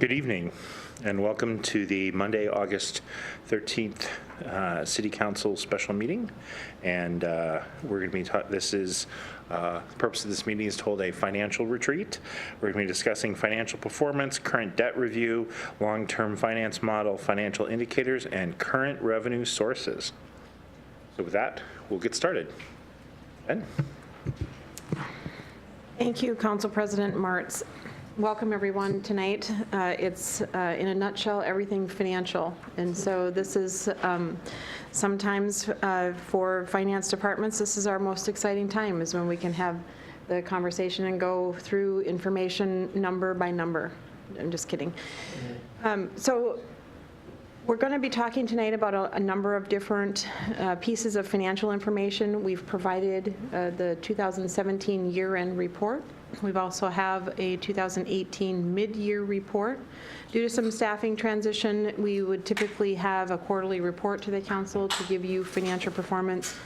Good evening, and welcome to the Monday, August 13th City Council special meeting. And we're going to be the purpose of this meeting is to hold a financial retreat. We're going to be discussing financial performance, current debt review, long-term finance model, financial indicators, and current revenue sources. So with that, we'll get started. Ben? Thank you, Council President Martz. Welcome, everyone, tonight. It's, in a nutshell, everything financial. And so this is sometimes for finance departments, this is our most exciting time, is when we can have the conversation and go through information number by number. I'm just kidding. So we're going to be talking tonight about a number of different pieces of financial information. We've provided the 2017 year-end report. We also have a 2018 mid-year report. Due to some staffing transition, we would typically have a quarterly report to the council to give you financial performance.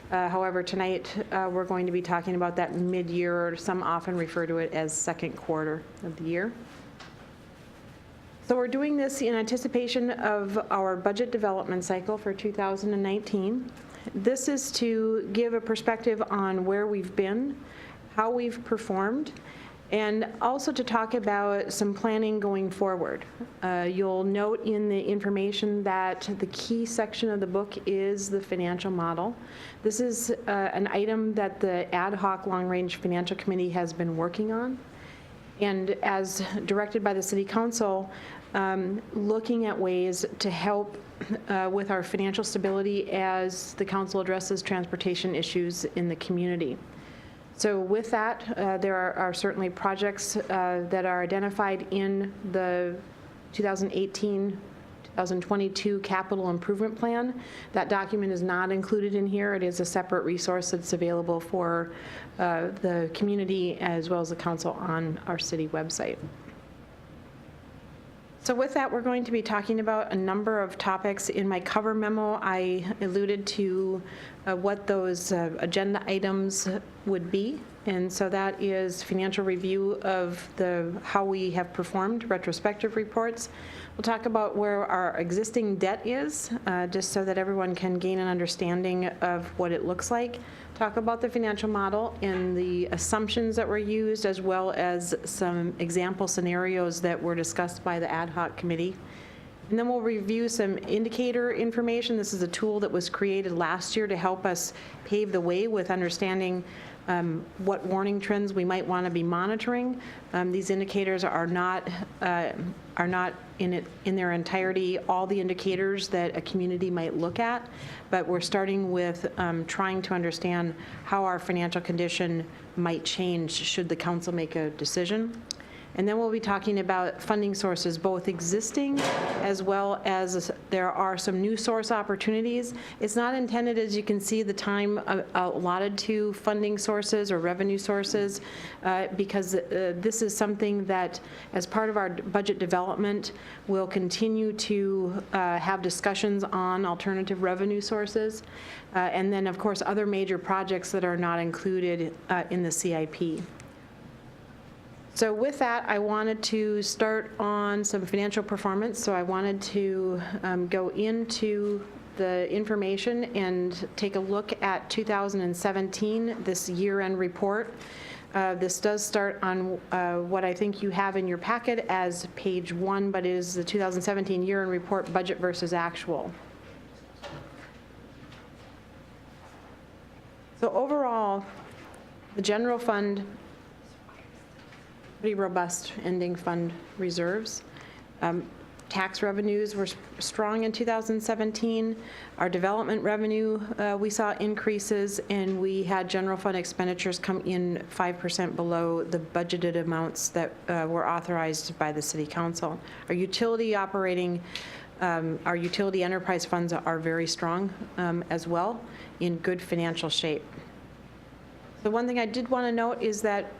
However, tonight we're going to be talking about that mid-year, or some often refer to it as second quarter of the year. So we're doing this in anticipation of our budget development cycle for 2019. This is to give a perspective on where we've been, how we've performed, and also to talk about some planning going forward. You'll note in the information that the key section of the book is the financial model. This is an item that the ad hoc long-range financial committee has been working on. And as directed by the City Council, looking at ways to help with our financial stability as the council addresses transportation issues in the community. So with that, there are certainly projects that are identified in the 2018-2022 capital improvement plan. That document is not included in here. It is a separate resource that's available for the community as well as the council on our city website. So with that, we're going to be talking about a number of topics. In my cover memo, I alluded to what those agenda items would be. And so that is financial review of how we have performed, retrospective reports. We'll talk about where our existing debt is, just so that everyone can gain an understanding of what it looks like. Talk about the financial model and the assumptions that were used, as well as some example scenarios that were discussed by the ad hoc committee. And then we'll review some indicator information. This is a tool that was created last year to help us pave the way with understanding what warning trends we might want to be monitoring. These indicators are not in their entirety all the indicators that a community might look at, but we're starting with trying to understand how our financial condition might change should the council make a decision. And then we'll be talking about funding sources, both existing as well as there are some new source opportunities. It's not intended, as you can see, the time allotted to funding sources or revenue sources, because this is something that, as part of our budget development, we'll continue to have discussions on alternative revenue sources. And then, of course, other major projects that are not included in the CIP. So with that, I wanted to start on some financial performance. So I wanted to go into the information and take a look at 2017, this year-end report. This does start on what I think you have in your packet as page 1, but it is the 2017 year-end report, budget versus actual. So overall, the general fund, pretty robust ending fund reserves. Tax revenues were strong in 2017. Our development revenue, we saw increases, and we had general fund expenditures come in 5% below the budgeted amounts that were authorized by the City Council. Our utility enterprise funds are very strong as well, in good financial shape. The one thing I did want to note is that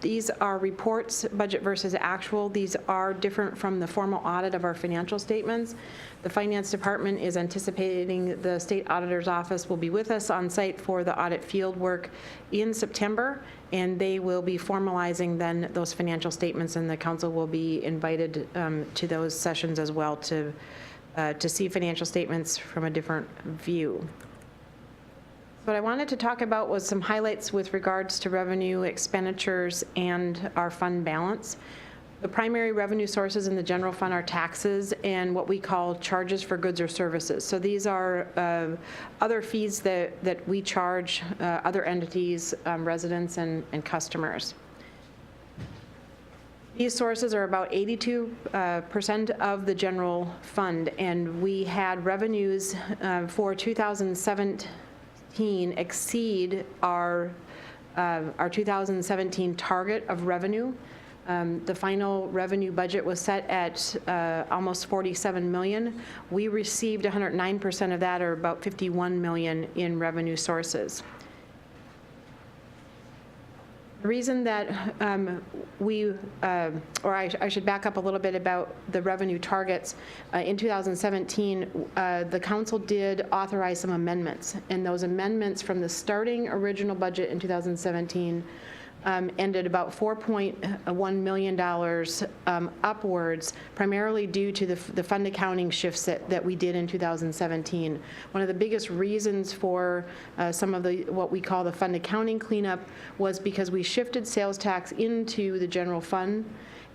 these are reports, budget versus actual. These are different from the formal audit of our financial statements. The Finance Department is anticipating the State Auditor's Office will be with us on site for the audit field work in September, and they will be formalizing then those financial statements, and the council will be invited to those sessions as well to see financial statements from a different view. What I wanted to talk about was some highlights with regards to revenue, expenditures, and our fund balance. The primary revenue sources in the general fund are taxes and what we call charges for goods or services. So these are other fees that we charge other entities, residents, and customers. These sources are about 82% of the general fund, and we had revenues for 2017 exceed our 2017 target of revenue. The final revenue budget was set at almost 47 million. We received 109% of that, or about 51 million in revenue sources. The reason that I should back up a little bit about the revenue targets. In 2017, the council did authorize some amendments, and those amendments from the starting original budget in 2017 ended about $4.1 million upwards, primarily due to the fund accounting shifts that we did in 2017. One of the biggest reasons for some of what we call the fund accounting cleanup was because we shifted sales tax into the general fund,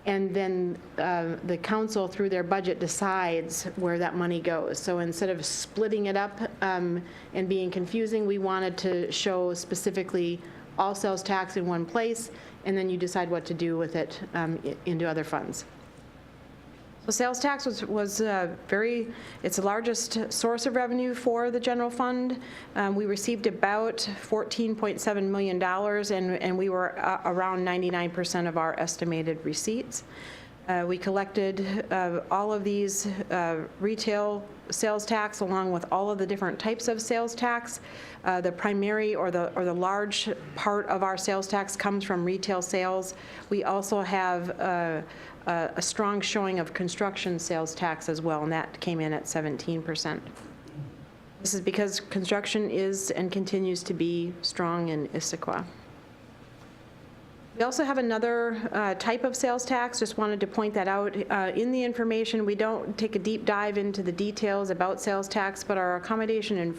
and then the council, through their budget, decides where that money goes. So instead of splitting it up and being confusing, we wanted to show specifically all sales tax in one place, and then you decide what to do with it into other funds. So sales tax was it's the largest source of revenue for the general fund. We received about $14.7 million, and we were around 99% of our estimated receipts. We collected all of these retail sales tax along with all of the different types of sales tax. The primary or the large part of our sales tax comes from retail sales. We also have a strong showing of construction sales tax as well, and that came in at 17%. This is because construction is and continues to be strong in Issaquah. We also have another type of sales tax. Just wanted to point that out. In the information, we don't take a deep dive into the details about sales tax, but our accommodation and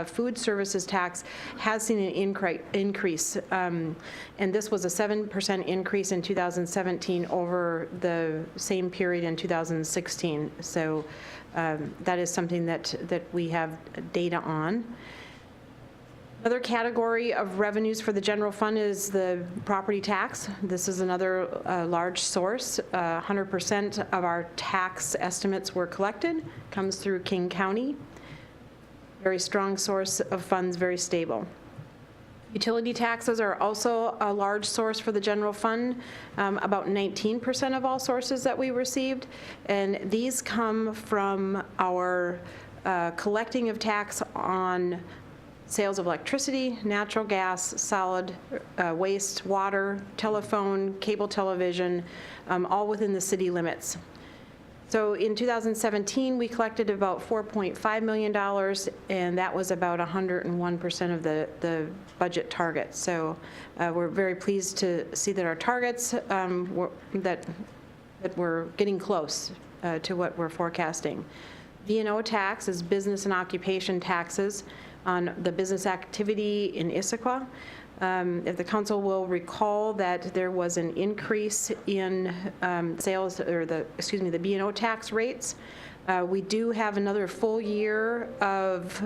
food services tax has seen an increase. And this was a 7% increase in 2017 over the same period in 2016. So that is something that we have data on. Another category of revenues for the general fund is the property tax. This is another large source. 100% of our tax estimates were collected, comes through King County. Very strong source of funds, very stable. Utility taxes are also a large source for the general fund, about 19% of all sources that we received. And these come from our collecting of tax on sales of electricity, natural gas, solid waste, water, telephone, cable television, all within the city limits. So in 2017, we collected about $4.5 million, and that was about 101% of the budget target. So we're very pleased to see that our targets, that we're getting close to what we're forecasting. B&O tax is business and occupation taxes on the business activity in Issaquah. If the council will recall that there was an increase in sales, or the B&O tax rates. We do have another full year of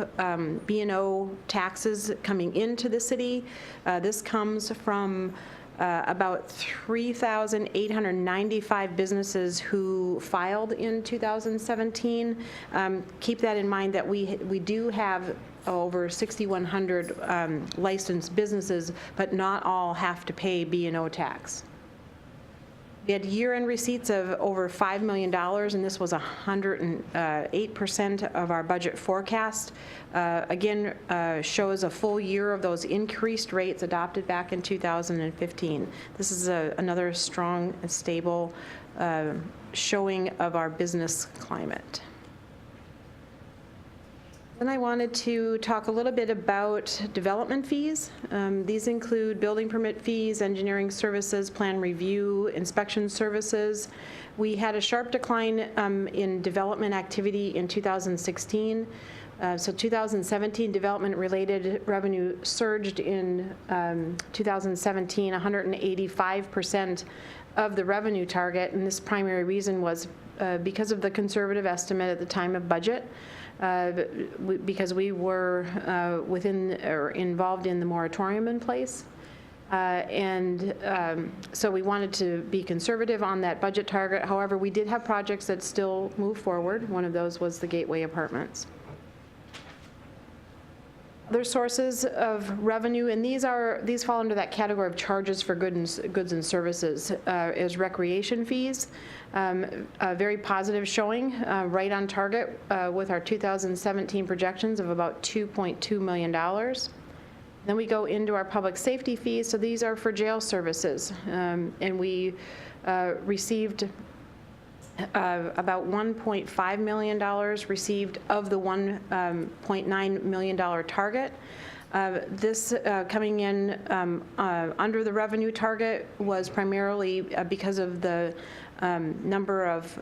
B&O taxes coming into the city. This comes from about 3,895 businesses who filed in 2017. Keep that in mind that we do have over 6,100 licensed businesses, but not all have to pay B&O tax. We had year-end receipts of over $5 million, and this was 108% of our budget forecast. Again, shows a full year of those increased rates adopted back in 2015. This is another strong and stable showing of our business climate. Then I wanted to talk a little bit about development fees. These include building permit fees, engineering services, plan review, inspection services. We had a sharp decline in development activity in 2016. So 2017 development-related revenue surged in 2017, 185% of the revenue target, and this primary reason was because of the conservative estimate at the time of budget. Because we were within or involved in the moratorium in place. So we wanted to be conservative on that budget target. However, we did have projects that still move forward. One of those was the Gateway Apartments. Other sources of revenue, and these fall under that category of charges for goods and services, is recreation fees. A very positive showing, right on target with our 2017 projections of about $2.2 million. Then we go into our public safety fees. So these are for jail services, and we received about $1.5 million received of the $1.9 million target. This coming in under the revenue target was primarily because of the number of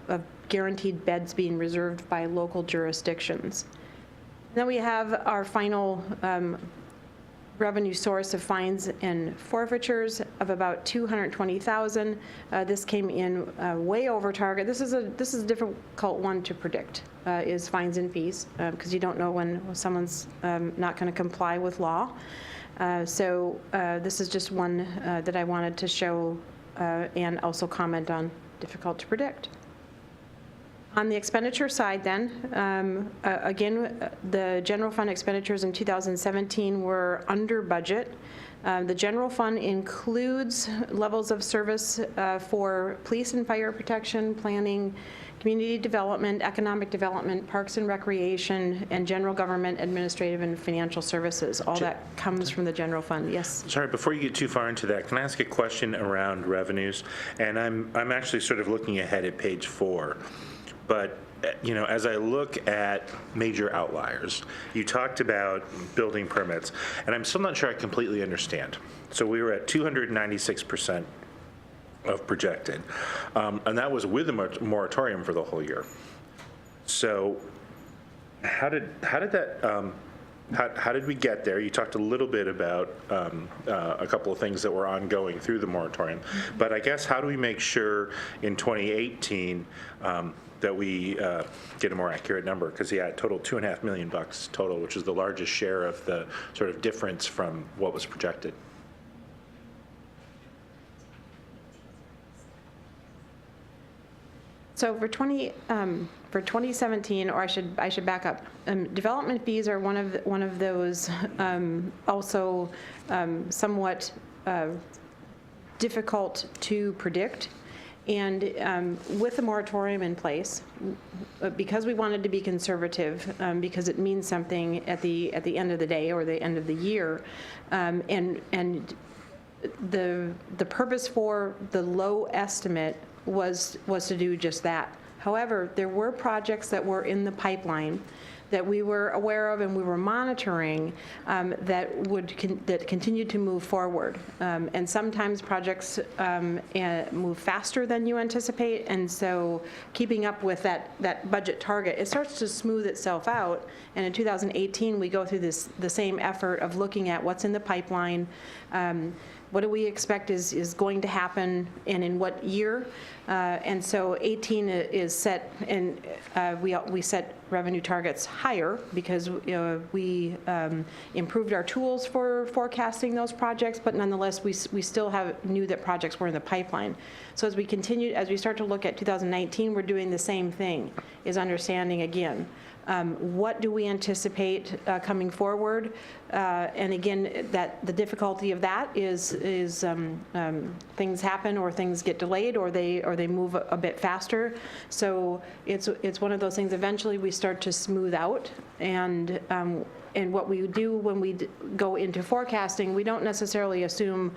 guaranteed beds being reserved by local jurisdictions. Then we have our final revenue source of fines and forfeitures of about $220,000. This came in way over target. This is a difficult one to predict, is fines and fees, because you don't know when someone's not going to comply with law. So this is just one that I wanted to show and also comment on. Difficult to predict. On the expenditure side then, again, the general fund expenditures in 2017 were under budget. The general fund includes levels of service for police and fire protection, planning, community development, economic development, parks and recreation, and general government, administrative and financial services. All that comes from the general fund. Yes? Sorry, before you get too far into that, can I ask a question around revenues? And I'm actually sort of looking ahead at page 4. But, you know, as I look at major outliers, you talked about building permits, and I'm still not sure I completely understand. So we were at 296% of projected, and that was with a moratorium for the whole year. So how did we get there? You talked a little bit about a couple of things that were ongoing through the moratorium, but I guess how do we make sure in 2018 that we get a more accurate number? Because yeah, it totaled $2.5 million total, which is the largest share of the sort of difference from what was projected. So for 2017, or I should back up. Development fees are one of those also somewhat difficult to predict. And with the moratorium in place, because we wanted to be conservative, because it means something at the end of the day or the end of the year, and the purpose for the low estimate was to do just that. However, there were projects that were in the pipeline that we were aware of and we were monitoring that continued to move forward. And sometimes projects move faster than you anticipate, and so keeping up with that budget target, it starts to smooth itself out. And in 2018, we go through the same effort of looking at what's in the pipeline, what do we expect is going to happen and in what year. And so 18 is set, and we set revenue targets higher because we improved our tools for forecasting those projects, but nonetheless, we still knew that projects were in the pipeline. So as we start to look at 2019, we're doing the same thing, is understanding again, what do we anticipate coming forward? And again, that the difficulty of that is things happen or things get delayed or they move a bit faster. So it's one of those things. Eventually, we start to smooth out, and what we do when we go into forecasting, we don't necessarily assume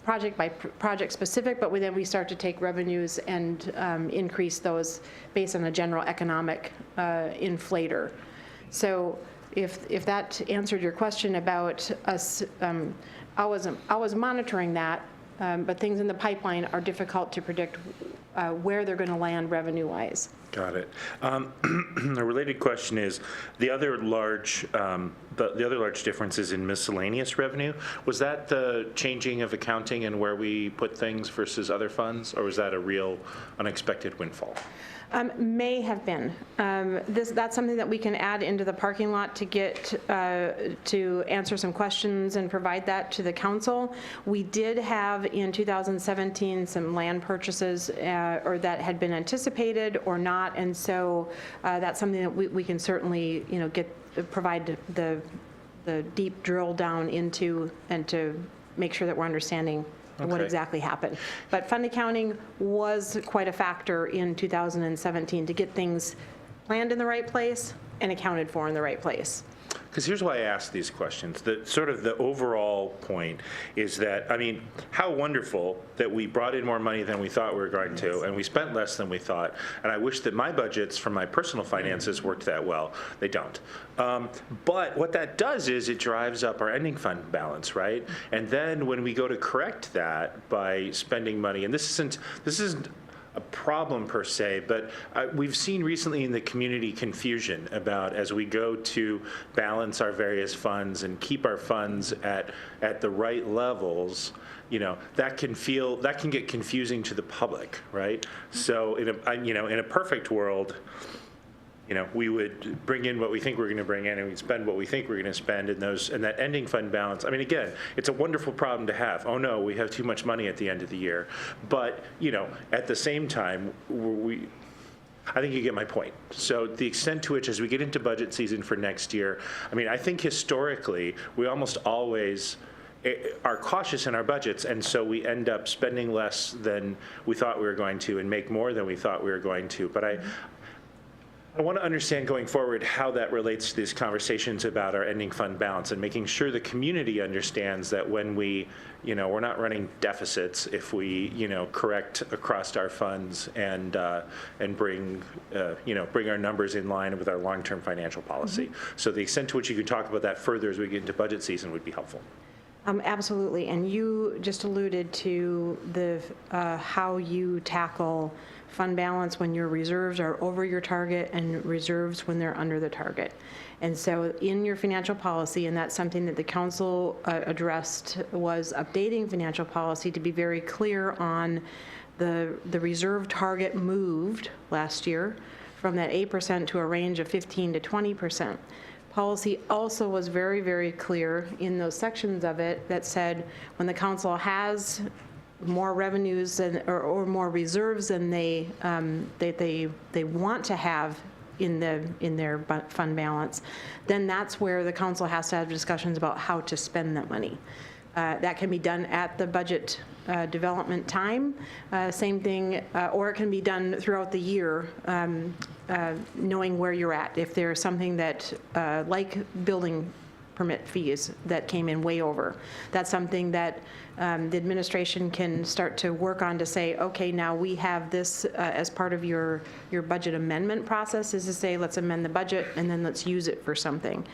project by project specific, but then we start to take revenues and increase those based on a general economic inflator. So if that answered your question about us, I was monitoring that, but things in the pipeline are difficult to predict where they're going to land revenue-wise. Got it. A related question is the other large difference is in miscellaneous revenue. Was that the changing of accounting and where we put things versus other funds, or was that a real unexpected windfall? May have been. That's something that we can add into the parking lot to get to answer some questions and provide that to the council. We did have in 2017 some land purchases or that had been anticipated or not, and so that's something that we can certainly provide the deep drill down into and to make sure that we're understanding what exactly happened. But fund accounting was quite a factor in 2017 to get things planned in the right place and accounted for in the right place. Because here's why I ask these questions. The overall point is that, I mean, how wonderful that we brought in more money than we thought we were going to, and we spent less than we thought. And I wish that my budgets for my personal finances worked that well. They don't. But what that does is it drives up our ending fund balance, right? And then when we go to correct that by spending money, and this isn't a problem per se, but we've seen recently in the community confusion about as we go to balance our various funds and keep our funds at the right levels, that can get confusing to the public, right? So in a perfect world, we would bring in what we think we're going to bring in, and we'd spend what we think we're going to spend, and that ending fund balance. I mean, again, it's a wonderful problem to have. Oh no, we have too much money at the end of the year. But at the same time, I think you get my point. So the extent to which, as we get into budget season for next year, I mean, I think historically we almost always are cautious in our budgets, and so we end up spending less than we thought we were going to and make more than we thought we were going to. But I want to understand going forward how that relates to these conversations about our ending fund balance and making sure the community understands that when we're not running deficits if we, correct across our funds and bring our numbers in line with our long-term financial policy. Mm-hmm. So the extent to which you can talk about that further as we get into budget season would be helpful. Absolutely, and you just alluded to the how you tackle fund balance when your reserves are over your target and reserves when they're under the target. And so in your financial policy, and that's something that the council addressed, was updating financial policy to be very clear on the reserve target moved last year from that 8% to a range of 15 to 20%. Policy also was very, very clear in those sections of it that said when the council has more revenues or more reserves than they want to have in their fund balance, then that's where the council has to have discussions about how to spend that money. That can be done at the budget development time, same thing, or it can be done throughout the year, knowing where you're at. If there's something that, like building permit fees that came in way over, that's something that the administration can start to work on to say, okay, now we have this as part of your budget amendment process, is to say, let's amend the budget and then let's use it for something.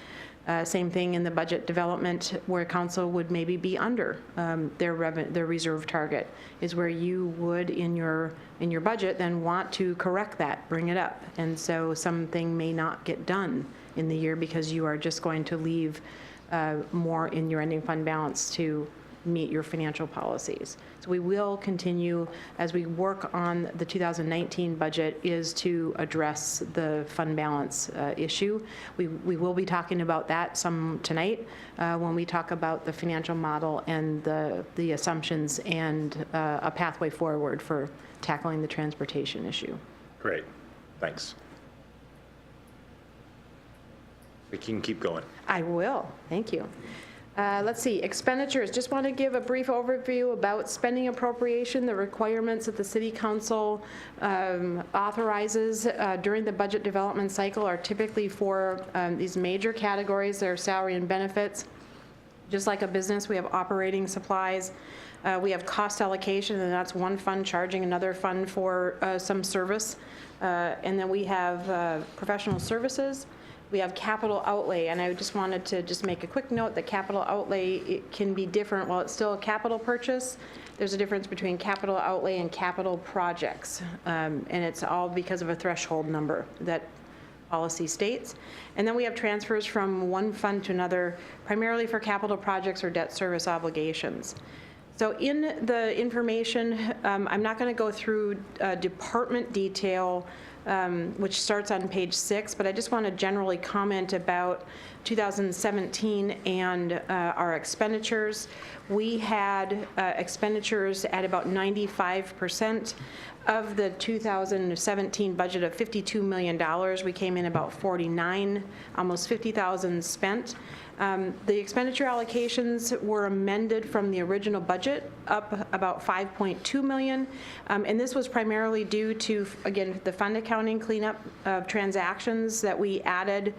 Same thing in the budget development, where council would maybe be under their reserve target, is where you would in your budget then want to correct that, bring it up, and so something may not get done in the year because you are just going to leave more in your ending fund balance to meet your financial policies. So we will continue, as we work on the 2019 budget, is to address the fund balance issue. We will be talking about that some tonight when we talk about the financial model and the assumptions and a pathway forward for tackling the transportation issue. Great, thanks. We can keep going. I will, thank you. Let's see, expenditures. Just want to give a brief overview about spending appropriation, the requirements that the City Council authorizes during the budget development cycle are typically for these major categories. They're salary and benefits. Just like a business, we have operating supplies. We have cost allocation, and that's one fund charging another fund for some service. And then we have professional services. We have capital outlay, and I just wanted to just make a quick note that capital outlay, it can be different. While it's still a capital purchase, there's a difference between capital outlay and capital projects, and it's all because of a threshold number that policy states. And then we have transfers from one fund to another, primarily for capital projects or debt service obligations. So in the information, I'm not going to go through department detail, which starts on page 6, but I just want to generally comment about 2017 and our expenditures. We had expenditures at about 95% of the 2017 budget of $52 million. We came in about 49, almost 50,000 spent. The expenditure allocations were amended from the original budget up about 5.2 million. And this was primarily due to, again, the fund accounting cleanup of transactions that we added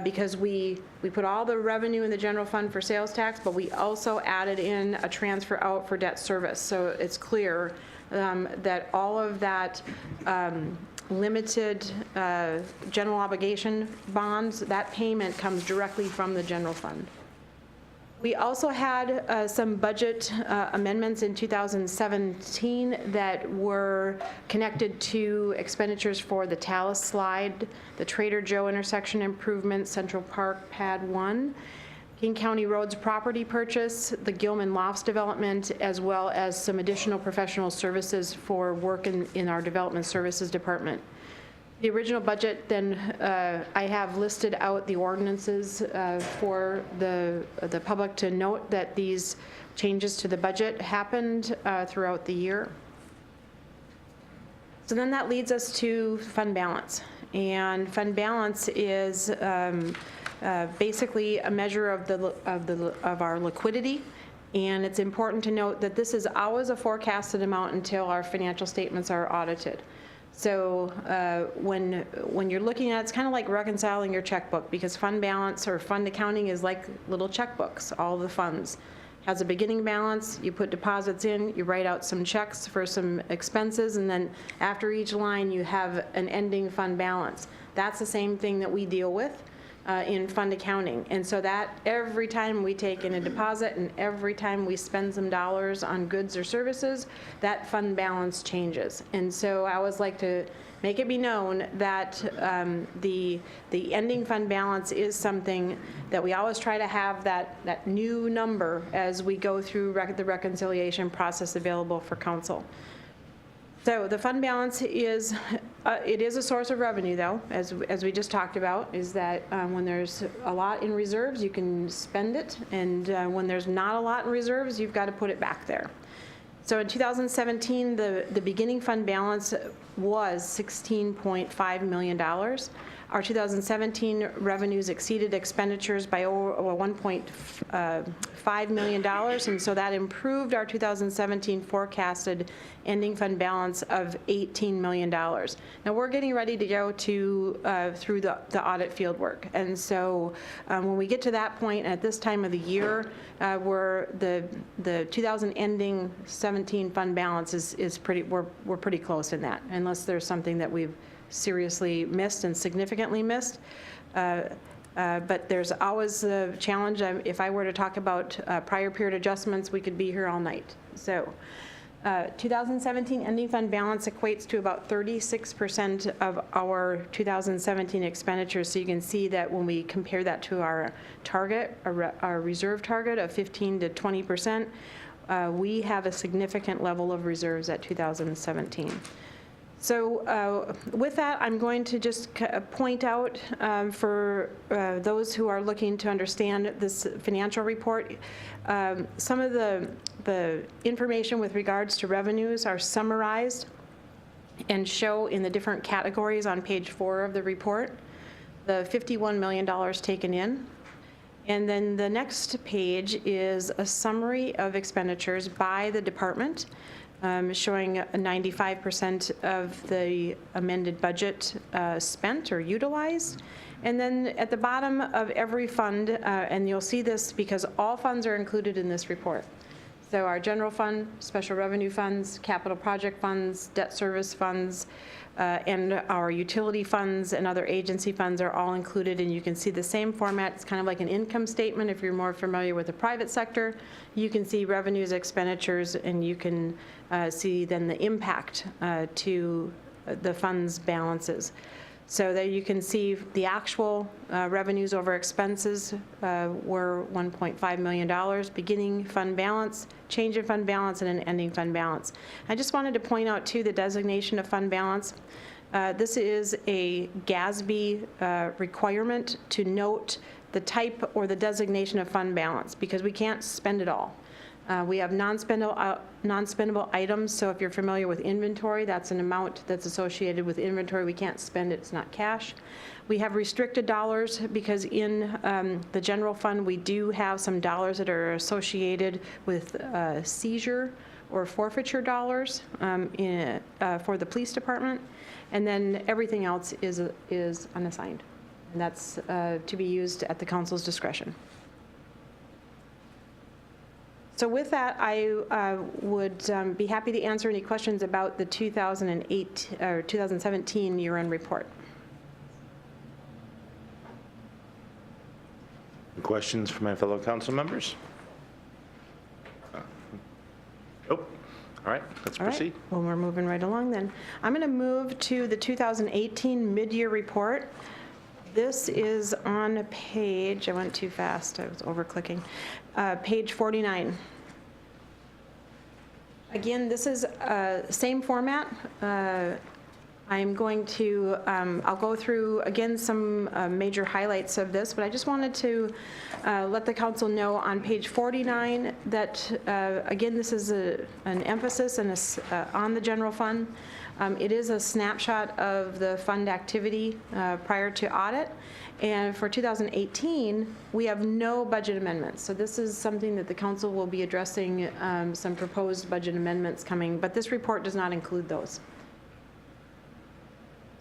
because we put all the revenue in the general fund for sales tax, but we also added in a transfer out for debt service. So it's clear that all of that limited general obligation bonds, that payment comes directly from the general fund. We also had some budget amendments in 2017 that were connected to expenditures for the Talus Slide, the Trader Joe intersection improvements, Central Park Pad 1, King County Roads property purchase, the Gilman Lofts development, as well as some additional professional services for work in our development services department. The original budget, then I have listed out the ordinances for the public to note that these changes to the budget happened throughout the year. So then that leads us to fund balance. And fund balance is basically a measure of our liquidity, and it's important to note that this is always a forecasted amount until our financial statements are audited. So when you're looking at it, it's kind of like reconciling your checkbook, because fund balance or fund accounting is like little checkbooks. All the funds has a beginning balance, you put deposits in, you write out some checks for some expenses, and then after each line you have an ending fund balance. That's the same thing that we deal with in fund accounting. And so that every time we take in a deposit and every time we spend some dollars on goods or services, that fund balance changes. And so I always like to make it be known that the ending fund balance is something that we always try to have that new number as we go through the reconciliation process available for council. So the fund balance is, it is a source of revenue, though, as we just talked about, is that when there's a lot in reserves, you can spend it, and when there's not a lot in reserves, you've got to put it back there. So in 2017, the beginning fund balance was $16.5 million. Our 2017 revenues exceeded expenditures by over $1.5 million, and so that improved our 2017 forecasted ending fund balance of $18 million. Now we're getting ready to go through the audit field work, and so when we get to that point at this time of the year, where the 2017 fund balance is pretty, we're pretty close in that, unless there's something that we've seriously missed and significantly missed. But there's always a challenge. If I were to talk about prior period adjustments, we could be here all night. So 2017 ending fund balance equates to about 36% of our 2017 expenditures. So you can see that when we compare that to our target, our reserve target of 15 to 20%, we have a significant level of reserves at 2017. So with that, I'm going to just point out for those who are looking to understand this financial report, some of the information with regards to revenues are summarized and show in the different categories on page 4 of the report. The $51 million taken in. And then the next page is a summary of expenditures by the department, showing 95% of the amended budget spent or utilized. And then at the bottom of every fund, and you'll see this because all funds are included in this report. So our general fund, special revenue funds, capital project funds, debt service funds, and our utility funds and other agency funds are all included, and you can see the same format. It's kind of like an income statement. If you're more familiar with the private sector, you can see revenues, expenditures, and you can see then the impact to the fund's balances. So that you can see the actual revenues over expenses were $1.5 million, beginning fund balance, change in fund balance, and an ending fund balance. I just wanted to point out, too, the designation of fund balance. This is a GASB requirement to note the type or the designation of fund balance, because we can't spend it all. We have non-spendable items, so if you're familiar with inventory, that's an amount that's associated with inventory. We can't spend it, it's not cash. We have restricted dollars because in the general fund, we do have some dollars that are associated with seizure or forfeiture dollars for the police department, and then everything else is unassigned, and that's to be used at the council's discretion. So with that, I would be happy to answer any questions about the 2008 or 2017 year-end report. Questions from my fellow council members? Nope. All right, let's proceed. Well, we're moving right along then. I'm going to move to the 2018 mid-year report. This is on page, I went too fast, I was over-clicking, page 49. Again, this is same format. I'm going to, I'll go through, again, some major highlights of this, but I just wanted to let the council know on page 49 that, again, this is an emphasis on the general fund. It is a snapshot of the fund activity prior to audit. And for 2018, we have no budget amendments. So this is something that the council will be addressing, some proposed budget amendments coming, but this report does not include those.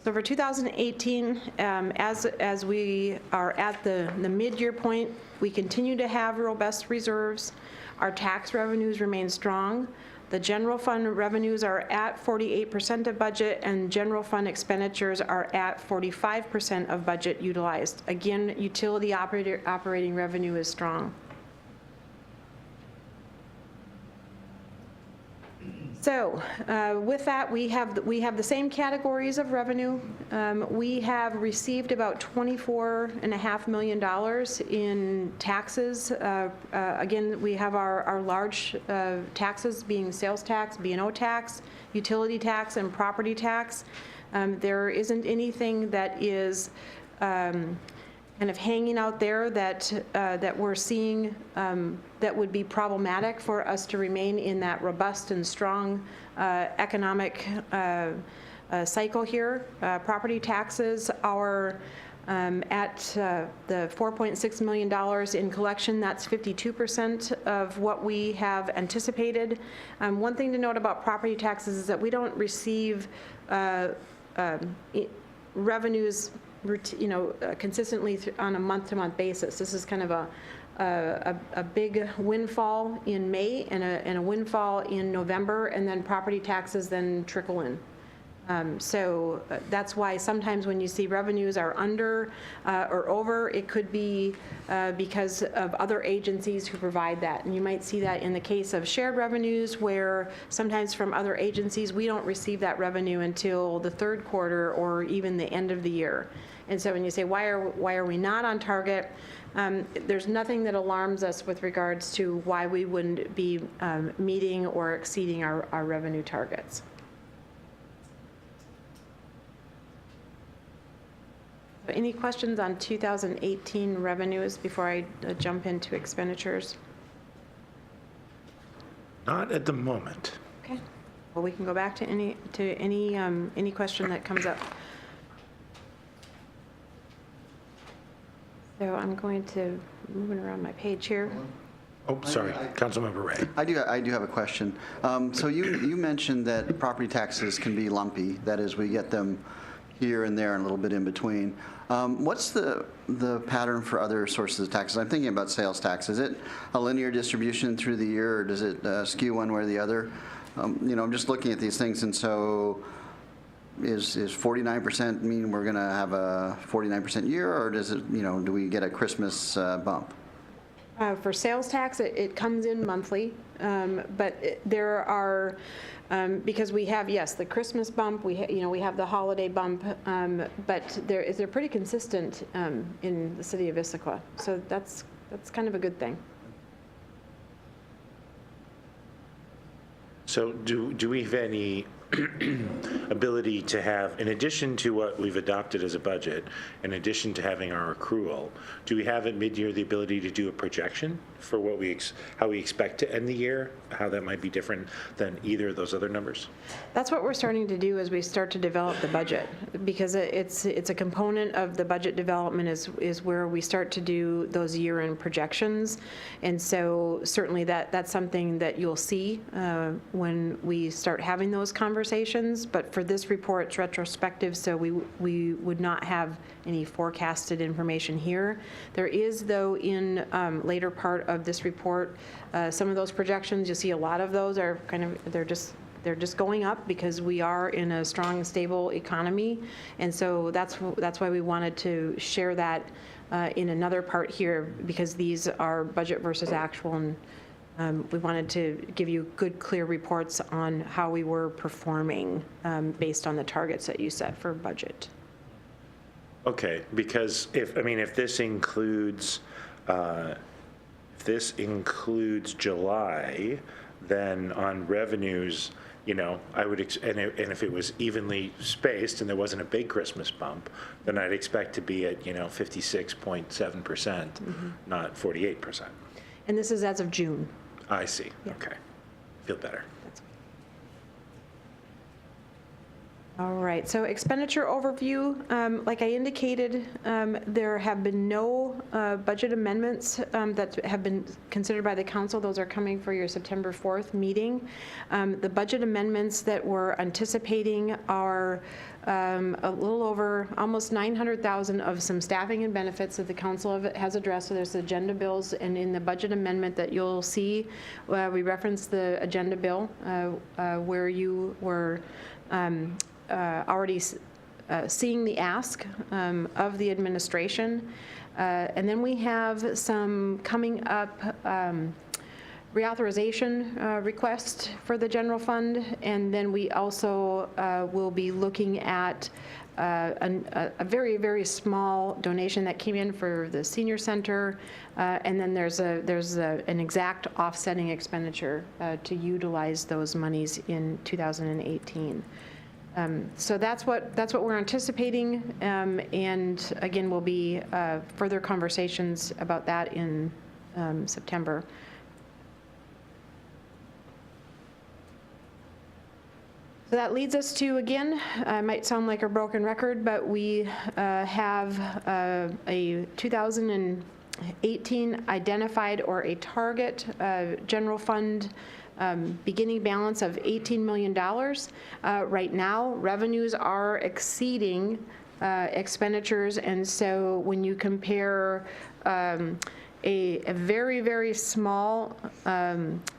So for 2018, as we are at the mid-year point, we continue to have robust reserves. Our tax revenues remain strong. The general fund revenues are at 48% of budget, and general fund expenditures are at 45% of budget utilized. Again, utility operating revenue is strong. So with that, we have the same categories of revenue. We have received about $24.5 million in taxes. Again, we have our large taxes being sales tax, B&O tax, utility tax, and property tax. There isn't anything that is kind of hanging out there that we're seeing that would be problematic for us to remain in that robust and strong economic cycle here. Property taxes are at the $4.6 million in collection. That's 52% of what we have anticipated. One thing to note about property taxes is that we don't receive revenues consistently on a month-to-month basis. This is kind of a big windfall in May and a windfall in November, and then property taxes then trickle in. So that's why sometimes when you see revenues are under or over, it could be because of other agencies who provide that. And you might see that in the case of shared revenues, where sometimes from other agencies, we don't receive that revenue until the third quarter or even the end of the year. And so when you say, why are we not on target? There's nothing that alarms us with regards to why we wouldn't be meeting or exceeding our revenue targets. Any questions on 2018 revenues before I jump into expenditures? Not at the moment. Okay. Well, we can go back to any question that comes up. So I'm going to moving around my page here. Oh, sorry, Councilmember Ray. I do have a question. So you mentioned that property taxes can be lumpy. That is, we get them here and there and a little bit in between. What's the pattern for other sources of taxes? I'm thinking about sales tax. Is it a linear distribution through the year, or does it skew one way or the other? I'm just looking at these things, and so is 49% mean we're going to have a 49% year, or does it, do we get a Christmas bump? For sales tax, it comes in monthly, but there are, because we have, yes, the Christmas bump, we have the holiday bump, but they're pretty consistent in the city of Issaquah. So that's kind of a good thing. So do we have any ability to have, in addition to what we've adopted as a budget, in addition to having our accrual, do we have at mid-year the ability to do a projection for what how we expect to end the year, how that might be different than either of those other numbers? That's what we're starting to do as we start to develop the budget, because it's a component of the budget development is where we start to do those year-end projections. And so certainly that's something that you'll see when we start having those conversations. But for this report, it's retrospective, so we would not have any forecasted information here. There is, though, in later part of this report, some of those projections, you'll see a lot of those are they're just going up because we are in a strong, stable economy. And so that's why we wanted to share that in another part here, because these are budget versus actual, and we wanted to give you good, clear reports on how we were performing based on the targets that you set for budget. Okay, because if this includes July, then on revenues, I would, and if it was evenly spaced and there wasn't a big Christmas bump, then I'd expect to be at, 56.7%, not 48%. And this is as of June. I see. Yeah. Okay. Feel better. All right, so expenditure overview, like I indicated, there have been no budget amendments that have been considered by the council. Those are coming for your September 4th meeting. The budget amendments that we're anticipating are a little over almost $900,000 of some staffing and benefits that the council has addressed. So there's agenda bills, and in the budget amendment that you'll see, we reference the agenda bill where you were already seeing the ask of the administration. And then we have some coming up reauthorization request for the general fund. And then we also will be looking at a very, very small donation that came in for the senior center. And then there's an exact offsetting expenditure to utilize those monies in 2018. So that's what we're anticipating, and again, will be further conversations about that in September. So that leads us to, again, might sound like a broken record, but we have a 2018 identified or a target general fund beginning balance of $18 million. Right now, revenues are exceeding expenditures, and so when you compare a very, very small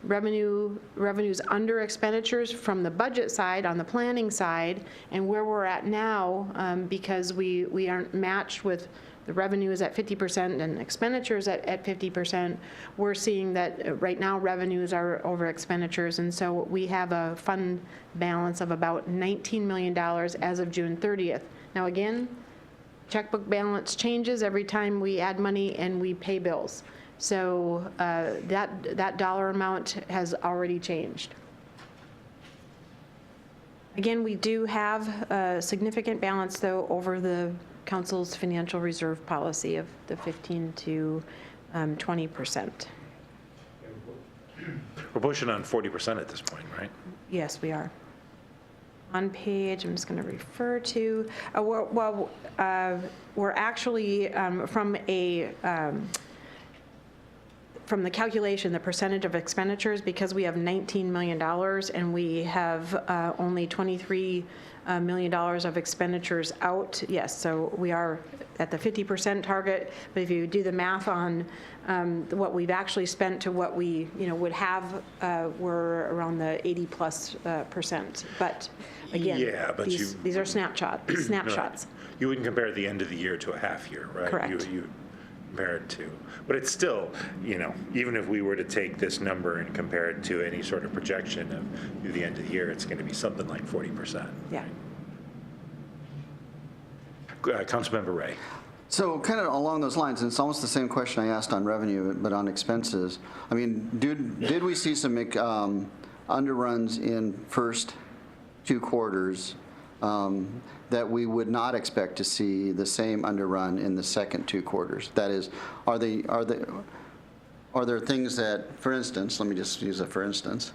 revenues under expenditures from the budget side, on the planning side, and where we're at now, because we aren't matched with the revenues at 50% and expenditures at 50%, we're seeing that right now revenues are over expenditures, and so we have a fund balance of about $19 million as of June 30th. Now again, checkbook balance changes every time we add money and we pay bills. So that dollar amount has already changed. Again, we do have a significant balance, though, over the council's financial reserve policy of the 15 to 20%. We're pushing on 40% at this point, right? Yes, we are. On page, I'm just going to refer to, we're actually, from the calculation, the percentage of expenditures, because we have $19 million and we have only $23 million of expenditures out. Yes, so we are at the 50% target, but if you do the math on what we've actually spent to what we would have, we're around the 80+%. But again, yeah, but these are snapshots. Right. You wouldn't compare the end of the year to a half year, right? Correct. You compare it to, but it's still, even if we were to take this number and compare it to any sort of projection of through the end of the year, it's going to be something like 40%. Yeah. Councilmember Ray. So kind of along those lines, and it's almost the same question I asked on revenue, but on expenses. I mean, did we see some underruns in first 2 quarters that we would not expect to see the same underrun in the second 2 quarters? That is, are there things that, for instance, let me just use a for instance,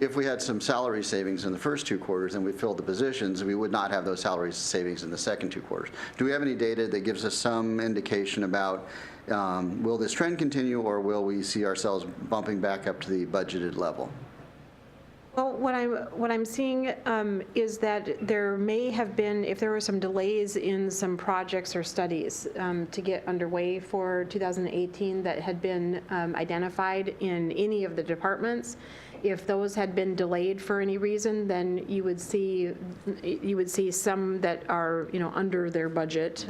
if we had some salary savings in the first 2 quarters and we filled the positions, we would not have those salary savings in the second 2 quarters. Do we have any data that gives us some indication about will this trend continue, or will we see ourselves bumping back up to the budgeted level? Well, what I'm seeing is that there may have been, if there were some delays in some projects or studies to get underway for 2018 that had been identified in any of the departments, if those had been delayed for any reason, then you would see some that are under their budget.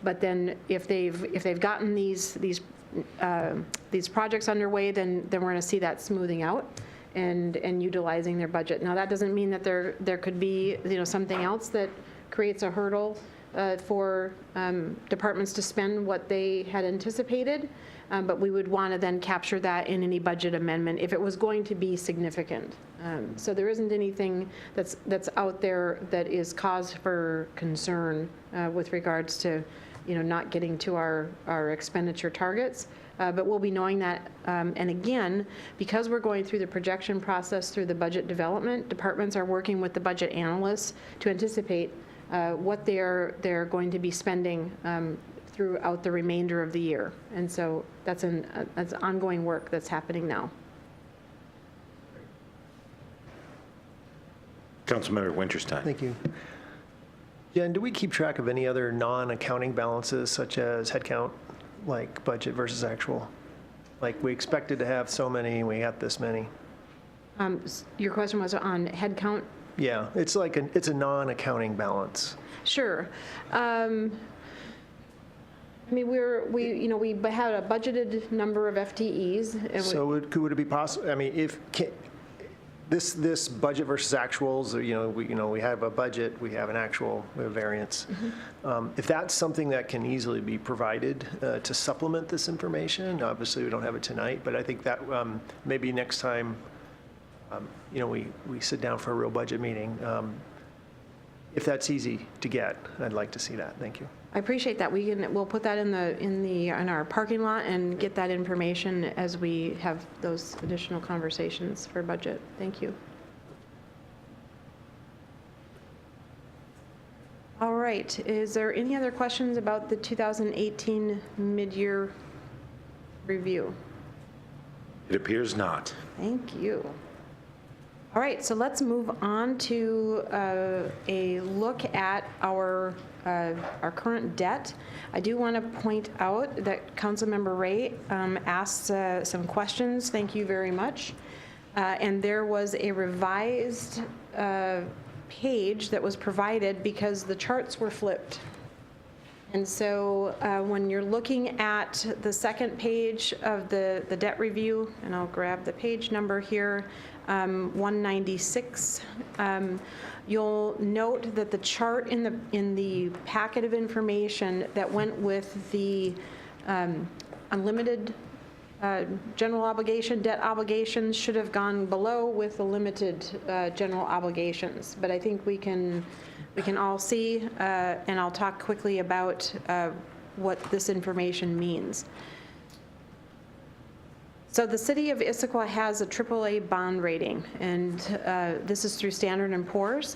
But then if they've gotten these projects underway, then we're going to see that smoothing out and utilizing their budget. Now, that doesn't mean that there could be something else that creates a hurdle for departments to spend what they had anticipated, but we would want to then capture that in any budget amendment if it was going to be significant. So there isn't anything that's out there that is cause for concern with regards to not getting to our expenditure targets. But we'll be knowing that, and again, because we're going through the projection process through the budget development, departments are working with the budget analysts to anticipate what they're going to be spending throughout the remainder of the year. And so that's ongoing work that's happening now. Councilmember Winterstein. Thank you. Jen, do we keep track of any other non-accounting balances such as headcount, like budget versus actual? Like we expected to have so many, we got this many. Your question was on headcount? Yeah, it's like it's a non-accounting balance. Sure. I mean, we had a budgeted number of FTEs. And So would it be possible? I mean, if this budget versus actuals, we have a budget, we have an actual, we have variance. Mm-hmm. If that's something that can easily be provided to supplement this information, obviously we don't have it tonight, but I think that maybe next time, we sit down for a real budget meeting. If that's easy to get, I'd like to see that. Thank you. I appreciate that. We'll put that in our parking lot and get that information as we have those additional conversations for budget. Thank you. All right. Is there any other questions about the 2018 mid-year review? It appears not. Thank you. All right, so let's move on to a look at our current debt. I do want to point out that Councilmember Ray asked some questions. Thank you very much. And there was a revised page that was provided because the charts were flipped. And so when you're looking at the second page of the debt review, and I'll grab the page number here, 196, you'll note that the chart in the packet of information that went with the unlimited general obligation, debt obligations should have gone below with the limited general obligations. But I think we can all see, and I'll talk quickly about what this information means. So the city of Issaquah has a AAA bond rating, and this is through Standard & Poor's.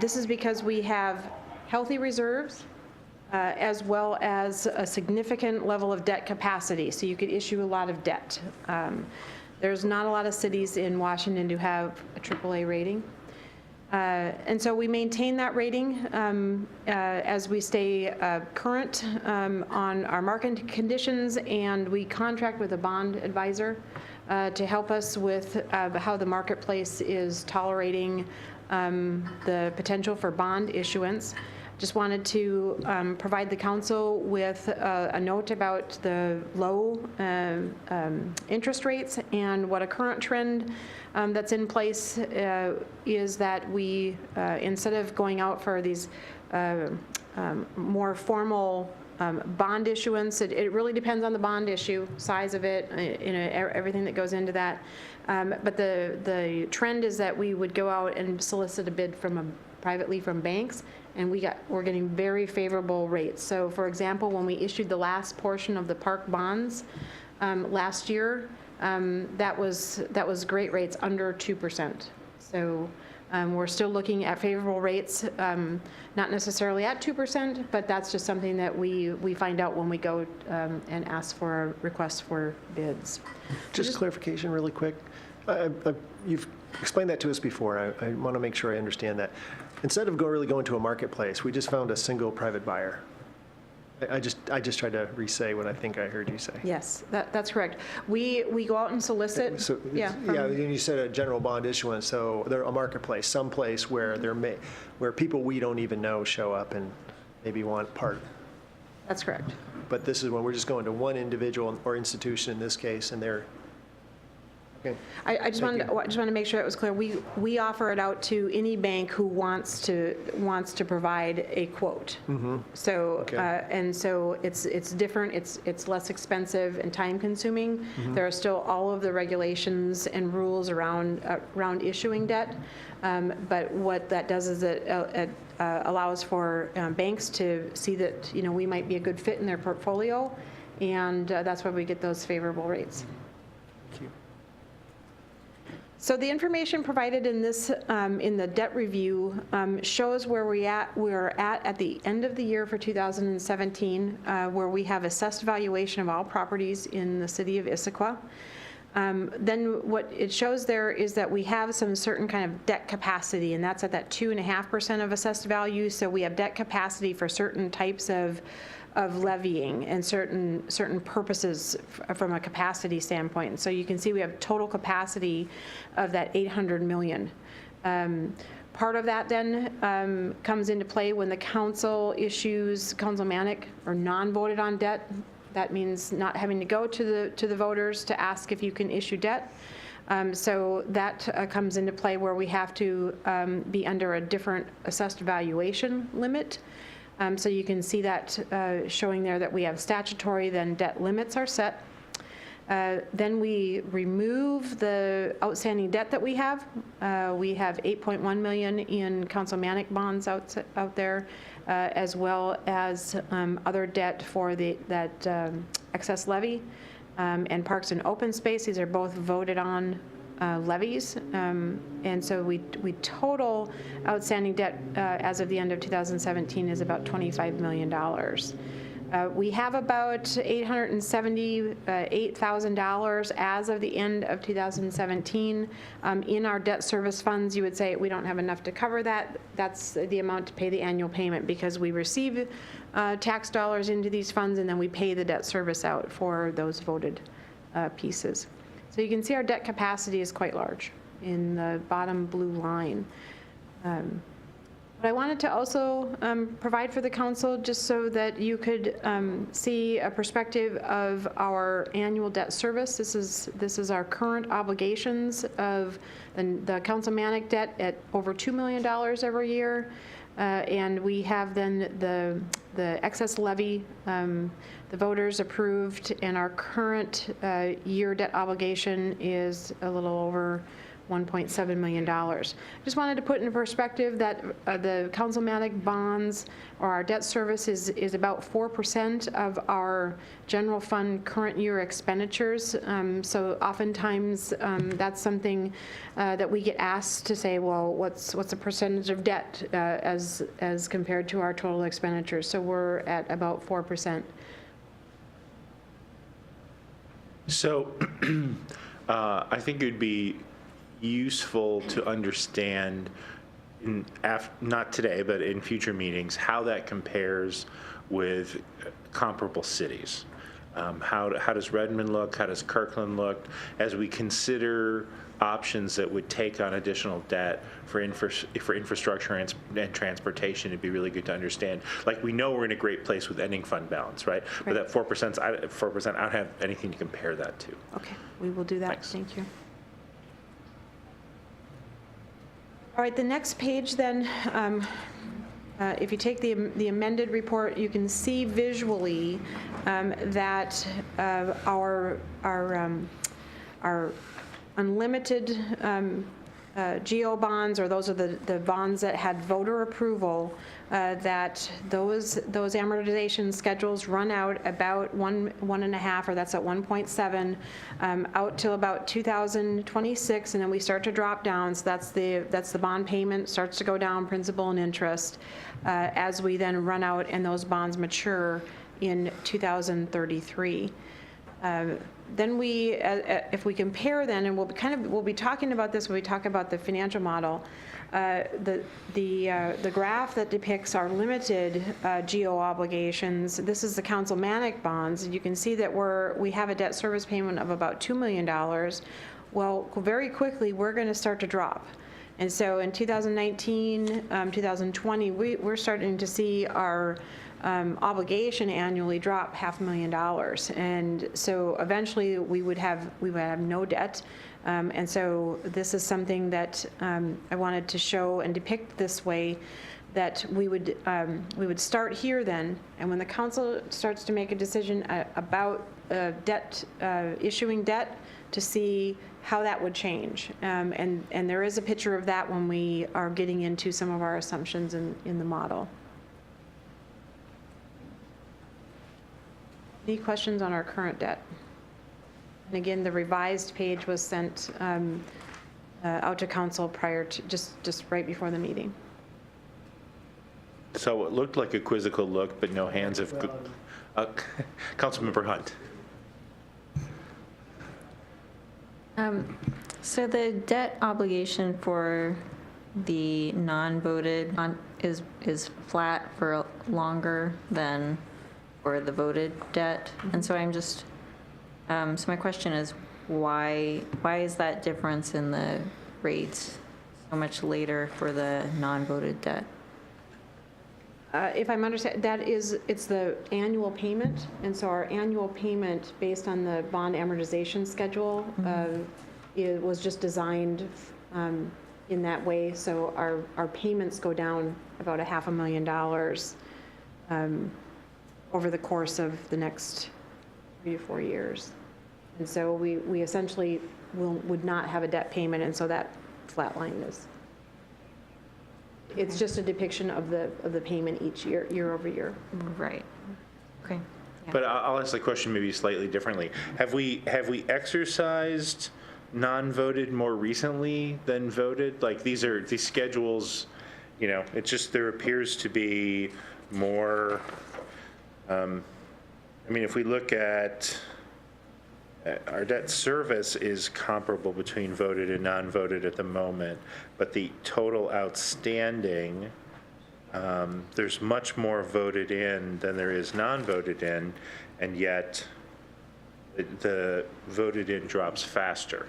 This is because we have healthy reserves, as well as a significant level of debt capacity, so you could issue a lot of debt. There's not a lot of cities in Washington who have a AAA rating. And so we maintain that rating as we stay current on our market conditions, and we contract with a bond advisor to help us with how the marketplace is tolerating the potential for bond issuance. Just wanted to provide the council with a note about the low interest rates, and what a current trend that's in place is that we, instead of going out for these more formal bond issuance, it really depends on the bond issue, size of it, everything that goes into that. But the trend is that we would go out and solicit a bid privately from banks, and we're getting very favorable rates. So for example, when we issued the last portion of the park bonds last year, that was great rates, under 2%. So we're still looking at favorable rates, not necessarily at 2%, but that's just something that we find out when we go and ask for a request for bids. Just clarification really quick. You've explained that to us before. I want to make sure I understand that. Instead of really going to a marketplace, we just found a single private buyer. I just tried to re-say what I think I heard you say. Yes, that's correct. We go out and solicit. So, yeah. And you said a general bond issuance, so they're a marketplace, someplace where where people we don't even know show up and maybe want part. That's correct. But this is when we're just going to one individual or institution in this case, and they're. Okay. I just wanted to make sure it was clear. We offer it out to any bank who wants to provide a quote. Mm-hmm. So Okay. and so it's different. It's less expensive and time consuming. Mm-hmm. There are still all of the regulations and rules around issuing debt. But what that does is it allows for banks to see that we might be a good fit in their portfolio, and that's why we get those favorable rates. Thank you. So the information provided in this, in the debt review, shows where we're at the end of the year for 2017, where we have assessed valuation of all properties in the city of Issaquah. Then what it shows there is that we have some certain kind of debt capacity, and that's at that 2.5% of assessed value. So we have debt capacity for certain types of levying and certain purposes from a capacity standpoint. And so you can see we have total capacity of that $800 million. Part of that then comes into play when the council issues councilmanic or non-voted on debt. That means not having to go to the voters to ask if you can issue debt. So that comes into play where we have to be under a different assessed valuation limit. So you can see that showing there that we have statutory, then debt limits are set. Then we remove the outstanding debt that we have. We have $8.1 million in councilmanic bonds out there, as well as other debt for that excess levy, and parks and open space. These are both voted on levies, and so we total outstanding debt as of the end of 2017 is about $25 million. We have about $878,000 as of the end of 2017. In our debt service funds, you would say we don't have enough to cover that. That's the amount to pay the annual payment because we receive tax dollars into these funds and then we pay the debt service out for those voted pieces. So you can see our debt capacity is quite large in the bottom blue line. But I wanted to also provide for the council, just so that you could see a perspective of our annual debt service. This is our current obligations of the councilmanic debt at over $2 million every year. And we have then the excess levy, the voters approved, and our current year debt obligation is a little over $1.7 million. Just wanted to put in perspective that the councilmanic bonds or our debt service is about 4% of our general fund current year expenditures. So oftentimes that's something that we get asked to say, well, what's the percentage of debt as compared to our total expenditures? So we're at about 4%. So I think it would be useful to understand, not today, but in future meetings, how that compares with comparable cities. How does Redmond look? How does Kirkland look? As we consider options that would take on additional debt for infrastructure and transportation, it'd be really good to understand. Like, we know we're in a great place with ending fund balance, right? But that 4%, I don't have anything to compare that to. Okay, we will do that. Thanks. Thank you. All right, the next page then, if you take the amended report, you can see visually that our unlimited GO bonds, or those are the bonds that had voter approval, that those amortization schedules run out about 1.5, or that's at 1.7, out till about 2026, and then we start to drop down. So that's the bond payment starts to go down, principal and interest, as we then run out and those bonds mature in 2033. Then we, if we compare then, and we'll be talking about this when we talk about the financial model, the graph that depicts our limited GO obligations. This is the councilmanic bonds. You can see that we have a debt service payment of about $2 million. Well, very quickly we're going to start to drop. And so in 2019, 2020, we're starting to see our obligation annually drop $500,000, and so eventually we would have no debt, and so this is something that I wanted to show and depict this way, that we would start here then, and when the council starts to make a decision about debt, issuing debt, to see how that would change, and there is a picture of that when we are getting into some of our assumptions in the model. Any questions on our current debt? And again, the revised page was sent out to council prior to, just right before the meeting. So it looked like a quizzical look, but no hands have. Councilmember Hunt. So the debt obligation for the non-voted is flat for longer than for the voted debt, and so I'm just, so my question is, why is that difference in the rates so much later for the non-voted debt? If I'm understanding, it's the annual payment, and so our annual payment based on the bond amortization schedule it was just designed in that way, so our payments go down about $500,000 over the course of the next 3 to 4 years. And so we essentially would not have a debt payment, and so that flatline is. It's just a depiction of the payment each year over year. Right. Okay. Yeah. But I'll ask the question maybe slightly differently. Have we exercised non-voted more recently than voted? Like, these schedules, you know, it's just, there appears to be more I mean, if we look at, our debt service is comparable between voted and non-voted at the moment, but the total outstanding, there's much more voted in than there is non-voted in, and yet the voted in drops faster.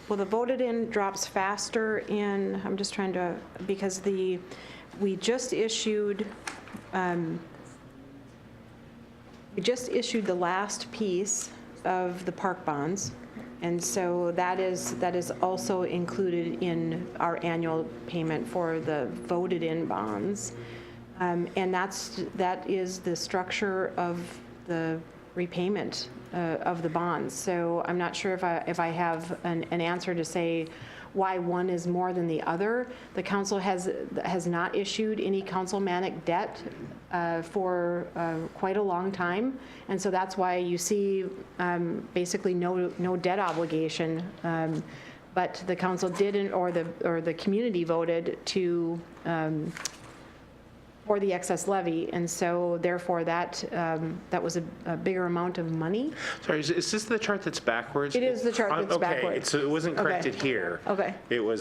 Well, the voted in drops faster in, I'm just trying to, because we just issued the last piece of the park bonds, and so that is also included in our annual payment for the voted-in bonds. And that is the structure of the repayment of the bonds. So I'm not sure if I have an answer to say why one is more than the other. The council has not issued any councilmanic debt for quite a long time, and so that's why you see basically no debt obligation. But the council didn't, or the community voted to for the excess levy, and so therefore that was a bigger amount of money. Sorry, is this the chart that's backwards? It is the chart that's Okay, backwards. so it wasn't corrected here. Okay.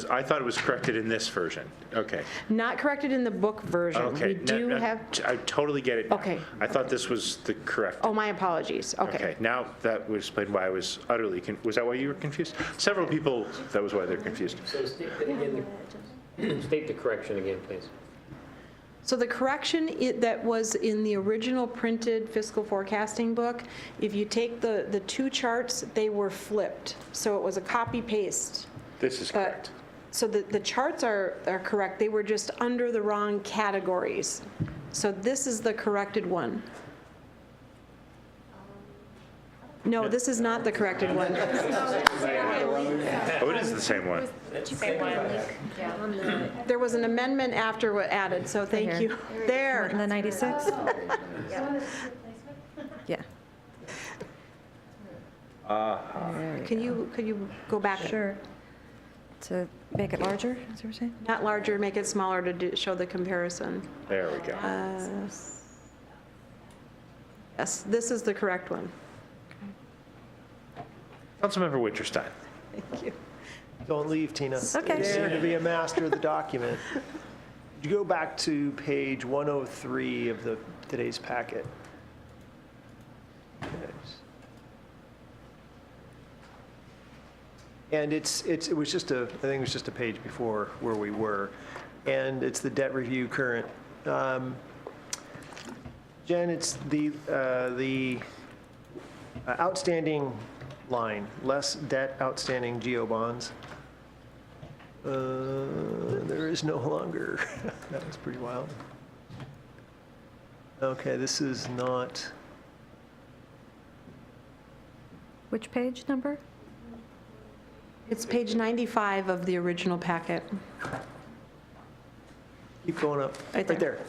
I thought it was corrected in this version. Okay. Not corrected in the book version. Okay. We do No, have, I totally get it now. Okay. I thought this was the correct. oh, my apologies. Okay, now that would explain why I was utterly, was that why you were confused? Several people, that was why they're confused. So state that again, state the correction again, please. So the correction that was in the original printed fiscal forecasting book, if you take the two charts, they were flipped. So it was a copy paste. This is correct. So the charts are correct. They were just under the wrong categories. So this is the corrected one. No, this is not the corrected one. Oh, it is the same one. There was an amendment after what added, so thank you. There. The 96? Yeah. Could you go back? Sure. To make it larger, is that what you're saying? Not larger, make it smaller to show the comparison. There we go. Yes, this is the correct one. Councilmember Winterstein. Thank you. Don't leave, Tina. Okay. Dare to be a master of the document. You go back to page 103 of today's packet. And it was just I think it was just a page before where we were. And it's the debt review current. Jen, it's the outstanding line, less debt outstanding GO bonds. There is no longer. That was pretty wild. Okay, this is not. Which page number? It's page 95 of the original packet. Keep going up. Right Right there.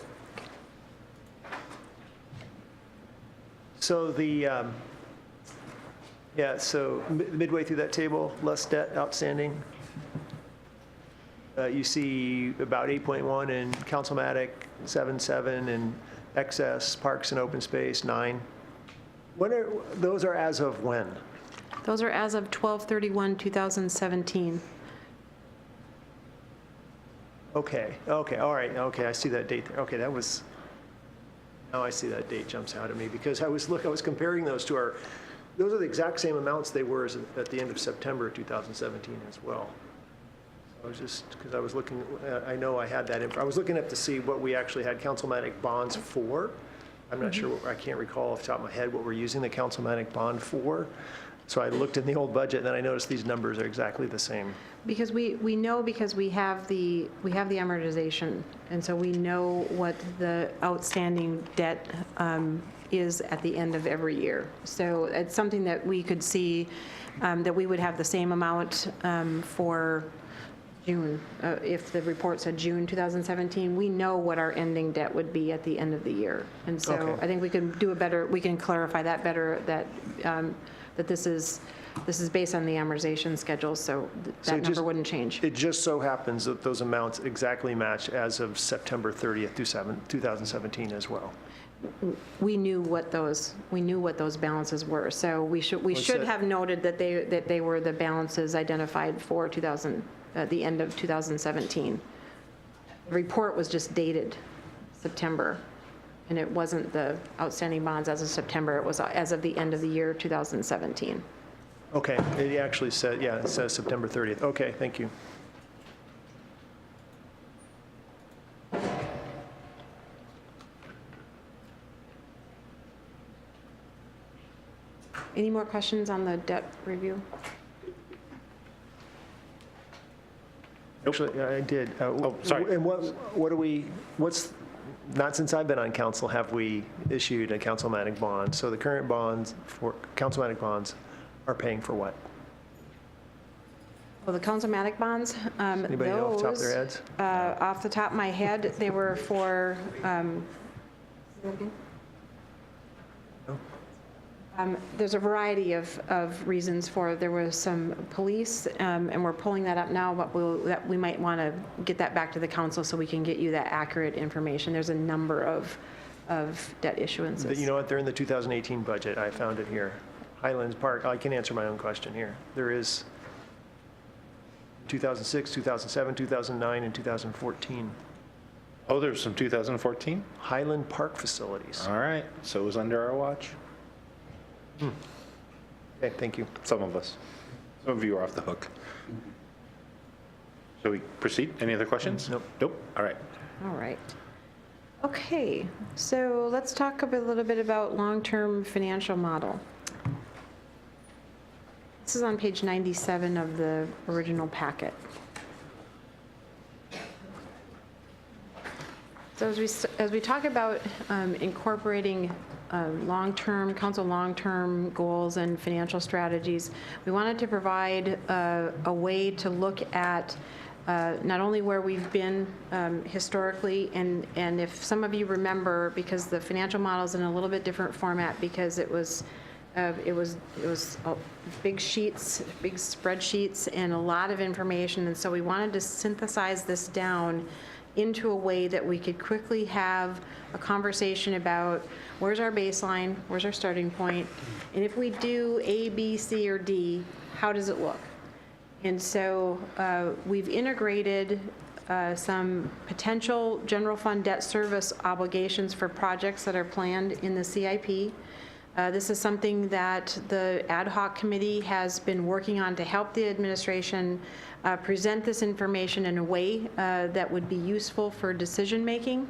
So so midway through that table, less debt outstanding. You see about 8.1 in Councilmatic, 7.7 in excess, parks and open space, 9. Those are as of when? Those are as of 12/31/2017. Okay, all right, okay, I see that date there. Okay, now I see that date jumps out at me because I was comparing those to those are the exact same amounts they were at the end of September 2017 as well. I was just, because I was looking, I know I had that, I was looking up to see what we actually had councilmanic bonds for. I'm not sure, I can't recall off the top of my head what we're using the councilmanic bond for. So I looked in the old budget and then I noticed these numbers are exactly the same. Because we know, because we have the amortization, and so we know what the outstanding debt is at the end of every year. So it's something that we could see, that we would have the same amount for June. If the report said June 2017, we know what our ending debt would be at the end of the year. And so Okay. I think we can do we can clarify that better, that this is This is based on the amortization schedule, so So that it number just- wouldn't change. It just so happens that those amounts exactly match as of September 30th, 2017 as well. We knew what those balances were, so we should that- have noted that they were the balances identified for the end of 2017. The report was just dated September, and it wasn't the outstanding bonds as of September, it was as of the end of the year 2017. Okay, it actually said, yeah, it says September 30th. Okay, thank you. Any more questions on the debt review? Actually, I did. sorry. And what do we, not since I've been on council have we issued a councilmatic bond. So the current bonds for, councilmatic bonds are paying for what? Well, the councilmatic bonds, Anybody know off the top of their those, heads? off the top of my head, they were for, there's a variety of reasons for, there was some police, and we're pulling that up now, but we might want to get that back to the council so we can get you that accurate information. There's a number of debt issuances. But you know what, they're in the 2018 budget. I found it here. Highlands Park, I can answer my own question here. There is 2006, 2007, 2009, and 2014. Oh, there's some 2014? Highland Park facilities. All right, so it was under our watch? Okay, thank you. Some of us. Some of you are off the hook. Shall we proceed? Any other questions? Nope. Nope, all right. All right. Okay, so let's talk a little bit about long-term financial model. This is on page 97 of the original packet. So as we talk about incorporating council long-term goals and financial strategies, we wanted to provide a way to look at not only where we've been historically, and if some of you remember, because the financial model is in a little bit different format, because it was big sheets, big spreadsheets, and a lot of information, and so we wanted to synthesize this down into a way that we could quickly have a conversation about where's our baseline, where's our starting point, and if we do A, B, C, or D, how does it look? And so we've integrated some potential general fund debt service obligations for projects that are planned in the CIP. This is something that the ad hoc committee has been working on to help the administration present this information in a way that would be useful for decision-making.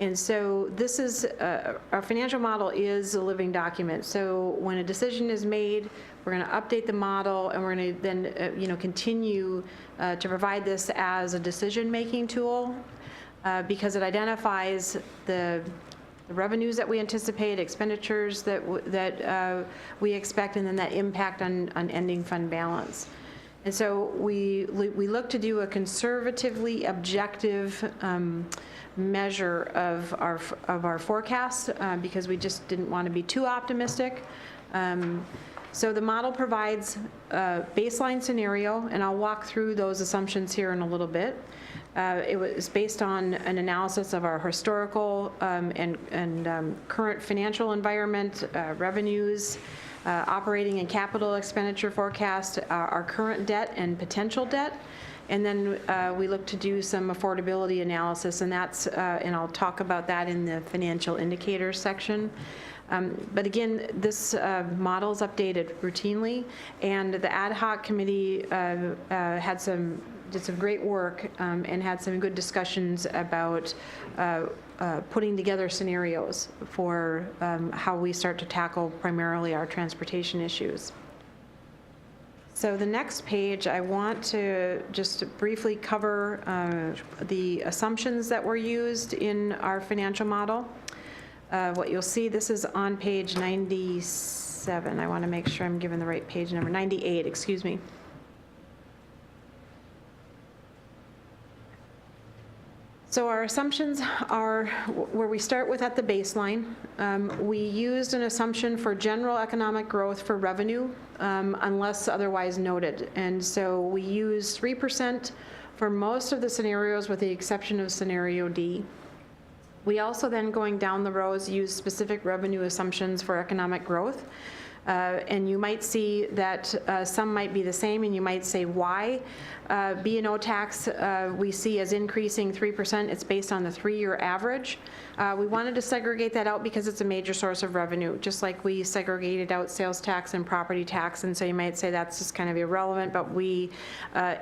And so this is, our financial model is a living document. So when a decision is made, we're going to update the model, and we're going to then continue to provide this as a decision-making tool because it identifies the revenues that we anticipate, expenditures that we expect, and then that impact on ending fund balance. And so we look to do a conservatively objective measure of our forecast because we just didn't want to be too optimistic. So the model provides a baseline scenario, and I'll walk through those assumptions here in a little bit. It was based on an analysis of our historical and current financial environment, revenues, operating and capital expenditure forecast, our current debt and potential debt. And then we look to do some affordability analysis, and that's, and I'll talk about that in the financial indicators section. But again, this model is updated routinely, and the ad hoc committee did some great work and had some good discussions about putting together scenarios for how we start to tackle primarily our transportation issues. So the next page, I want to just briefly cover the assumptions that were used in our financial model. What you'll see, this is on page 97. I want to make sure I'm given the right page number, 98, excuse me. So our assumptions are where we start with at the baseline. We used an assumption for general economic growth for revenue unless otherwise noted. And so we used 3% for most of the scenarios with the exception of scenario D. We also then, going down the rows, use specific revenue assumptions for economic growth. And you might see that some might be the same, and you might say why. B&O tax we see as increasing 3%. It's based on the 3-year average. We wanted to segregate that out because it's a major source of revenue, just like we segregated out sales tax and property tax. And so you might say that's just kind of irrelevant, but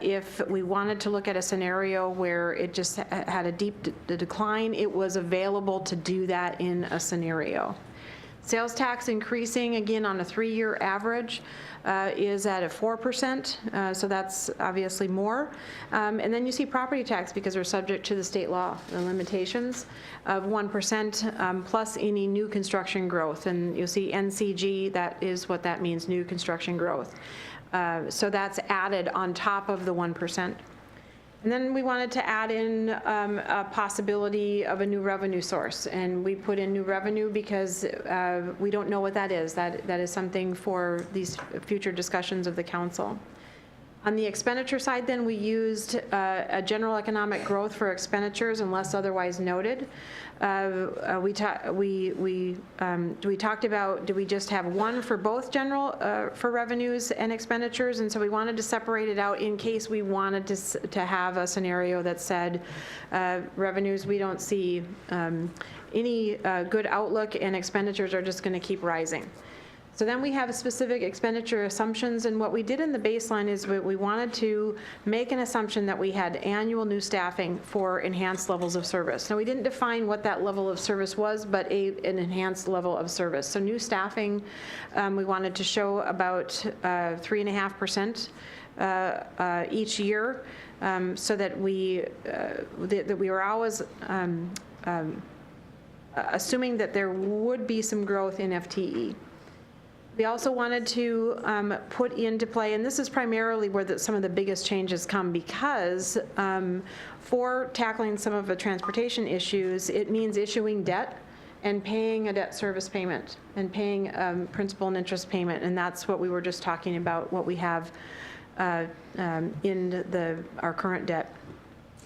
if we wanted to look at a scenario where it just had a deep decline, it was available to do that in a scenario. Sales tax increasing, again, on a 3-year average is at a 4%, so that's obviously more. And then you see property tax, because we're subject to the state law, the limitations of 1% plus any new construction growth. And you'll see NCG, that is what that means, new construction growth. So that's added on top of the 1%. And then we wanted to add in a possibility of a new revenue source. And we put in new revenue because we don't know what that is. That is something for these future discussions of the council. On the expenditure side, then, we used a general economic growth for expenditures unless otherwise noted. We talked about, do we just have one for both general, for revenues and expenditures? And so we wanted to separate it out in case we wanted to have a scenario that said revenues, we don't see any good outlook, and expenditures are just going to keep rising. So then we have specific expenditure assumptions, and what we did in the baseline is we wanted to make an assumption that we had annual new staffing for enhanced levels of service. Now, we didn't define what that level of service was, but an enhanced level of service. So new staffing, we wanted to show about 3.5% each year, so that we were always assuming that there would be some growth in FTE. We also wanted to put into play, and this is primarily where some of the biggest changes come, because for tackling some of the transportation issues, it means issuing debt and paying a debt service payment and paying principal and interest payment, and that's what we were just talking about, what we have in our current debt.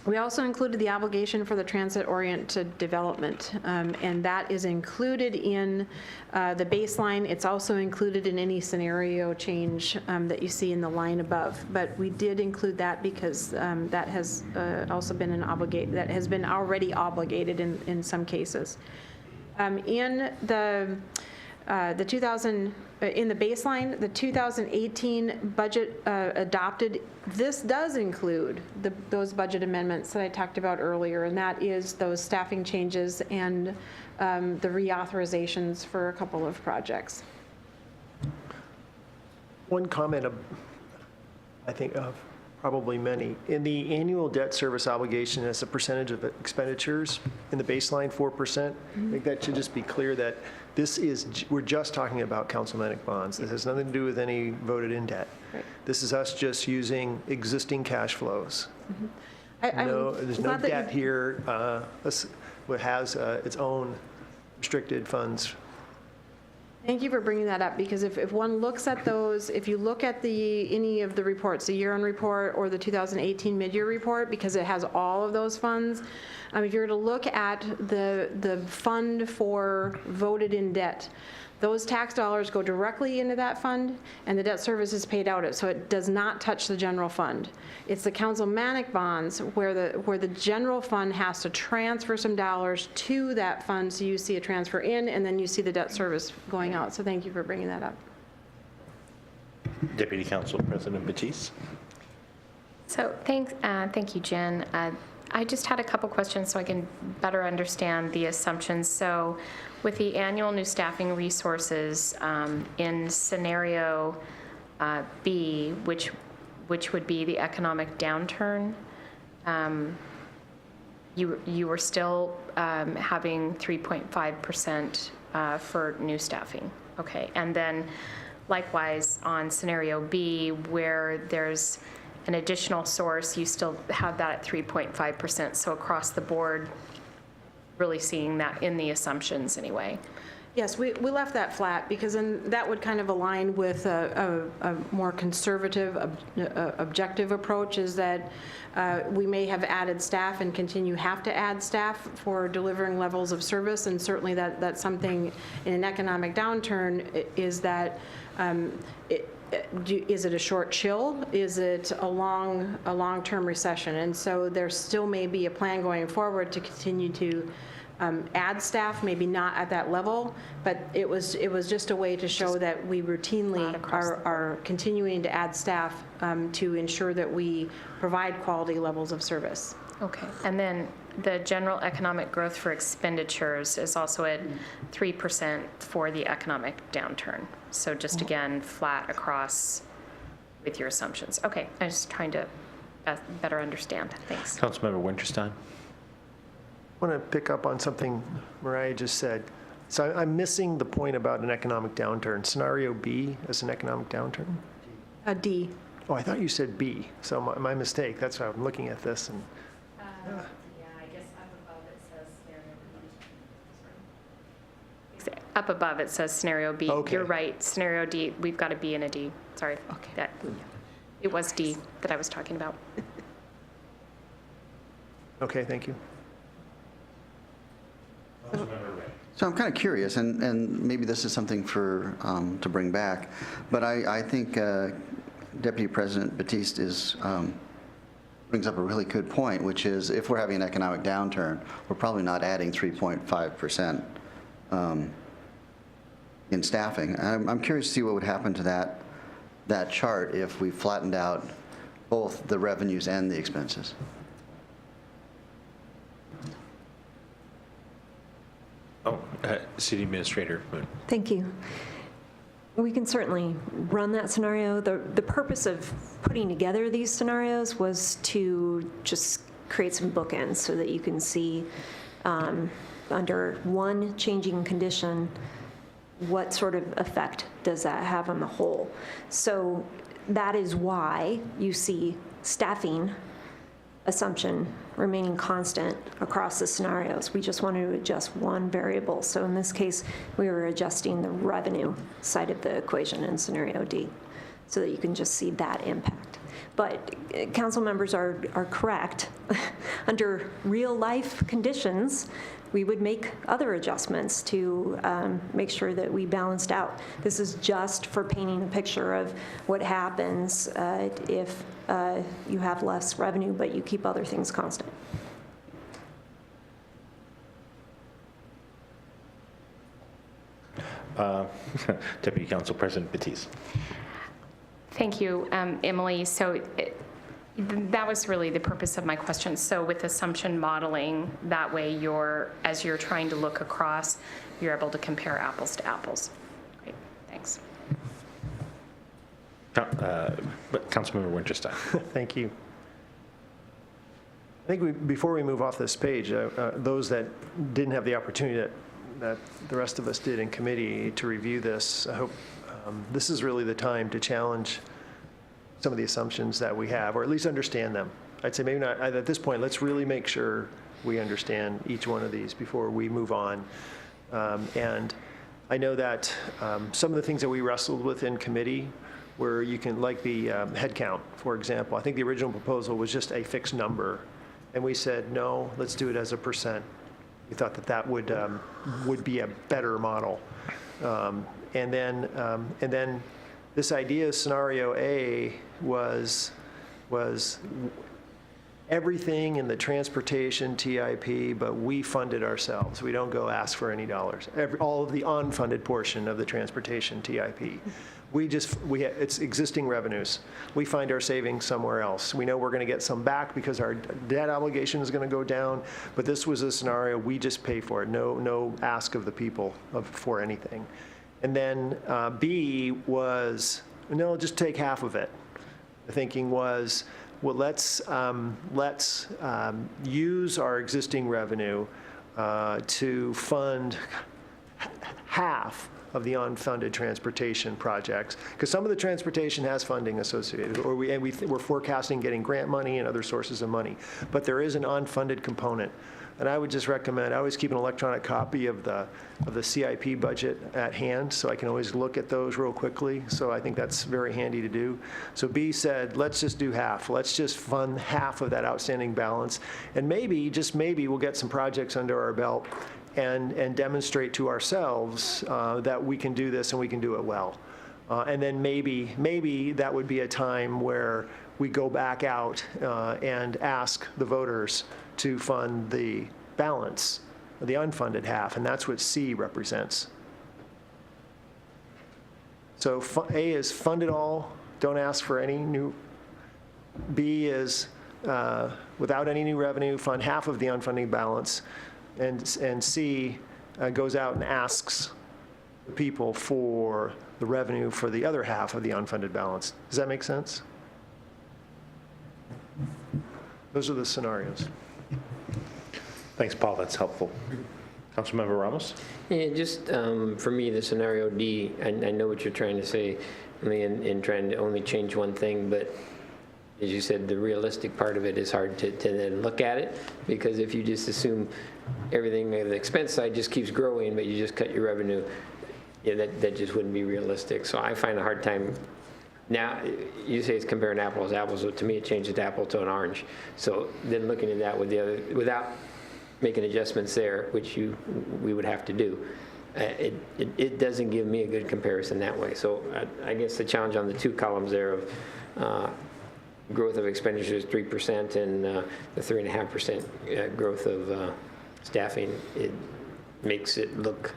We also included the obligation for the transit-oriented development, and that is included in the baseline. It's also included in any scenario change that you see in the line above. But we did include that because that has also been that has been already obligated in some cases. In the baseline, the 2018 budget adopted, this does include those budget amendments that I talked about earlier, and that is those staffing changes and the reauthorizations for a couple of projects. One comment, I think of probably many. In the annual debt service obligation as a percentage of expenditures, in the baseline 4%, I think that should just be clear that we're just talking about councilmanic bonds. This has nothing to do with any voted in debt. Right. This is us just using existing cash flows. There's no debt here. It has its own restricted funds. Thank you for bringing that up, because if one looks at those, if you look at any of the reports, the year-end report or the 2018 mid-year report, because it has all of those funds, if you were to look at the fund for voted in debt, those tax dollars go directly into that fund, and the debt service is paid out. So it does not touch the general fund. It's the councilmanic bonds where the general fund has to transfer some dollars to that fund, so you see a transfer in, and then you see the debt service going out. So thank you for bringing that up. Deputy Council President Batiste. So thank you, Jen. I just had a couple questions so I can better understand the assumptions. So with the annual new staffing resources in scenario B, which would be the economic downturn, you were still having 3.5% for new staffing. Okay, and then likewise on scenario B, where there's an additional source, you still have that at 3.5%. So across the board, really seeing that in the assumptions anyway. Yes, we left that flat because then that would kind of align with a more conservative, objective approach, is that we may have added staff and continue have to add staff for delivering levels of service, and certainly that's something in an economic downturn, is that is it a short chill? Is it a long-term recession? And so there still may be a plan going forward to continue to add staff, maybe not at that level, but it was just a way to show that we routinely are continuing to add staff to ensure that we provide quality levels of service. Okay, and then the general economic growth for expenditures is also at 3% for the economic downturn. So just again, flat across with your assumptions. Okay, I'm just trying to better understand. Thanks. Councilmember Winterstein? I want to pick up on something Mariah just said. So I'm missing the point about an economic downturn. Scenario B as an economic downturn? D. Oh, I thought you said B, so my mistake. That's why I'm looking at this. And Yeah, I guess up above it says scenario B. Up above it says scenario B. Okay. You're right, scenario D, we've got a B and a D. Sorry. Okay. It was D that I was talking about. okay, thank you. So I'm kind of curious, and maybe this is something for, to bring back, but I think Deputy President Batiste brings up a really good point, which is if we're having an economic downturn, we're probably not adding 3.5% in staffing. I'm curious to see what would happen to that chart if we flattened out both the revenues and the expenses. City Administrator. Thank you. We can certainly run that scenario. The purpose of putting together these scenarios was to just create some bookends so that you can see under one changing condition, what sort of effect does that have on the whole? So that is why you see staffing assumption remaining constant across the scenarios. We just wanted to adjust one variable. So in this case, we were adjusting the revenue side of the equation in scenario D so that you can just see that impact. But council members are correct. Under real life conditions, we would make other adjustments to make sure that we balanced out. This is just for painting a picture of what happens if you have less revenue, but you keep other things constant. Deputy Council President Batiste. Thank you, Emily. So that was really the purpose of my question. So with assumption modeling, that way as you're trying to look across, you're able to compare apples to apples. Great, thanks. Councilmember Winterstein. Thank you. I think before we move off this page, those that didn't have the opportunity that the rest of us did in committee to review this, I hope this is really the time to challenge some of the assumptions that we have, or at least understand them. I'd say maybe not at this point. Let's really make sure we understand each one of these before we move on. And I know that some of the things that we wrestled with in committee, where you can, like the head count, for example. I think the original proposal was just a fixed number, and we said no, let's do it as a %. We thought that would be a better model. And then this idea of scenario A was everything in the transportation TIP, but we fund it ourselves. We don't go ask for any dollars. All of the unfunded portion of the transportation TIP. It's existing revenues. We find our savings somewhere else. We know we're going to get some back because our debt obligation is going to go down, but this was a scenario we just pay for it. No ask of the people for anything. And then B was, no, just take half of it. The thinking was, well, let's use our existing revenue to fund half of the unfunded transportation projects, because some of the transportation has funding associated, or we're forecasting getting grant money and other sources of money, but there is an unfunded component. And I would just recommend, I always keep an electronic copy of the CIP budget at hand, so I can always look at those real quickly. So I think that's very handy to do. So B said, let's just do half. Let's just fund half of that outstanding balance. And maybe, just maybe, we'll get some projects under our belt and demonstrate to ourselves that we can do this and we can do it well. And then maybe that would be a time where we go back out and ask the voters to fund the balance, the unfunded half, and that's what C represents. So A is fund it all, don't ask for any new. B is without any new revenue, fund half of the unfunded balance. And C goes out and asks the people for the revenue for the other half of the unfunded balance. Does that make sense? Those are the scenarios. Thanks, Paul, that's helpful. Councilmember Ramos? Yeah, just for me, the scenario D, I know what you're trying to say, in trying to only change one thing, but as you said, the realistic part of it is hard to then look at it, because if you just assume everything on the expense side just keeps growing, but you just cut your revenue, yeah, that just wouldn't be realistic. So I find a hard time. Now, you say it's comparing apples to apples, so to me it changes the apple to an orange. So then looking at that with the other, without making adjustments there, which we would have to do, it doesn't give me a good comparison that way. So I guess the challenge on the two columns there of growth of expenditures 3% and the 3.5% growth of staffing, it makes it look,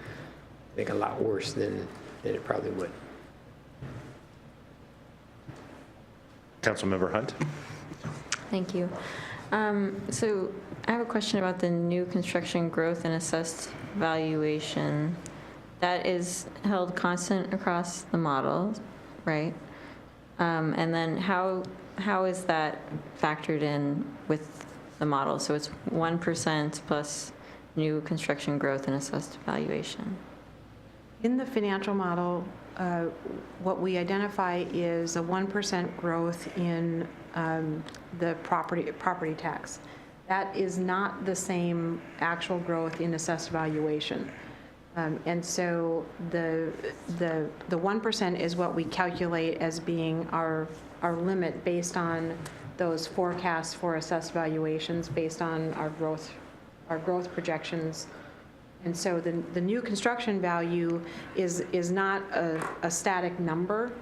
I think, a lot worse than it probably would. Councilmember Hunt? Thank you. So I have a question about the new construction growth and assessed valuation. That is held constant across the model, right? And then how is that factored in with the model? So it's 1% plus new construction growth and assessed valuation. In the financial model, what we identify is a 1% growth in the property tax. That is not the same actual growth in assessed valuation. And so the 1% is what we calculate as being our limit based on those forecasts for assessed valuations, based on our growth projections. And so the new construction value is not a static number.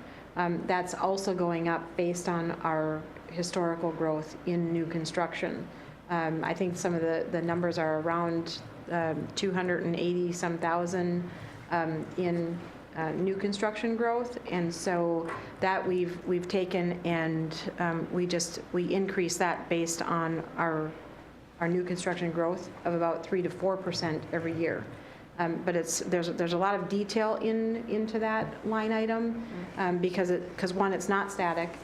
That's also going up based on our historical growth in new construction. I think some of the numbers are around 280 some thousand in new construction growth, and so that we've taken and we increase that based on our new construction growth of about 3 to 4% every year. But there's a lot of detail into that line item because one, it's not static,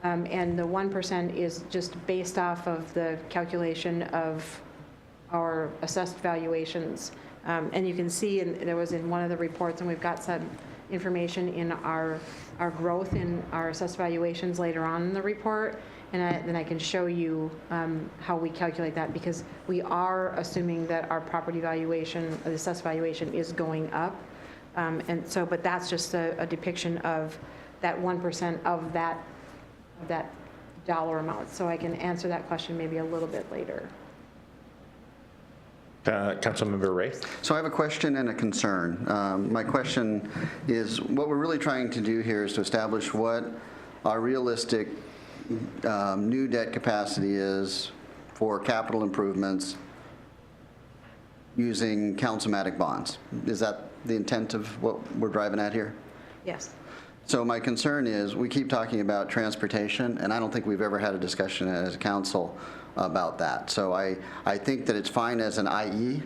and the 1% is just based off of the calculation of our assessed valuations. And you can see, there was in one of the reports, and we've got some information in our growth in our assessed valuations later on in the report. And then I can show you how we calculate that, because we are assuming that our property valuation, the assessed valuation, is going up. And so, but that's just a depiction of that 1% of that dollar amount. So I can answer that question maybe a little bit later. Councilmember Ray? So I have a question and a concern. My question is, what we're really trying to do here is to establish what our realistic new debt capacity is for capital improvements using councilmatic bonds. Is that the intent of what we're driving at here? Yes. So my concern is, we keep talking about transportation, and I don't think we've ever had a discussion as a council about that. So I think that it's fine as an IE,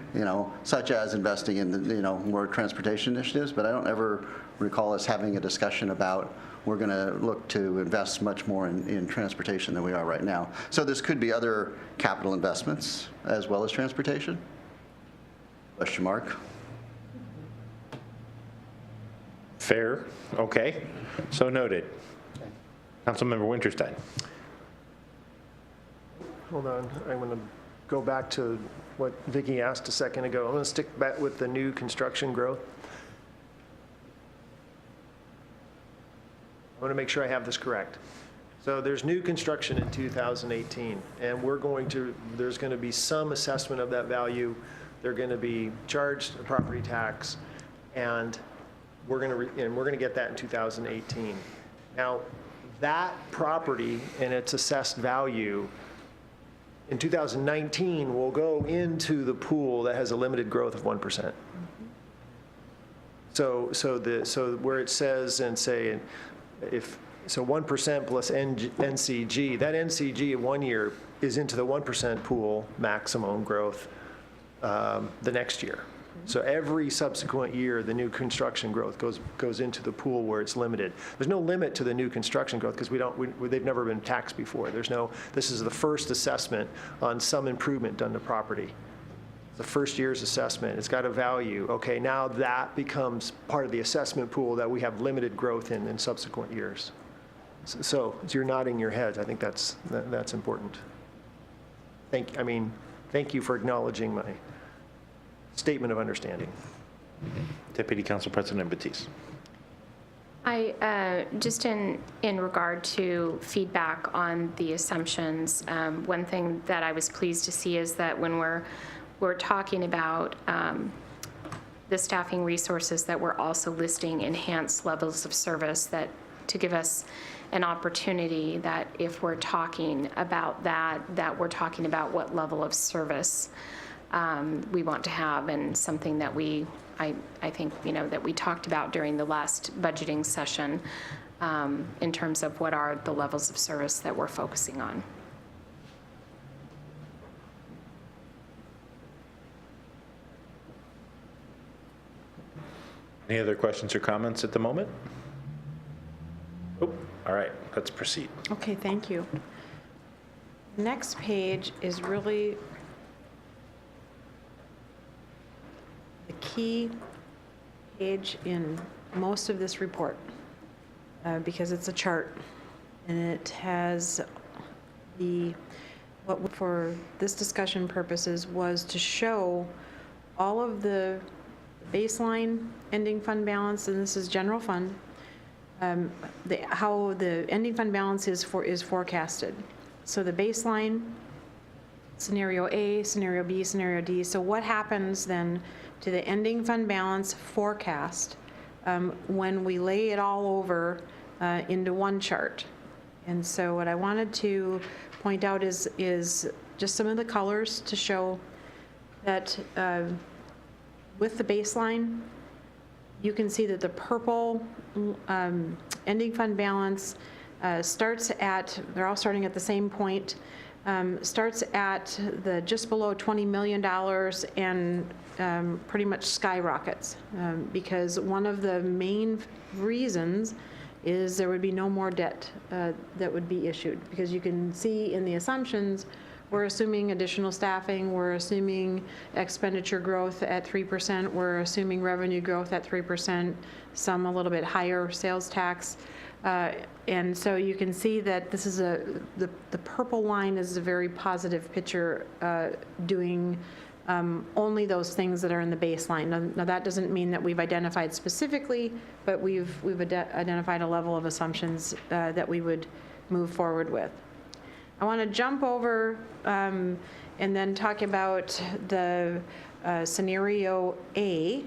such as investing in the, more transportation initiatives, but I don't ever recall us having a discussion about we're going to look to invest much more in transportation than we are right now. So this could be other capital investments as well as transportation? Question mark. Fair, okay, so noted. Councilmember Winterstein. Hold on, I'm going to go back to what Vicki asked a second ago. I'm going to stick back with the new construction growth. I want to make sure I have this correct. So there's new construction in 2018, and there's going to be some assessment of that value. They're going to be charged a property tax, and we're going to get that in 2018. Now, that property and its assessed value in 2019 will go into the pool that has a limited growth of 1%. So where it says, and say, so 1% plus NCG, that NCG in 1 year is into the 1% pool maximum growth the next year. So every subsequent year, the new construction growth goes into the pool where it's limited. There's no limit to the new construction growth because they've never been taxed before. This is the first assessment on some improvement done to property. The first year's assessment, it's got a value. Okay, now that becomes part of the assessment pool that we have limited growth in subsequent years. So you're nodding your heads. I think that's important. Thank you for acknowledging my statement of understanding. Deputy Council President Batiste. Just in regard to feedback on the assumptions, one thing that I was pleased to see is that when we're talking about the staffing resources, that we're also listing enhanced levels of service, that to give us an opportunity that if we're talking about that we're talking about what level of service we want to have, and something that I think, that we talked about during the last budgeting session in terms of what are the levels of service that we're focusing on. Any other questions or comments at the moment? Oh, all right, let's proceed. Okay, thank you. Next page is really the key page in most of this report because it's a chart, and it has what for this discussion purposes was to show all of the baseline ending fund balance, and this is general fund, how the ending fund balance is forecasted. So the baseline, scenario A, scenario B, scenario D. So what happens then to the ending fund balance forecast when we lay it all over into one chart? And so what I wanted to point out is just some of the colors to show that with the baseline, you can see that the purple ending fund balance starts at, they're all starting at the same point, starts at the just below $20 million and pretty much skyrockets because one of the main reasons is there would be no more debt that would be issued, because you can see in the assumptions we're assuming additional staffing, we're assuming expenditure growth at 3%, we're assuming revenue growth at 3%, some a little bit higher sales tax. And so you can see that this is the purple line is a very positive picture doing only those things that are in the baseline. Now that doesn't mean that we've identified specifically, but we've identified a level of assumptions that we would move forward with. I want to jump over and then talk about the scenario A,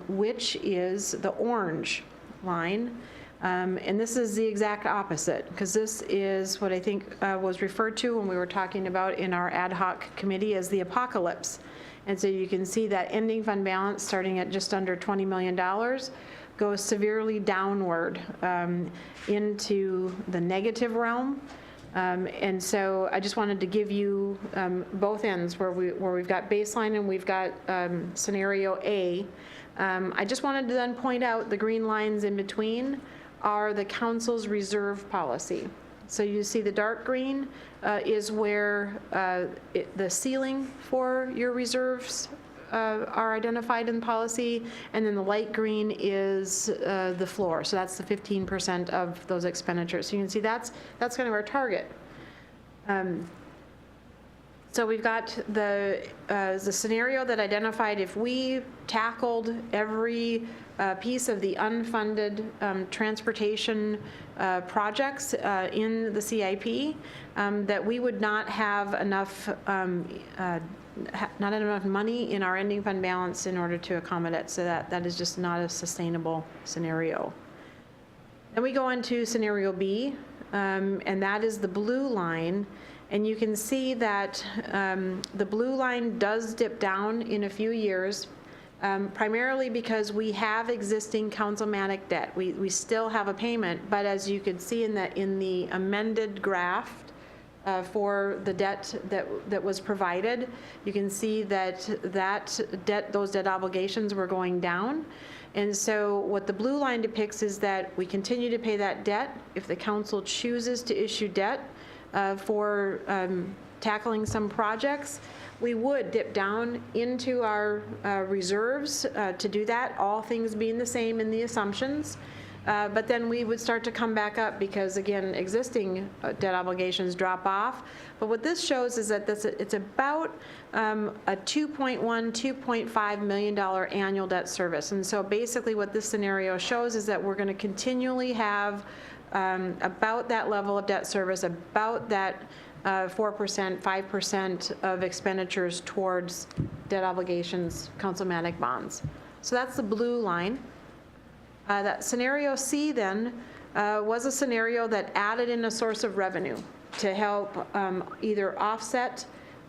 which is the orange line. And this is the exact opposite, because this is what I think was referred to when we were talking about in our ad hoc committee as the apocalypse. And so you can see that ending fund balance starting at just under $20 million goes severely downward into the negative realm. And so I just wanted to give you both ends where we've got baseline and we've got scenario A. I just wanted to then point out the green lines in between are the council's reserve policy. So you see the dark green is where the ceiling for your reserves are identified in policy, and then the light green is the floor. So that's the 15% of those expenditures. So you can see that's kind of our target. So we've got the scenario that identified if we tackled every piece of the unfunded transportation projects in the CIP, that we would not have enough not enough money in our ending fund balance in order to accommodate. So that is just not a sustainable scenario. Then we go into scenario B, and that is the blue line. And you can see that the blue line does dip down in a few years, primarily because we have existing councilmatic debt. We still have a payment, but as you could see in the amended graph for the debt that was provided, you can see that those debt obligations were going down. And so what the blue line depicts is that we continue to pay that debt. If the council chooses to issue debt for tackling some projects, we would dip down into our reserves to do that, all things being the same in the assumptions. But then we would start to come back up because, again, existing debt obligations drop off. But what this shows is that it's about a $2.1, $2.5 million annual debt service. And so basically what this scenario shows is that we're going to continually have about that level of debt service, about that 4%, 5% of expenditures towards debt obligations, councilmatic bonds. So that's the blue line. That scenario C then was a scenario that added in a source of revenue to help either offset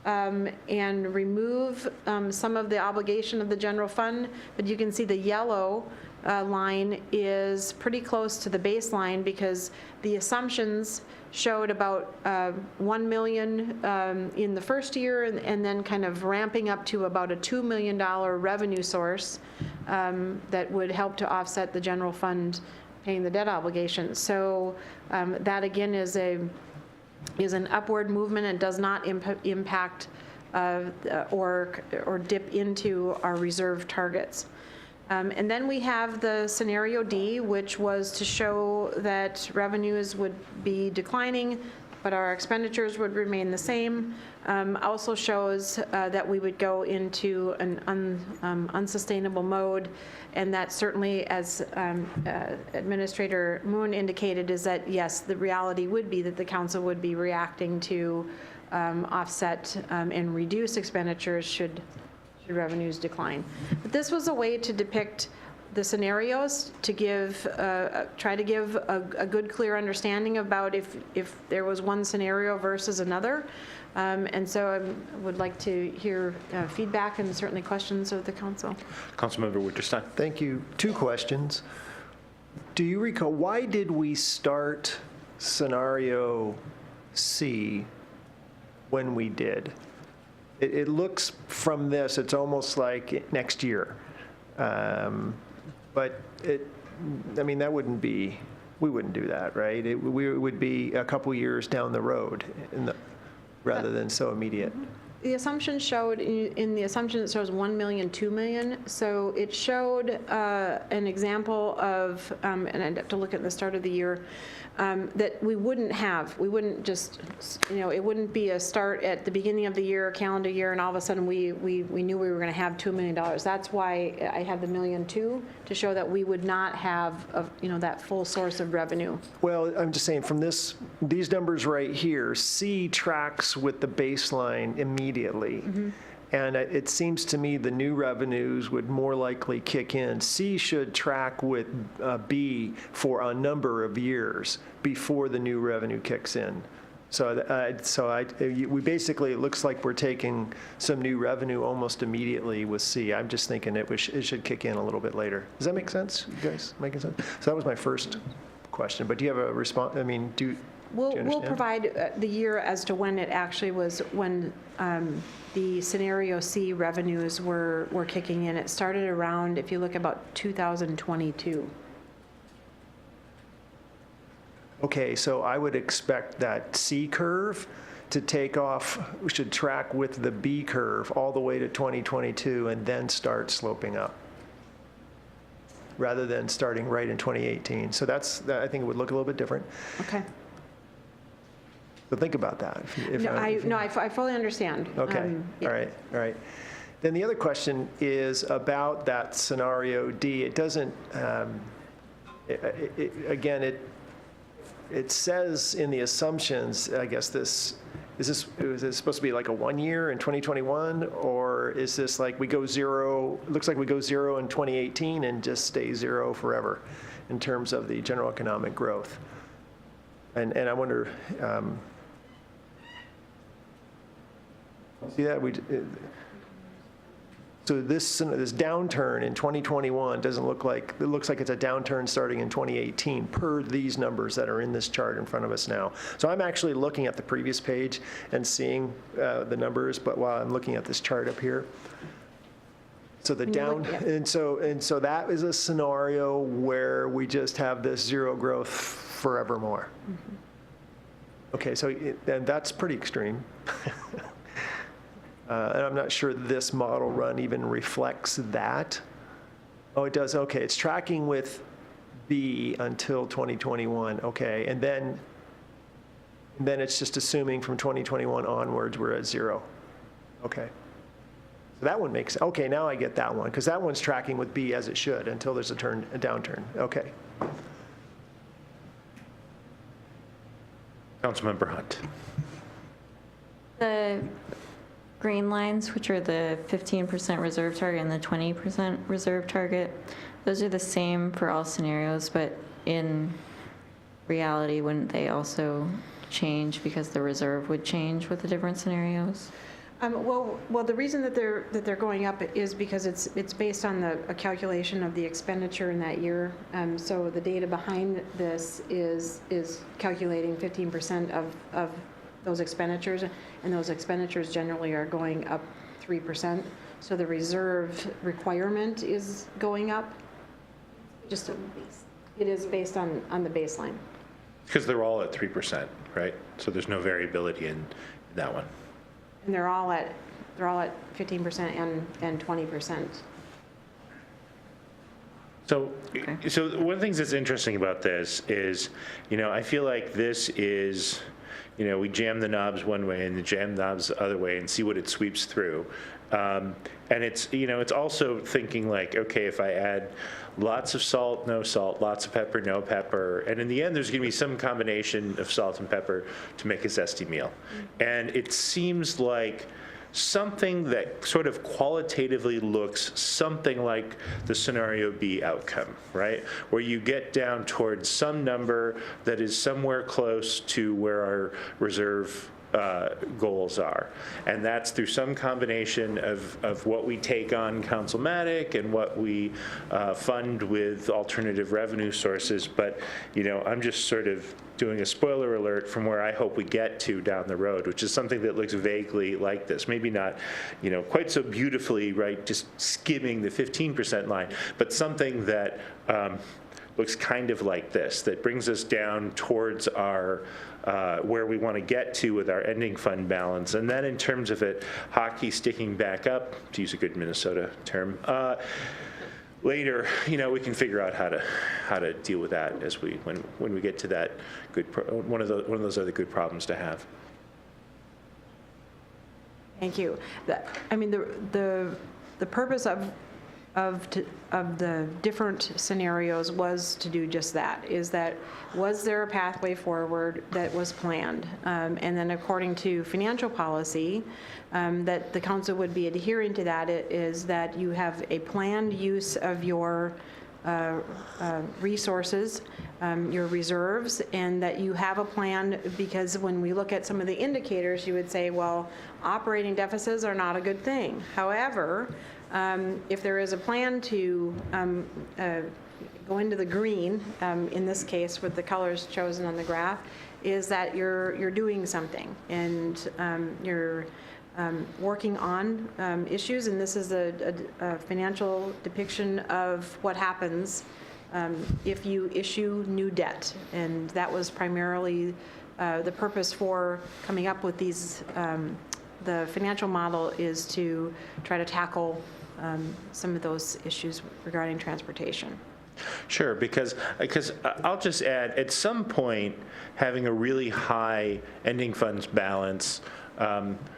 and remove some of the obligation of the general fund. But you can see the yellow line is pretty close to the baseline because the assumptions showed about 1 million in the first year and then kind of ramping up to about a $2 million revenue source that would help to offset the general fund paying the debt obligation. So that again is an upward movement and does not impact or dip into our reserve targets. And then we have the scenario D, which was to show that revenues would be declining, but our expenditures would remain the same. Also shows that we would go into an unsustainable mode, and that certainly, as Administrator Moon indicated, is that yes, the reality would be that the council would be reacting to offset and reduce expenditures should revenues decline. But this was a way to depict the scenarios to try to give a good, clear understanding about if there was one scenario versus another. And so I would like to hear feedback and certainly questions of the council. Councilmember Winterstein. Thank you. 2 questions. Do you recall, why did we start scenario C when we did? It looks from this, it's almost like next year. But I mean, that wouldn't be, we wouldn't do that, right? It would be a couple years down the road rather than so immediate. The assumption showed, in the assumption it shows 1 million, 2 million. So it showed an example of, and I'd have to look at the start of the year, that we wouldn't just, it wouldn't be a start at the beginning of the year, calendar year, and all of a sudden we knew we were going to have $2 million. That's why I had the $1.2 million to show that we would not have, that full source of revenue. Well, I'm just saying from these numbers right here, C tracks with the baseline immediately. Mm-hmm. And it seems to me the new revenues would more likely kick in. C should track with B for a number of years before the new revenue kicks in. So we basically, it looks like we're taking some new revenue almost immediately with C. I'm just thinking it should kick in a little bit later. Does that make sense? You guys making sense? So that was my first question. But do you have a response? I mean, We'll provide the year as to when it actually was, when the scenario C revenues were kicking in. It started around, if you look, about 2022. Okay, so I would expect that C curve to take off, we should track with the B curve all the way to 2022 and then start sloping up, rather than starting right in 2018. So I think it would look a little bit different. Okay. So think about that. I fully understand. Okay, Yeah. all right. Then the other question is about that scenario D. It doesn't, again, it says in the assumptions, I guess is this supposed to be like a 1 year in 2021? Or is this like we go zero, it looks like we go zero in 2018 and just stay zero forever in terms of the general economic growth? And I wonder, see that? So this downturn in 2021 doesn't look like, it looks like it's a downturn starting in 2018 per these numbers that are in this chart in front of us now. So I'm actually looking at the previous page and seeing the numbers, but while I'm looking at this chart up here. So and so that is a scenario where we just have this zero growth forevermore. Okay, so and that's pretty extreme. And I'm not sure this model run even reflects that. Oh, it does, okay, it's tracking with B until 2021, okay, and then it's just assuming from 2021 onwards we're at zero. Okay. So that one makes, okay, now I get that one, because that one's tracking with B as it should until there's a downturn, okay. Councilmember Hunt. The green lines, which are the 15% reserve target and the 20% reserve target, those are the same for all scenarios, but in reality, wouldn't they also change because the reserve would change with the different scenarios? Well, the reason that they're going up is because it's based on a calculation of the expenditure in that year. So the data behind this is calculating 15% of those expenditures, and those expenditures generally are going up 3%. So the reserve requirement is going up. It is based on the baseline. Because they're all at 3%, right? So there's no variability in that one. And they're all at 15% and 20%. So one of the things that's interesting about this is, I feel like this is, we jam the knobs one way and jam the knobs the other way and see what it sweeps through. And it's, it's also thinking like, okay, if I add lots of salt, no salt, lots of pepper, no pepper, and in the end, there's going to be some combination of salt and pepper to make a zesty meal. And it seems like something that sort of qualitatively looks something like the scenario B outcome, right? Where you get down towards some number that is somewhere close to where our reserve goals are. And that's through some combination of what we take on councilmatic and what we fund with alternative revenue sources. But, I'm just sort of doing a spoiler alert from where I hope we get to down the road, which is something that looks vaguely like this. Maybe not, quite so beautifully, right, just skimming the 15% line, but something that looks kind of like this, that brings us down towards our where we want to get to with our ending fund balance. And then in terms of it, hockey sticking back up, to use a good Minnesota term, later, we can figure out how to deal with that as when we get to that good one of those other good problems to have. Thank you. The purpose of the different scenarios was to do just that, was there a pathway forward that was planned? And then according to financial policy, that the council would be adhering to that is that you have a planned use of your resources, your reserves, and that you have a plan, because when we look at some of the indicators, you would say, well, operating deficits are not a good thing. However, if there is a plan to go into the green, in this case with the colors chosen on the graph, is that you're doing something, and you're working on issues, and this is a financial depiction of what happens if you issue new debt. And that was primarily the purpose for coming up with these, the financial model is to try to tackle some of those issues regarding transportation. Sure, because I'll just add, at some point, having a really high ending funds balance,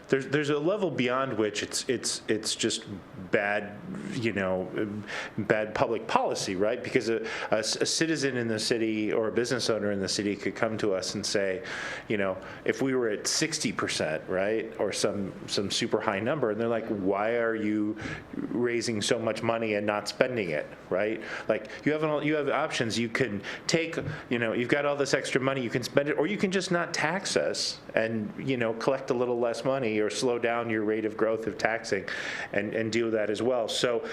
there's a level beyond which it's just bad, bad public policy, right? Because a citizen in the city or a business owner in the city could come to us and say, if we were at 60%, right, or some super high number, and they're like, why are you raising so much money and not spending it, right? Like you have options. You can take, you've got all this extra money, you can spend it, or you can just not tax us and collect a little less money or slow down your rate of growth of taxing and deal with that as well. So,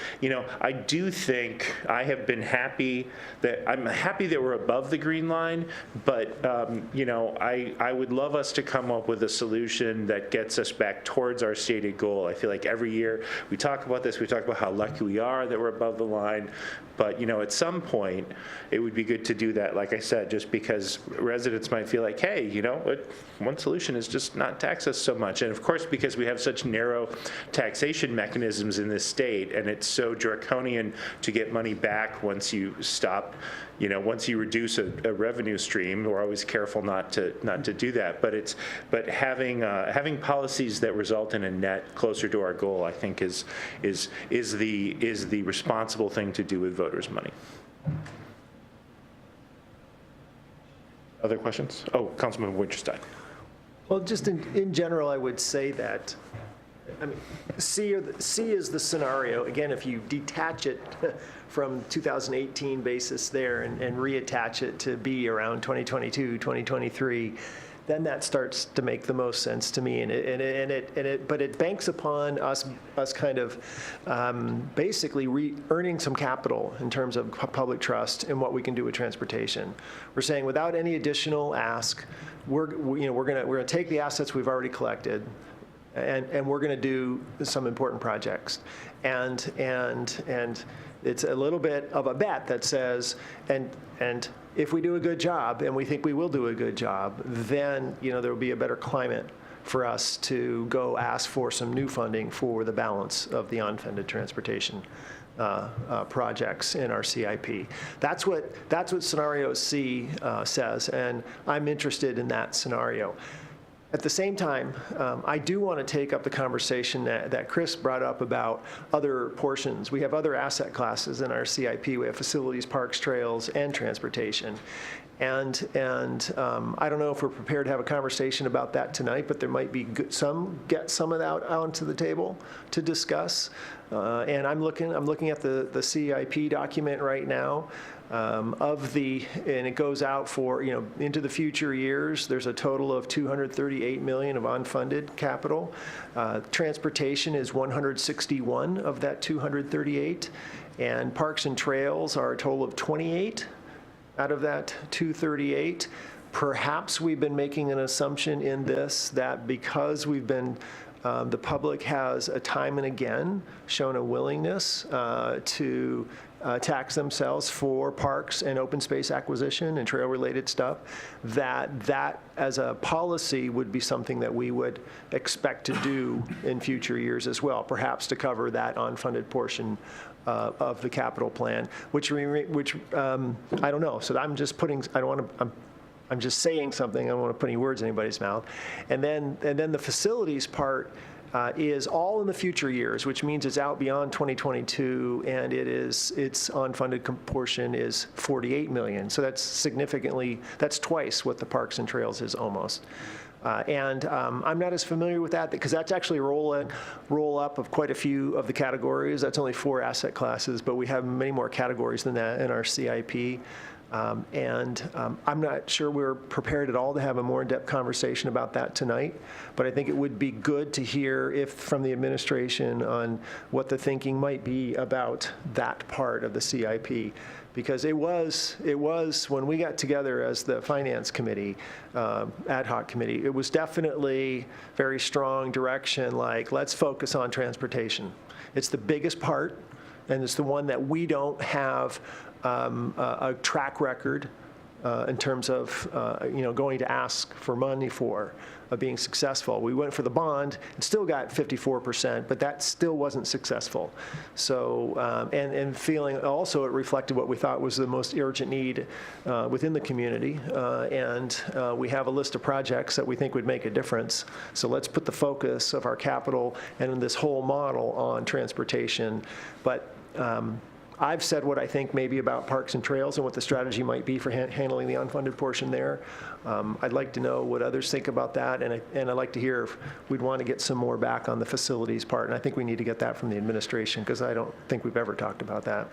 I do think I'm happy that we're above the green line, but, I would love us to come up with a solution that gets us back towards our stated goal. I feel like every year we talk about this, we talk about how lucky we are that we're above the line, but, at some point, it would be good to do that, like I said, just because residents might feel like, hey, one solution is just not tax us so much. And of course, because we have such narrow taxation mechanisms in this state, and it's so draconian to get money back once you stop, once you reduce a revenue stream. We're always careful not to do that. But having policies that result in a net closer to our goal, I think is the responsible thing to do with voters' money. Other questions? Oh, Councilman Winterstein. Well, just in general, I would say that, C is the scenario. Again, if you detach it from 2018 basis there and reattach it to be around 2022, 2023, then that starts to make the most sense to me. But it banks upon us kind of basically earning some capital in terms of public trust and what we can do with transportation. We're saying without any additional ask, we're going to take the assets we've already collected, and we're going to do some important projects. And it's a little bit of a bet that says, and if we do a good job, and we think we will do a good job, then there will be a better climate for us to go ask for some new funding for the balance of the unfunded transportation projects in our CIP. That's what scenario C says, and I'm interested in that scenario. At the same time, I do want to take up the conversation that Chris brought up about other portions. We have other asset classes in our CIP. We have facilities, parks, trails, and transportation. And I don't know if we're prepared to have a conversation about that tonight, but there might be get some of that onto the table to discuss. And I'm looking at the CIP document right now. And it goes out for, into the future years. There's a total of $238 million of unfunded capital. Transportation is 161 of that 238, and parks and trails are a total of 28 out of that 238. Perhaps we've been making an assumption in this that because we've been the public has time and again shown a willingness to tax themselves for parks and open space acquisition and trail-related stuff, that as a policy would be something that we would expect to do in future years as well, perhaps to cover that unfunded portion of the capital plan, which I don't know. So I'm just putting, I'm just saying something. I don't want to put any words in anybody's mouth. And then the facilities part is all in the future years, which means it's out beyond 2022, and its unfunded portion is $48 million. So that's twice what the parks and trails is almost. And I'm not as familiar with that because that's actually a roll up of quite a few of the categories. That's only 4 asset classes, but we have many more categories than that in our CIP. I'm not sure we're prepared at all to have a more in-depth conversation about that tonight, but I think it would be good to hear from the administration on what the thinking might be about that part of the CIP. Because it was when we got together as the Finance Committee, ad hoc committee, it was definitely very strong direction, like let's focus on transportation. It's the biggest part, and it's the one that we don't have a track record in terms of, going to ask for money for being successful. We went for the bond and still got 54%, but that still wasn't successful. So, and feeling also it reflected what we thought was the most urgent need within the community. And we have a list of projects that we think would make a difference. So let's put the focus of our capital and this whole model on transportation. But I've said what I think maybe about parks and trails and what the strategy might be for handling the unfunded portion there. I'd like to know what others think about that, and I'd like to hear if we'd want to get some more back on the facilities part, and I think we need to get that from the administration, because I don't think we've ever talked about that.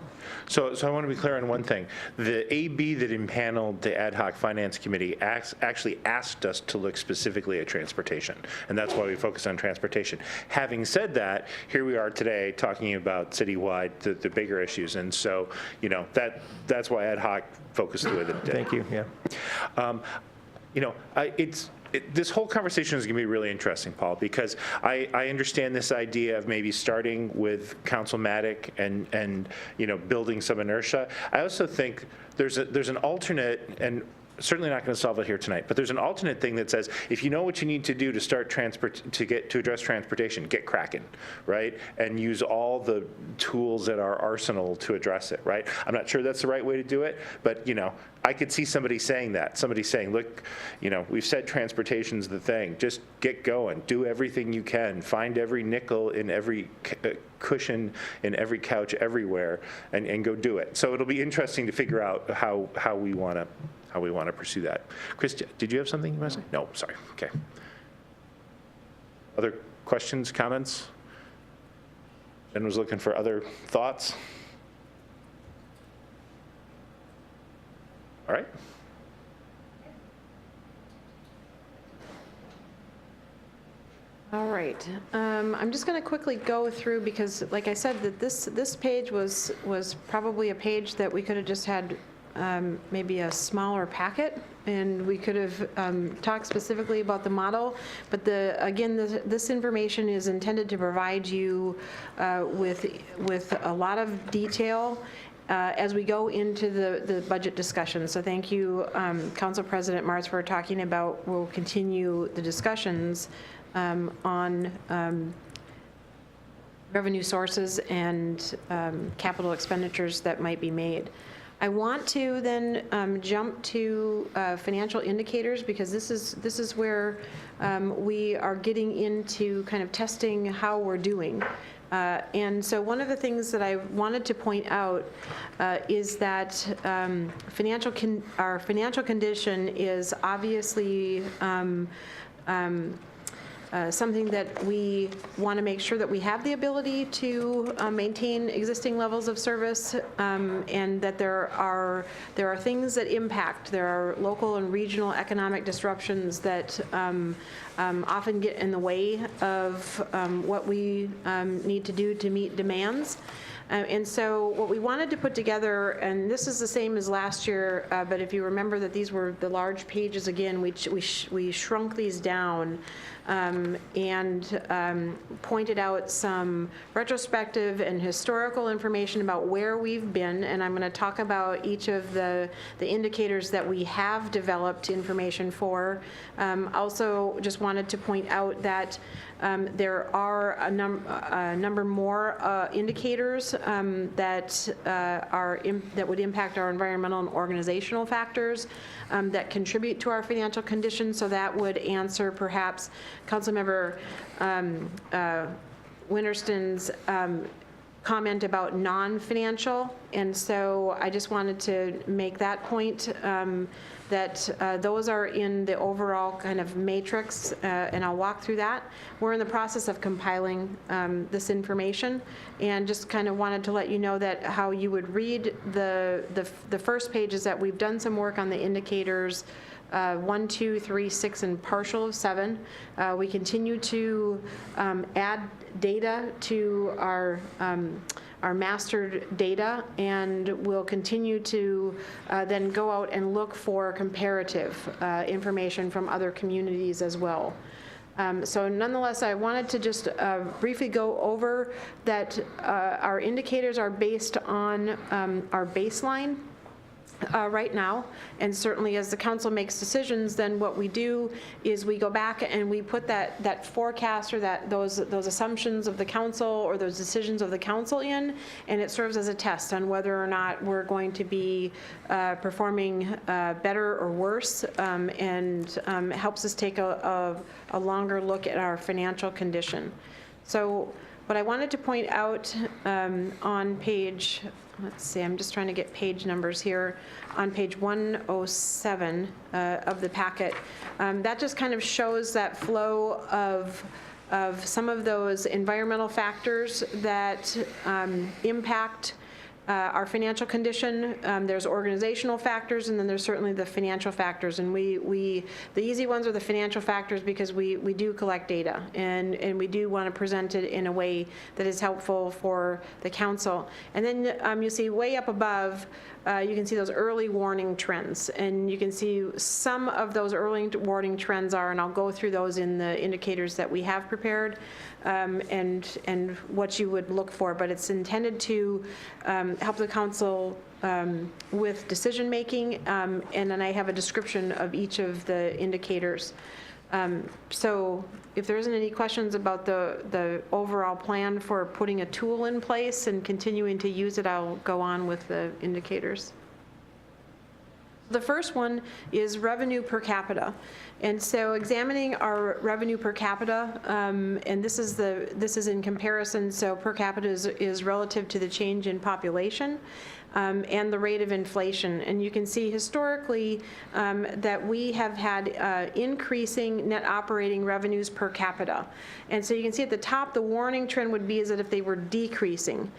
So I want to be clear on one thing. The AB that impaneled the ad hoc finance committee actually asked us to look specifically at transportation, and that's why we focus on transportation. Having said that, here we are today talking about citywide, the bigger issues, and so, that's why ad hoc focused the way that it did. Thank you, yeah. This whole conversation is going to be really interesting, Paul, because I understand this idea of maybe starting with Council Maddock and building some inertia. I also think there's an alternate, and certainly not going to solve it here tonight, but there's an alternate thing that says if you know what you need to do to start to address transportation, get cracking, right? And use all the tools at our arsenal to address it, right? I'm not sure that's the right way to do it, but I could see somebody saying that. Somebody saying, look, we've said transportation's the thing. Just get going. Do everything you can. Find every nickel in every cushion, in every couch, everywhere, and go do it. So it'll be interesting to figure out how we want to pursue that. Chris, did you have something you want to say? No, sorry. Okay. Other questions, comments? Jen was looking for other thoughts. All right. All right. I'm just going to quickly go through, because like I said, that this page was probably a page that we could have just had maybe a smaller packet, and we could have talked specifically about the model. But again, this information is intended to provide you with a lot of detail as we go into the budget discussion. So thank you, Council President Martz, for talking about, we'll continue the discussions on revenue sources and capital expenditures that might be made. I want to then jump to financial indicators, because this is where we are getting into kind of testing how we're doing. And so one of the things that I wanted to point out is that our financial condition is obviously something that we want to make sure that we have the ability to maintain existing levels of service, and that there are things that impact. There are local and regional economic disruptions that often get in the way of what we need to do to meet demands. And so what we wanted to put together, and this is the same as last year, but if you remember that these were the large pages again, we shrunk these down and pointed out some retrospective and historical information about where we've been, and I'm going to talk about each of the indicators that we have developed information for. Also, just wanted to point out that there are a number more indicators that would impact our environmental and organizational factors that contribute to our financial condition. So that would answer perhaps Councilmember Winterston's comment about non-financial. And so I just wanted to make that point, that those are in the overall kind of matrix, and I'll walk through that. We're in the process of compiling this information, and just kind of wanted to let you know that how you would read the first page is that we've done some work on the indicators 1, 2, 3, 6, and partial of 7. We continue to add data to our mastered data, and we'll continue to then go out and look for comparative information from other communities as well. So nonetheless, I wanted to just briefly go over that our indicators are based on our baseline. right now, and certainly as the council makes decisions, then what we do is we go back and we put that forecast or those assumptions of the council or those decisions of the council in, and it serves as a test on whether or not we're going to be performing better or worse, and helps us take a longer look at our financial condition. So what I wanted to point out on page, let's see, I'm just trying to get page numbers here, on page 107 of the packet, that just kind of shows that flow of some of those environmental factors that impact our financial condition. There's organizational factors, and then there's certainly the financial factors. And the easy ones are the financial factors because we do collect data, and we do want to present it in a way that is helpful for the council. And then you see way up above, you can see those early warning trends. And you can see some of those early warning trends are, and I'll go through those in the indicators that we have prepared, and what you would look for. But it's intended to help the council with decision-making, and then I have a description of each of the indicators. So if there isn't any questions about the overall plan for putting a tool in place and continuing to use it, I'll go on with the indicators. The first one is revenue per capita. And so examining our revenue per capita, and this is in comparison, so per capita is relative to the change in population and the rate of inflation. And you can see historically that we have had increasing net operating revenues per capita. And so you can see at the top, the warning trend would be as if they were decreasing,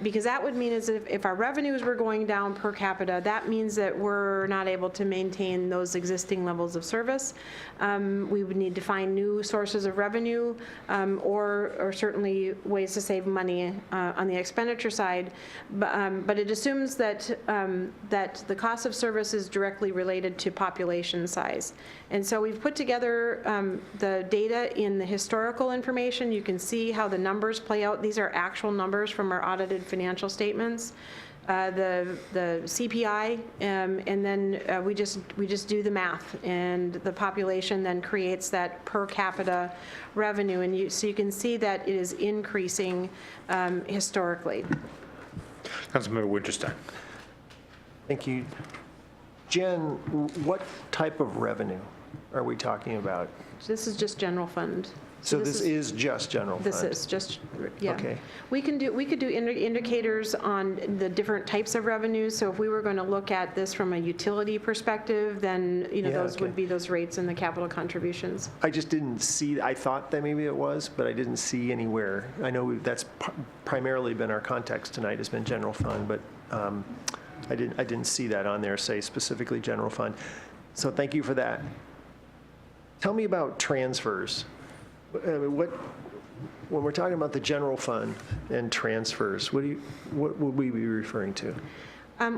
because that would mean as if our revenues were going down per capita, that means that we're not able to maintain those existing levels of service. We would need to find new sources of revenue, or certainly ways to save money on the expenditure side. But it assumes that that the cost of service is directly related to population size. And so we've put together the data in the historical information. You can see how the numbers play out. These are actual numbers from our audited financial statements. The CPI, and then we just do the math, and the population then creates that per capita revenue, and so you can see that it is increasing historically. Councilmember Winterstein. Thank you. Jen, what type of revenue are we talking about? This is just general fund. So this is just general fund? This is just, yeah. Okay. We could do indicators on the different types of revenues. So if we were going to look at this from a utility perspective, then, you know, Yeah, those okay. would be those rates and the capital contributions. I just didn't see, I thought that maybe it was, but I didn't see anywhere. I know that's primarily been our context tonight, has been general fund, but I didn't see that on there, say specifically general fund. So thank you for that. Tell me about transfers. When we're talking about the general fund and transfers, what would we be referring to?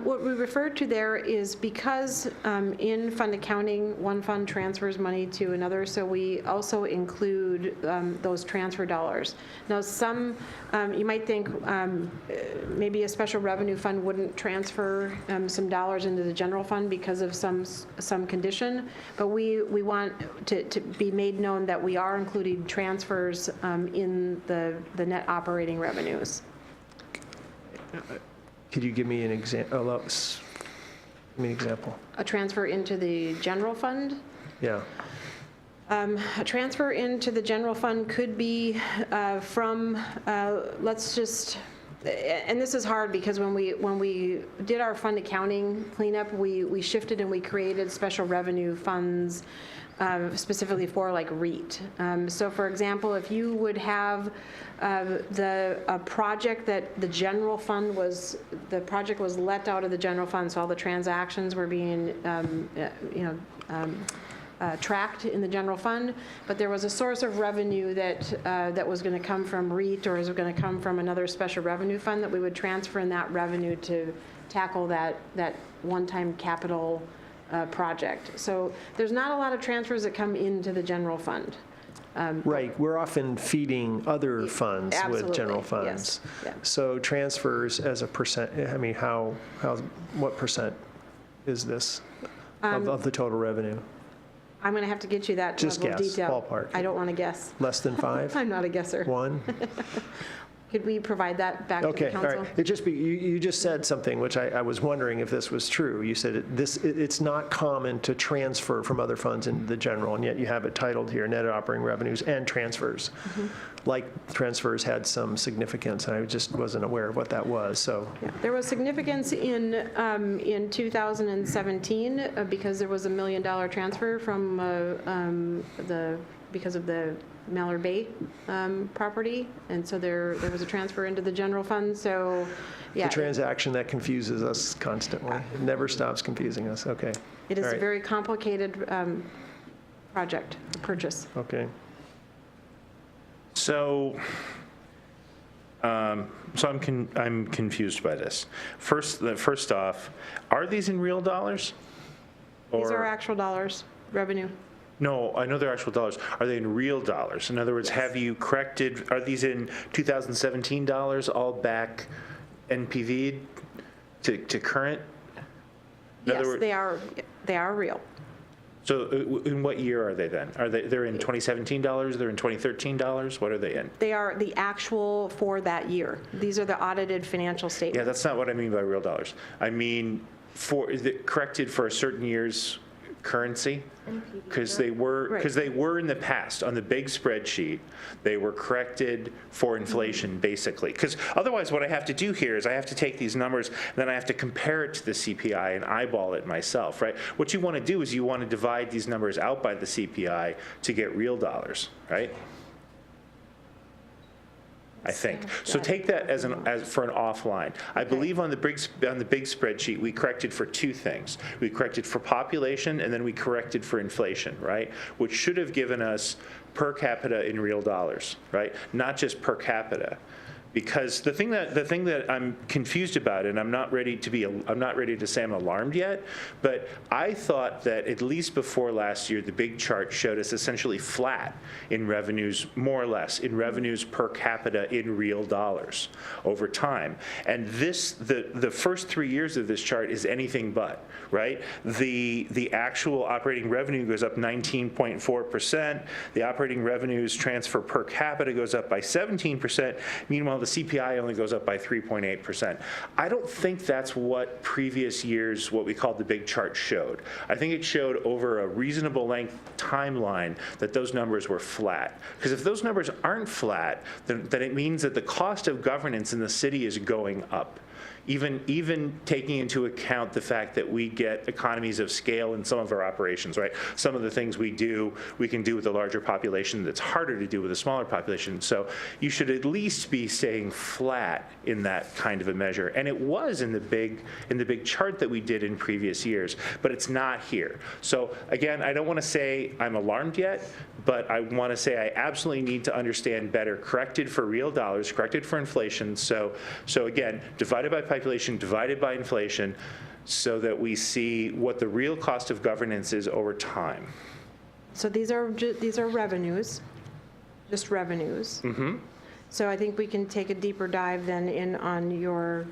What we refer to there is because in fund accounting, one fund transfers money to another, so we also include those transfer dollars. Now, some, you might think maybe a special revenue fund wouldn't transfer some dollars into the general fund because of some condition, but we want to be made known that we are including transfers in the net operating revenues. Could you give me an example? Give me an example. A transfer into the general fund? Yeah. A transfer into the general fund could be from, let's just, and this is hard because when we did our fund accounting cleanup, we shifted and we created special revenue funds specifically for like REIT. So for example, if you would have a project that the general fund was, the project was let out of the general fund, so all the transactions were being, tracked in the general fund, but there was a source of revenue that was going to come from REIT or is going to come from another special revenue fund, that we would transfer in that revenue to tackle that one-time capital project. So there's not a lot of transfers that come into the general fund. Right, we're often feeding other funds with general Absolutely, funds. yes, yeah. So transfers as a percent, I mean, what percent is this of the total revenue? I'm going to have to get you that Just level of guess, detail. ballpark. I don't want to guess. Less than 5? I'm not a guesser. 1? Could we provide that back to the Okay, all council? right. It just you just said something, which I was wondering if this was true. You said it's not common to transfer from other funds into the general, and yet you have it titled here, net operating revenues and transfers. Like transfers had some significance, and I just wasn't aware of what that was, so. Yeah, there was significance in 2017 because there was $1 million transfer from because of the Mallard Bay property, and so there was a transfer into the general fund, so, yeah. The transaction that confuses us constantly. It never stops confusing us, okay. It is All a right. very complicated project, purchase. Okay. So, I'm confused by this. First off, are these in real dollars? These are Or- actual dollars, revenue. No, I know they're actual dollars. Are they in real dollars? In other words, have you corrected, are these in 2017 dollars, all back NPV'd to current? In other Yes, words- they are real. So in what year are they then? They're in 2017 dollars, they're in 2013 dollars? What are they in? They are the actual for that year. These are the audited financial Yeah, statements. that's not what I mean by real dollars. I mean, is it corrected for a certain year's currency? Because they were in the past, on the big spreadsheet, they were corrected for inflation, basically. Because otherwise, what I have to do here is I have to take these numbers, and then I have to compare it to the CPI and eyeball it myself, right? What you want to do is you want to divide these numbers out by the CPI to get real dollars, right? I think. So take that as for an offline. I believe on the big spreadsheet, we corrected for two things. We corrected for population, and then we corrected for inflation, right? Which should have given us per capita in real dollars, right? Not just per capita. Because the thing that I'm confused about, and I'm not ready to say I'm alarmed yet, but I thought that at least before last year, the big chart showed us essentially flat in revenues, more or less, in revenues per capita in real dollars over time. And the first 3 years of this chart is anything but, right? The actual operating revenue goes up 19.4%. The operating revenues transfer per capita goes up by 17%. Meanwhile, the CPI only goes up by 3.8%. I don't think that's what previous years, what we called the big chart, showed. I think it showed over a reasonable length timeline that those numbers were flat. Because if those numbers aren't flat, then it means that the cost of governance in the city is going up. Even taking into account the fact that we get economies of scale in some of our operations, right? Some of the things we can do with a larger population that's harder to do with a smaller population. So you should at least be staying flat in that kind of a measure. And it was in the big chart that we did in previous years, but it's not here. So again, I don't want to say I'm alarmed yet, but I want to say I absolutely need to understand better, corrected for real dollars, corrected for inflation. So again, divided by population, divided by inflation, so that we see what the real cost of governance is over time. So these are revenues, just revenues. Mm-hmm. So I think we can take a deeper dive then in on your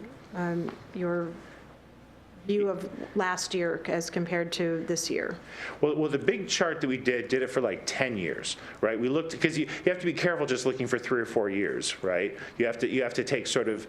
view of last year as compared to this year. Well, the big chart that we did it for like 10 years, right? We looked, because you have to be careful just looking for 3 or 4 years, right? You have to take sort of,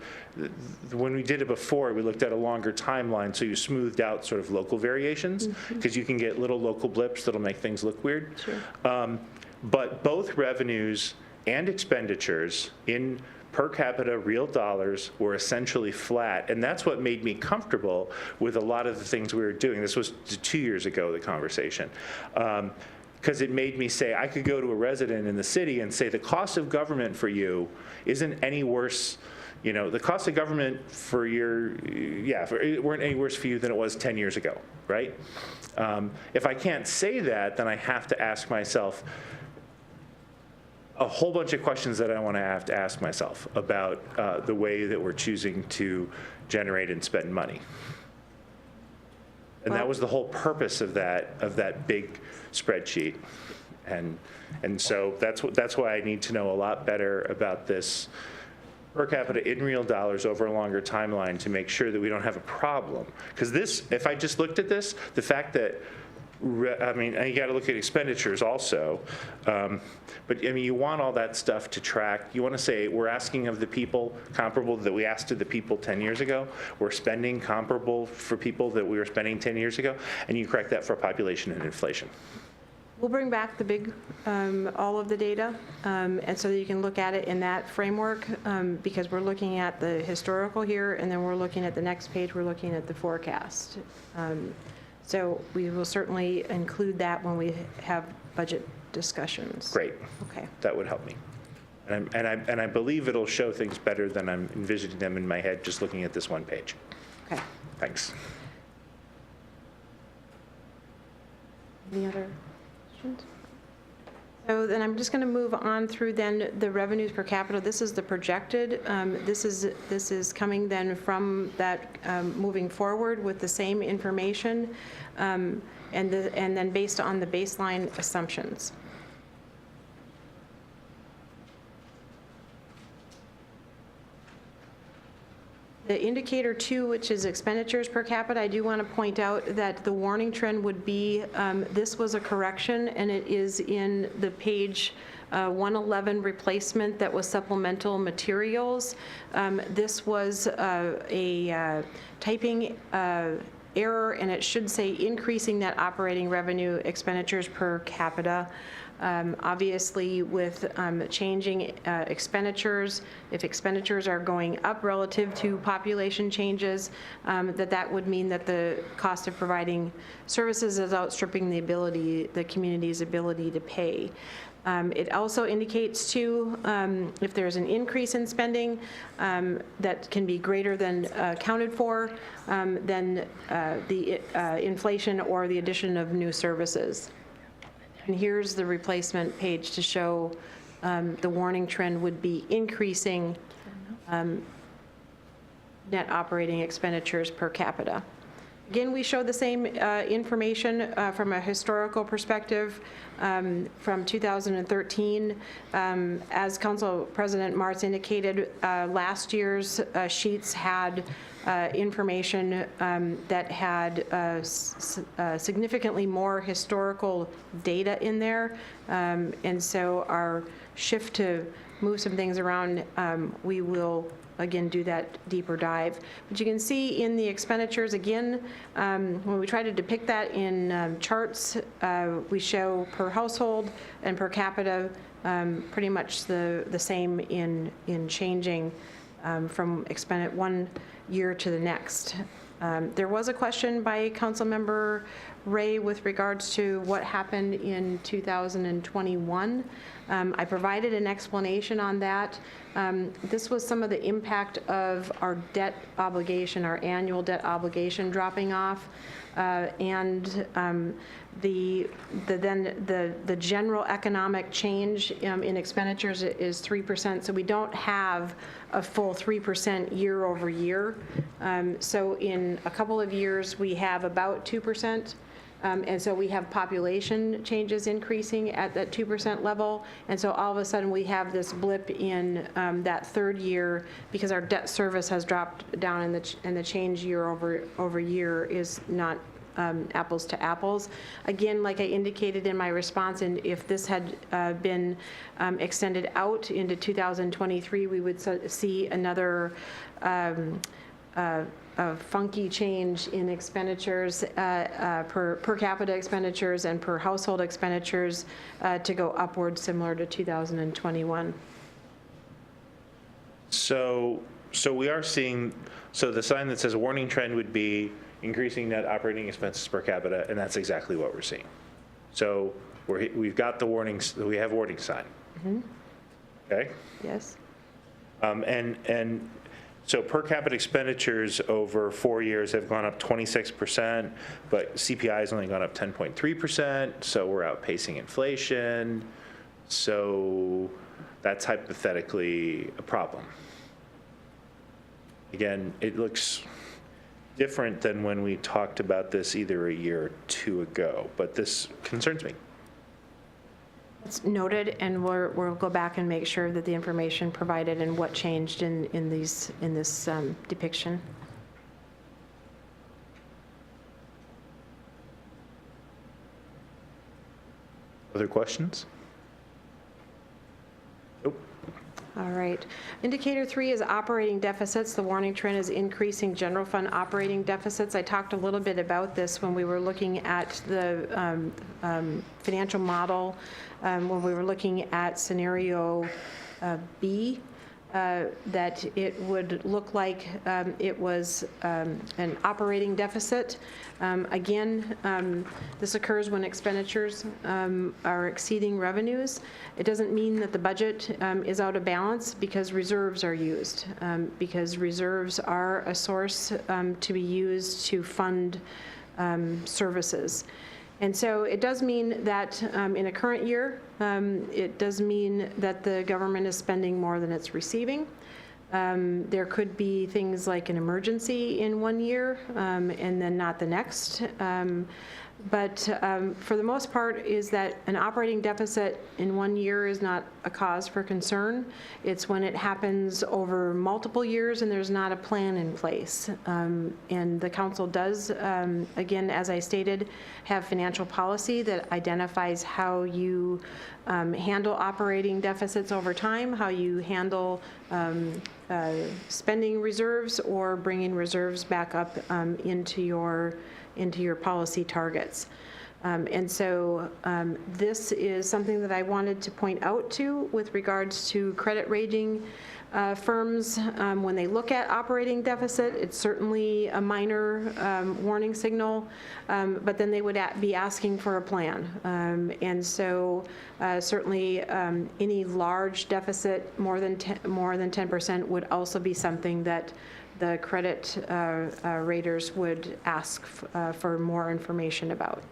when we did it before, we looked at a longer timeline, so you smoothed out sort of local variations, because you can get little local blips that'll make things look weird. Sure. But both revenues and expenditures in per capita real dollars were essentially flat, and that's what made me comfortable with a lot of the things we were doing. This was 2 years ago, the conversation. Because it made me say, I could go to a resident in the city and say, the cost of government for you isn't any worse, the cost of government for it weren't any worse for you than it was 10 years ago, right? If I can't say that, then I have to ask myself a whole bunch of questions that I want to have to ask myself about the way that we're choosing to generate and spend money. And that was the whole purpose of that big spreadsheet. And so that's why I need to know a lot better about this per capita in real dollars over a longer timeline to make sure that we don't have a problem. Because this, if I just looked at this, the fact that, I mean, and you got to look at expenditures also, but I mean, you want all that stuff to track. You want to say, we're asking of the people comparable that we asked of the people 10 years ago. We're spending comparable for people that we were spending 10 years ago, and you correct that for population and inflation. We'll bring back the big, all of the data, and so that you can look at it in that framework, because we're looking at the historical here, and then we're looking at the next page, we're looking at the forecast. So we will certainly include that when we have budget discussions. Great. Okay. That would help me. And I believe it'll show things better than I'm envisioning them in my head just looking at this one page. Okay. Thanks. Any other questions? So then I'm just going to move on through then the revenues per capita. This is the projected. This is coming then from that moving forward with the same information, and then based on the baseline assumptions. The indicator 2, which is expenditures per capita, I do want to point out that the warning trend would be, this was a correction, and it is in the page 111 replacement that was supplemental materials. This was a typing error, and it should say increasing net operating revenue expenditures per capita. Obviously, with changing expenditures, if expenditures are going up relative to population changes, that would mean that the cost of providing services is outstripping the community's ability to pay. It also indicates, too, if there's an increase in spending that can be greater than accounted for, then the inflation or the addition of new services. And here's the replacement page to show the warning trend would be increasing net operating expenditures per capita. Again, we show the same information from a historical perspective from 2013. As Council President Martz indicated, last year's sheets had information that had significantly more historical data in there. And so our shift to move some things around, we will again do that deeper dive. But you can see in the expenditures again, when we try to depict that in charts, we show per household and per capita pretty much the same in changing from one year to the next. There was a question by Councilmember Ray with regards to what happened in 2021. I provided an explanation on that. This was some of the impact of our debt obligation, our annual debt obligation dropping off, and the general economic change in expenditures is 3%. So we don't have a full 3% year over year. So in a couple of years, we have about 2%. And so we have population changes increasing at that 2% level. And so all of a sudden we have this blip in that third year because our debt service has dropped down and the change year over year is not apples to apples. Again, like I indicated in my response, and if this had been extended out into 2023, we would see another a funky change in expenditures per capita expenditures and per household expenditures to go upward similar to 2021. So we are seeing, so the sign that says warning trend would be increasing net operating expenses per capita, and that's exactly what we're seeing. So we've got the warnings, we have warning sign. Mm-hmm. Okay? Yes. And so per capita expenditures over 4 years have gone up 26%, but CPI has only gone up 10.3%, so we're outpacing inflation. So that's hypothetically a problem. Again, it looks different than when we talked about this either a year or two ago, but this concerns me. It's noted, and we'll go back and make sure that the information provided and what changed in this depiction. Other questions? Nope. All right. Indicator 3 is operating deficits. The warning trend is increasing general fund operating deficits. I talked a little bit about this when we were looking at the financial model, when we were looking at scenario B, that it would look like it was an operating deficit. Again, this occurs when expenditures are exceeding revenues. It doesn't mean that the budget is out of balance because reserves are used, because reserves are a source to be used to fund services. And so it does mean that in a current year, it does mean that the government is spending more than it's receiving. There could be things like an emergency in one year and then not the next. But for the most part is that an operating deficit in one year is not a cause for concern. It's when it happens over multiple years and there's not a plan in place. And the council does, again, as I stated, have financial policy that identifies how you handle operating deficits over time, how you handle spending reserves or bringing reserves back up into your policy targets. And so this is something that I wanted to point out to with regards to credit rating firms. When they look at operating deficit, it's certainly a minor warning signal, but then they would be asking for a plan. And so certainly any large deficit, more than 10%, would also be something that the credit raters would ask for more information about.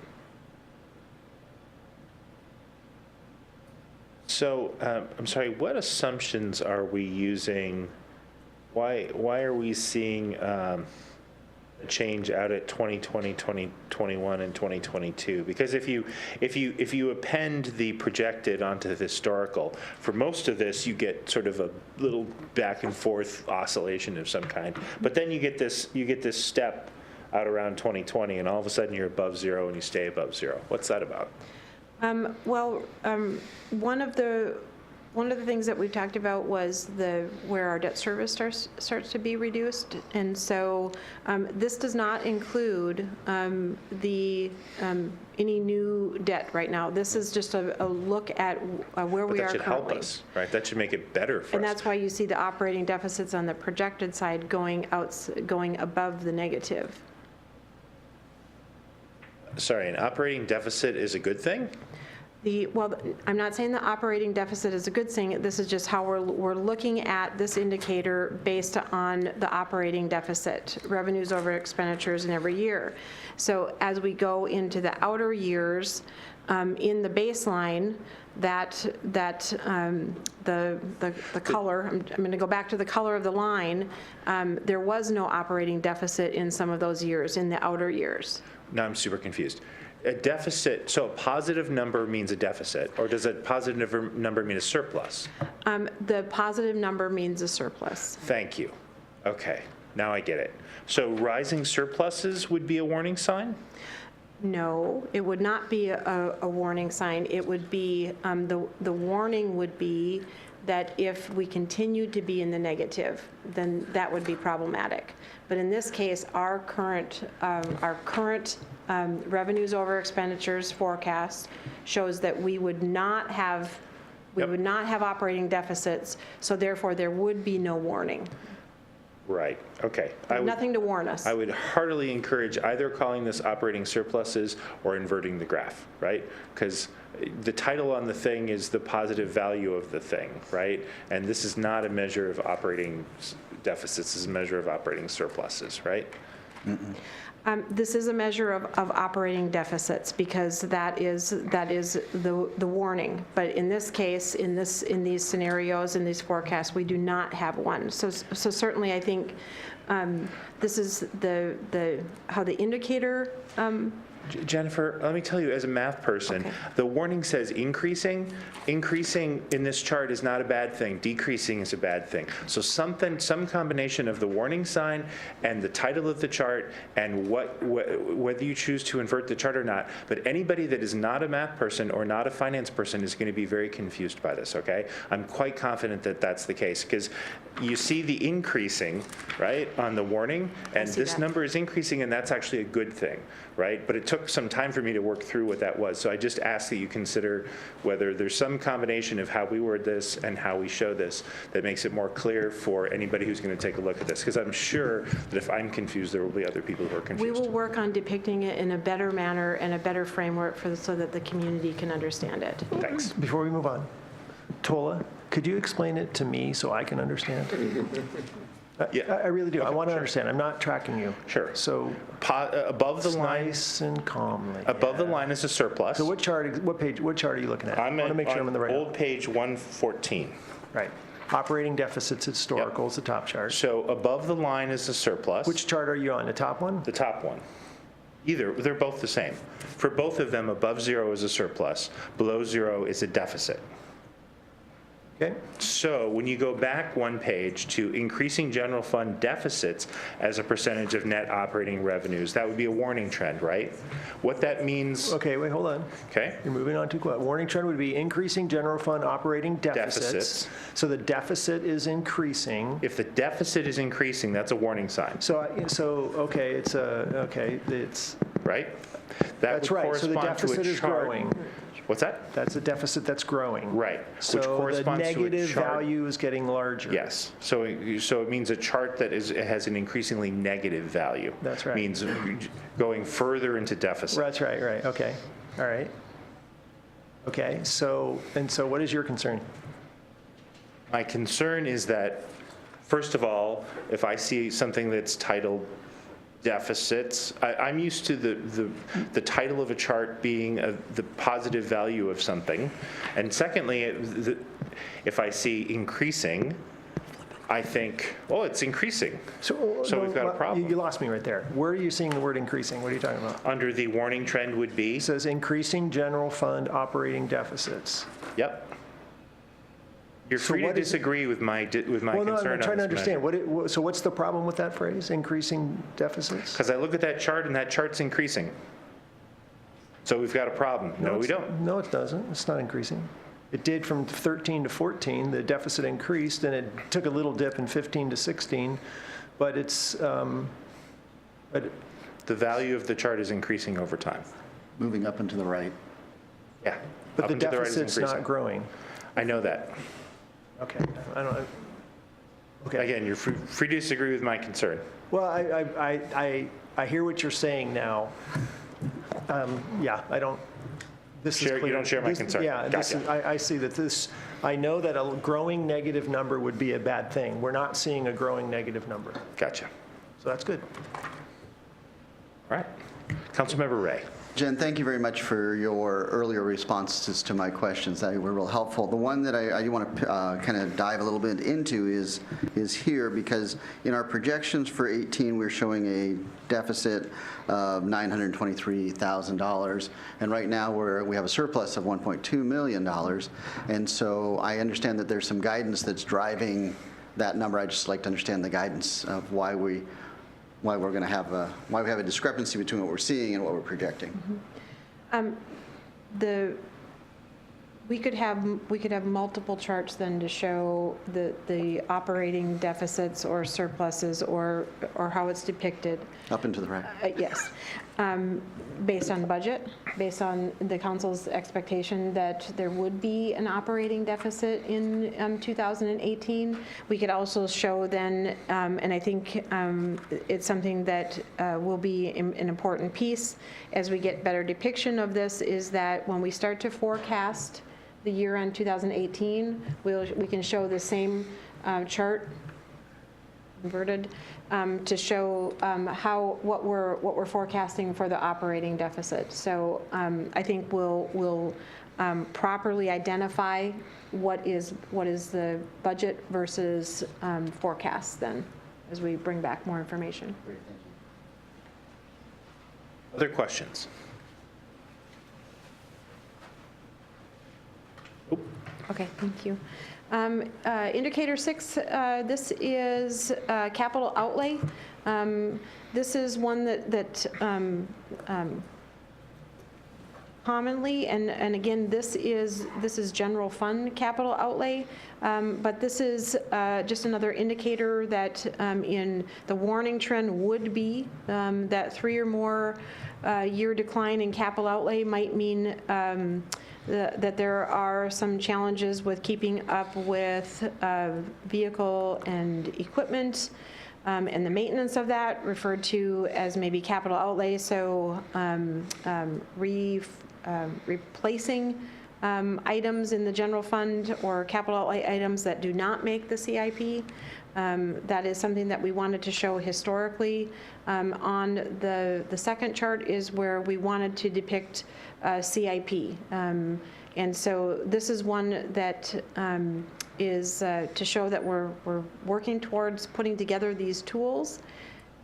So, I'm sorry, what assumptions are we using? Why are we seeing a change out at 2020, 2021, and 2022? Because if you append the projected onto the historical, for most of this you get sort of a little back and forth oscillation of some kind. But then you get this step out around 2020, and all of a sudden you're above zero and you stay above zero. What's that about? One of the things that we've talked about was where our debt service starts to be reduced, and so this does not include any new debt right now. This is just a look at where we are currently. But that should help us, right? That should make it better for us. And that's why you see the operating deficits on the projected side going above the negative. Sorry, an operating deficit is a good thing? Well, I'm not saying the operating deficit is a good thing. This is just how we're looking at this indicator based on the operating deficit, revenues over expenditures in every year. So as we go into the outer years, in the baseline, the color, I'm going to go back to the color of the line, there was no operating deficit in some of those years, in the outer years. Now I'm super confused. A deficit, so a positive number means a deficit, or does a positive number mean a surplus? The positive number means a surplus. Thank you. Okay, now I get it. So rising surpluses would be a warning sign? No, it would not be a warning sign. It would be, the warning would be that if we continue to be in the negative, then that would be problematic. But in this case, our current revenues over expenditures forecast shows that we would not have operating deficits, so therefore there would be no warning. Right, okay. Nothing to warn us. I would heartily encourage either calling this operating surpluses or inverting the graph, right? Because the title on the thing is the positive value of the thing, right? And this is not a measure of operating deficits, this is a measure of operating surpluses, right? This is a measure of operating deficits because that is the warning. But in this case, in these scenarios, in these forecasts, we do not have one. So certainly, I think this is how the indicator Jennifer, let me tell you, as a math person, the warning says increasing. Increasing in this chart is not a bad thing. Decreasing is a bad thing. So some combination of the warning sign and the title of the chart and whether you choose to invert the chart or not, but anybody that is not a math person or not a finance person is going to be very confused by this, okay? I'm quite confident that that's the case, because you see the increasing, right, on the warning, and see this that. number is increasing, and that's actually a good thing, right? But it took some time for me to work through what that was. So I just ask that you consider whether there's some combination of how we word this and how we show this that makes it more clear for anybody who's going to take a look at this. Because I'm sure that if I'm confused, there will be other people who are We confused. will work on depicting it in a better manner and a better framework so that the community can understand it. Thanks. Before we move on, Tola, could you explain it to me so I can understand? Yeah. I really do. I want to understand. I'm not tracking you. Sure. So Above the line, nice and calmly. above the yeah. line is a surplus. So what chart, what page, what chart are you looking at? I I'm want to at make sure I'm in the right. old page 114. Right. Operating deficits historical is the top chart. So above the line is a surplus. Which chart are you on? The top one? The top one. Either, they're both the same. For both of them, above zero is a surplus, below zero is a deficit. Okay. So when you go back one page to increasing general fund deficits as a percentage of net operating revenues, that would be a warning trend, right? What that means, Okay, wait, hold on. okay? You're moving on too quick. Warning trend would be increasing general fund operating deficits. Deficits. So the deficit is increasing. If the deficit is increasing, that's a warning sign, So, okay, it's, right? That that's would right. So the correspond to a deficit is chart- growing. What's that? That's a deficit that's growing. Right, which So the corresponds to a negative chart. value is getting larger. Yes, so it means a chart that has an increasingly negative value. That's right. Means going further into deficit. That's right, okay, all right. Okay, so what is your concern? My concern is that, first of all, if I see something that's titled deficits, I'm used to the title of a chart being the positive value of something. And secondly, if I see increasing, I think, oh, it's increasing. So we've got a problem. You lost me right there. Where are you seeing the word increasing? What are you talking about? Under the warning trend would be, It says increasing general fund operating deficits. yep. You're So free to what is- disagree with my Well, no, concern I'm trying to on this understand. So what's the problem with that phrase, increasing deficits? Because I look at that chart and that chart's increasing. So we've got a problem. No, we don't. No, it doesn't. It's not increasing. It did from 13 to 14, the deficit increased, and it took a little dip in 15 to 16, but it's, but The value of the chart is increasing over time. Moving up and to the right. Yeah. but Up the and to the right is deficit's not increasing. growing. I know that. Okay, I don't, okay. Again, you're free to disagree with my concern. Well, I hear what you're saying now. Yeah, I don't, this is You clear. don't share my concern. Yeah, this is, Gotcha. I see that this, I know that a growing negative number would be a bad thing. We're not seeing a growing negative number, Gotcha. so that's good. All right. Councilmember Ray. Jen, thank you very much for your earlier responses to my questions. They were real helpful. The one that I want to kind of dive a little bit into is here, because in our projections for 18, we're showing a deficit of $923,000, and right now we have a surplus of $1.2 million. And so I understand that there's some guidance that's driving that number. I'd just like to understand the guidance of why we're going to have why we have a discrepancy between what we're seeing and what we're projecting. We could have multiple charts then to show the operating deficits or surpluses or how it's depicted. Up and to the right. Yes, based on budget, based on the council's expectation that there would be an operating deficit in 2018. We could also show then, and I think it's something that will be an important piece as we get better depiction of this, is that when we start to forecast the year end 2018, we can show the same chart converted to show what we're forecasting for the operating deficit. So I think we'll properly identify what is the budget versus forecast then, as we bring back more information. Other questions? Okay, thank you. Indicator 6, this is capital outlay. This is one that commonly, and again, this is general fund capital outlay, but this is just another indicator that in the warning trend would be that 3 or more year decline in capital outlay might mean that there are some challenges with keeping up with vehicle and equipment and the maintenance of that, referred to as maybe capital outlay. So replacing items in the general fund or capital outlay items that do not make the CIP. That is something that we wanted to show historically. On the second chart is where we wanted to depict CIP. And so this is one that is to show that we're working towards putting together these tools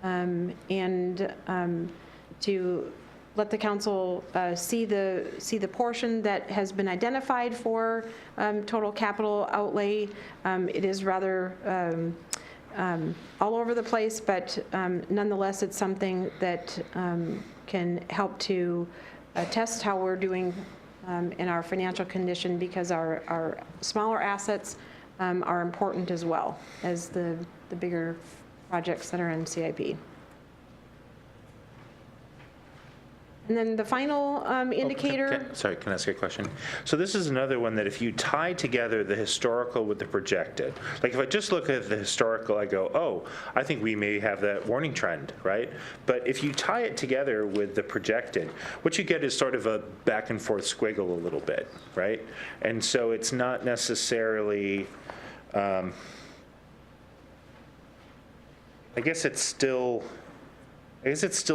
and to let the council see the portion that has been identified for total capital outlay. It is rather all over the place, but nonetheless, it's something that can help to test how we're doing in our financial condition, because our smaller assets are important as well as the bigger projects that are in CIP. And then the final indicator. Sorry, can I ask a question? So this is another one that if you tie together the historical with the projected, like if I just look at the historical, I go, oh, I think we may have that warning trend, right? But if you tie it together with the projected, what you get is sort of a back and forth squiggle a little bit, right? And so it's not necessarily, I guess it's still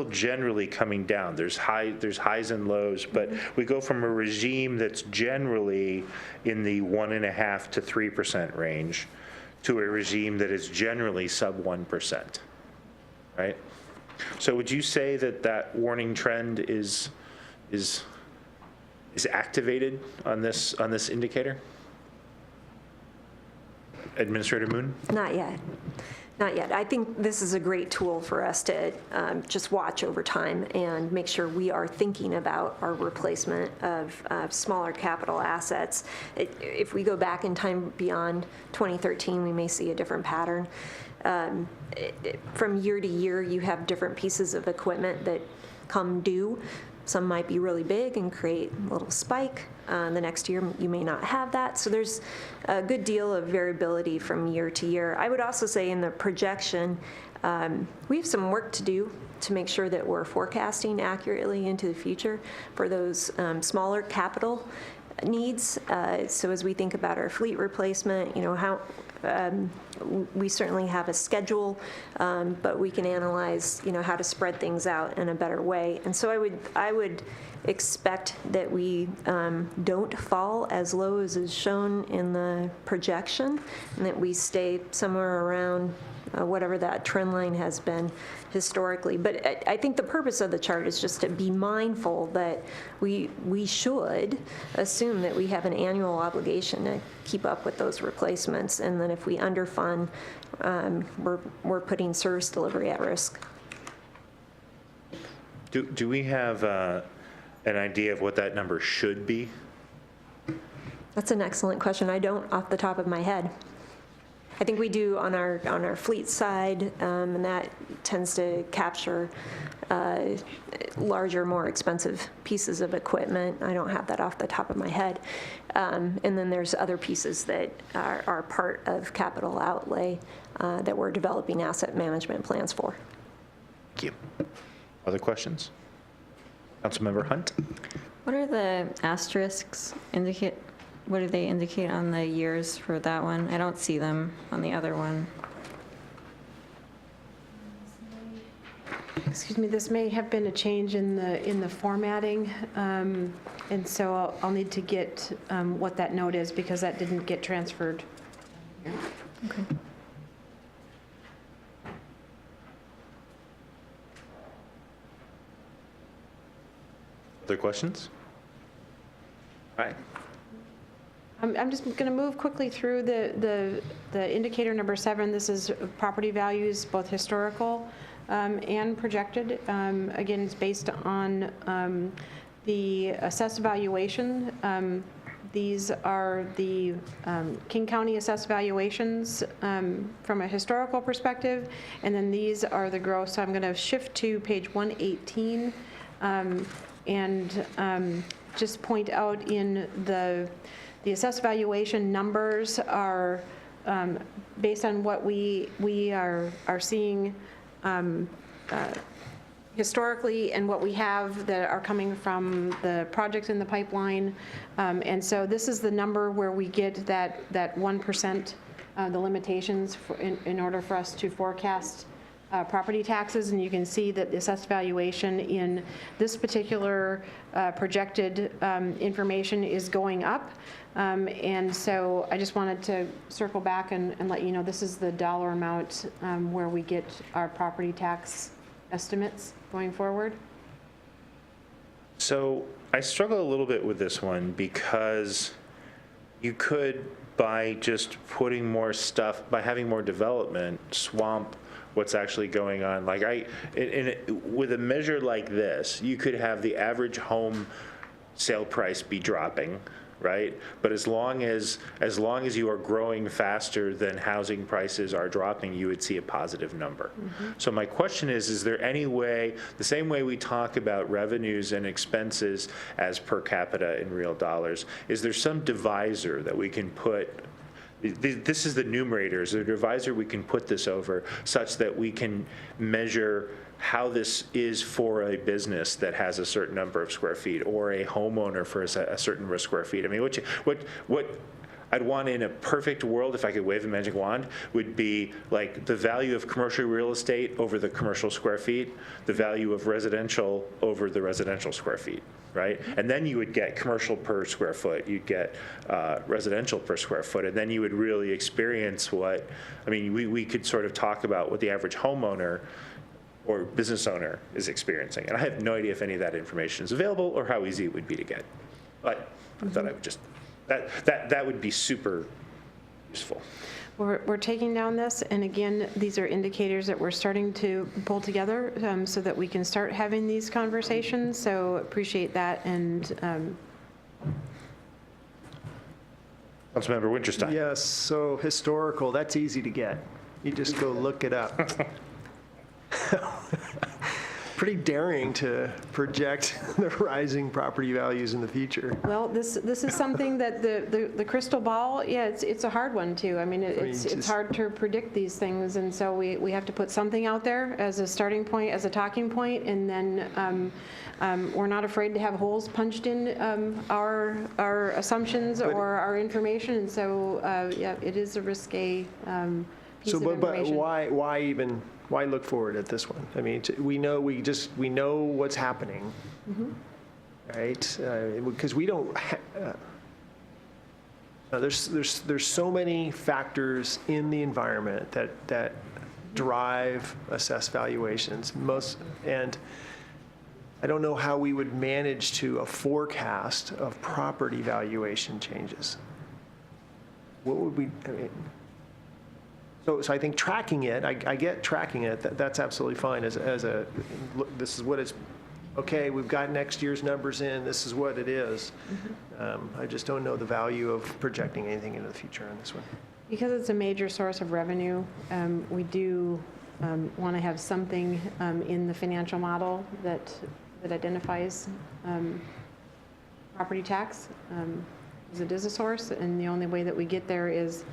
generally coming down. There's highs and lows, but we go from a regime that's generally in the 1.5% to 3% range to a regime that is generally sub 1%, right? So would you say that warning trend is activated on this indicator? Administrator Moon? Not yet. Not yet. I think this is a great tool for us to just watch over time and make sure we are thinking about our replacement of smaller capital assets. If we go back in time beyond 2013, we may see a different pattern. From year to year, you have different pieces of equipment that come due. Some might be really big and create a little spike. The next year, you may not have that. So there's a good deal of variability from year to year. I would also say in the projection, we have some work to do to make sure that we're forecasting accurately into the future for those smaller capital needs. So as we think about our fleet replacement, how we certainly have a schedule, but we can analyze, how to spread things out in a better way. And so I would expect that we don't fall as low as is shown in the projection, and that we stay somewhere around whatever that trend line has been historically. But I think the purpose of the chart is just to be mindful that we should assume that we have an annual obligation to keep up with those replacements, and that if we underfund, we're putting service delivery at risk. Do we have an idea of what that number should be? That's an excellent question. I don't off the top of my head. I think we do on our fleet side, and that tends to capture larger, more expensive pieces of equipment. I don't have that off the top of my head. And then there's other pieces that are part of capital outlay that we're developing asset management plans for. Thank you. Other questions? Councilmember Hunt? What are the asterisks indicate? What do they indicate on the years for that one? I don't see them on the other one. Excuse me, this may have been a change in the formatting, and so I'll need to get what that note is, because that didn't get transferred. Okay. Other questions? All right. I'm just going to move quickly through the indicator number 7. This is property values, both historical and projected. Again, it's based on the assessed valuation. These are the King County assessed valuations from a historical perspective, and then these are the gross. So I'm going to shift to page 118 and just point out in the assessed valuation numbers are based on what we are seeing historically and what we have that are coming from the projects in the pipeline. And so this is the number where we get that 1%, the limitations in order for us to forecast property taxes. And you can see that the assessed valuation in this particular projected information is going up. And so I just wanted to circle back and let you know this is the dollar amount where we get our property tax estimates going forward. So I struggle a little bit with this one because you could, by just putting more stuff, by having more development, swamp what's actually going on. Like with a measure like this, you could have the average home sale price be dropping, right? But as long as you are growing faster than housing prices are dropping, you would see a positive number. So my question is there any way, the same way we talk about revenues and expenses as per capita in real dollars, is there some divisor that we can put? This is the numerator. Is there a divisor we can put this over such that we can measure how this is for a business that has a certain number of square feet or a homeowner for a certain number of square feet? I mean, what I'd want in a perfect world, if I could wave a magic wand, would be like the value of commercial real estate over the commercial square feet, the value of residential over the residential square feet, right? And then you would get commercial per square foot, you'd get residential per square foot, and then you would really experience what, I mean, we could sort of talk about what the average homeowner or business owner is experiencing. And I have no idea if any of that information is available or how easy it would be to get. But I thought I would just, that would be super useful. We're taking down this, and again, these are indicators that we're starting to pull together so that we can start having these conversations, so appreciate that. And Councilmember Winterstein. Yes, so historical, that's easy to get. You just go look it up. Pretty daring to project the rising property values in the future. well, this is something that the crystal ball, yeah, it's a hard one too. I mean, it's hard to predict these things, and so we have to put something out there as a starting point, as a talking point, and then we're not afraid to have holes punched in our assumptions or our information, and so yeah, it is a risque piece of information. But why look forward at this one? I mean, we know what's happening, right? Because we don't. There's so many factors in the environment that drive assessed valuations. And I don't know how we would manage to a forecast of property valuation changes. What would we? I mean, So I think tracking it, I get tracking it, that's absolutely fine as a, look, this is what it's, okay, we've got next year's numbers in, this is what it is. I just don't know the value of projecting anything into the future on this one. Because it's a major source of revenue, we do want to have something in the financial model that identifies property tax, as it is a source, and the only way that we get there is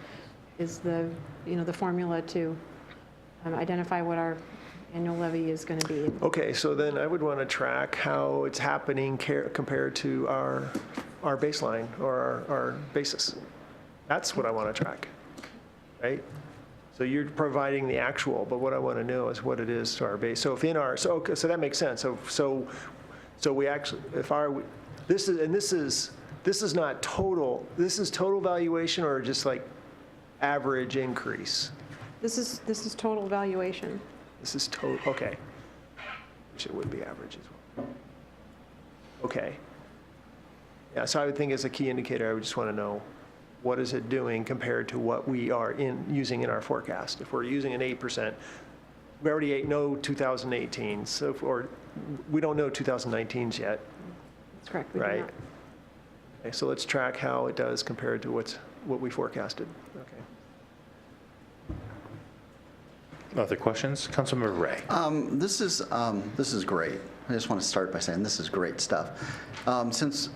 the, the formula to identify what our annual levy is going to be. Okay, so then I would want to track how it's happening compared to our baseline or our basis. That's what I want to track, right? So you're providing the actual, but what I want to know is what it is to our base. So if in our, so that makes sense. So we actually, this is not total, this is total valuation or just like average increase? This is total valuation. This is total, okay. Which it would be average as well. Okay. Yeah, so I would think as a key indicator, I would just want to know what is it doing compared to what we are using in our forecast? If we're using an 8%, we already know 2018, so, or we don't know 2019's yet, That's correct. we do right? not. Okay, so let's track how it does compared to what we forecasted. Okay. Other questions? Councilmember Ray. This is great. I just want to start by saying this is great stuff. Since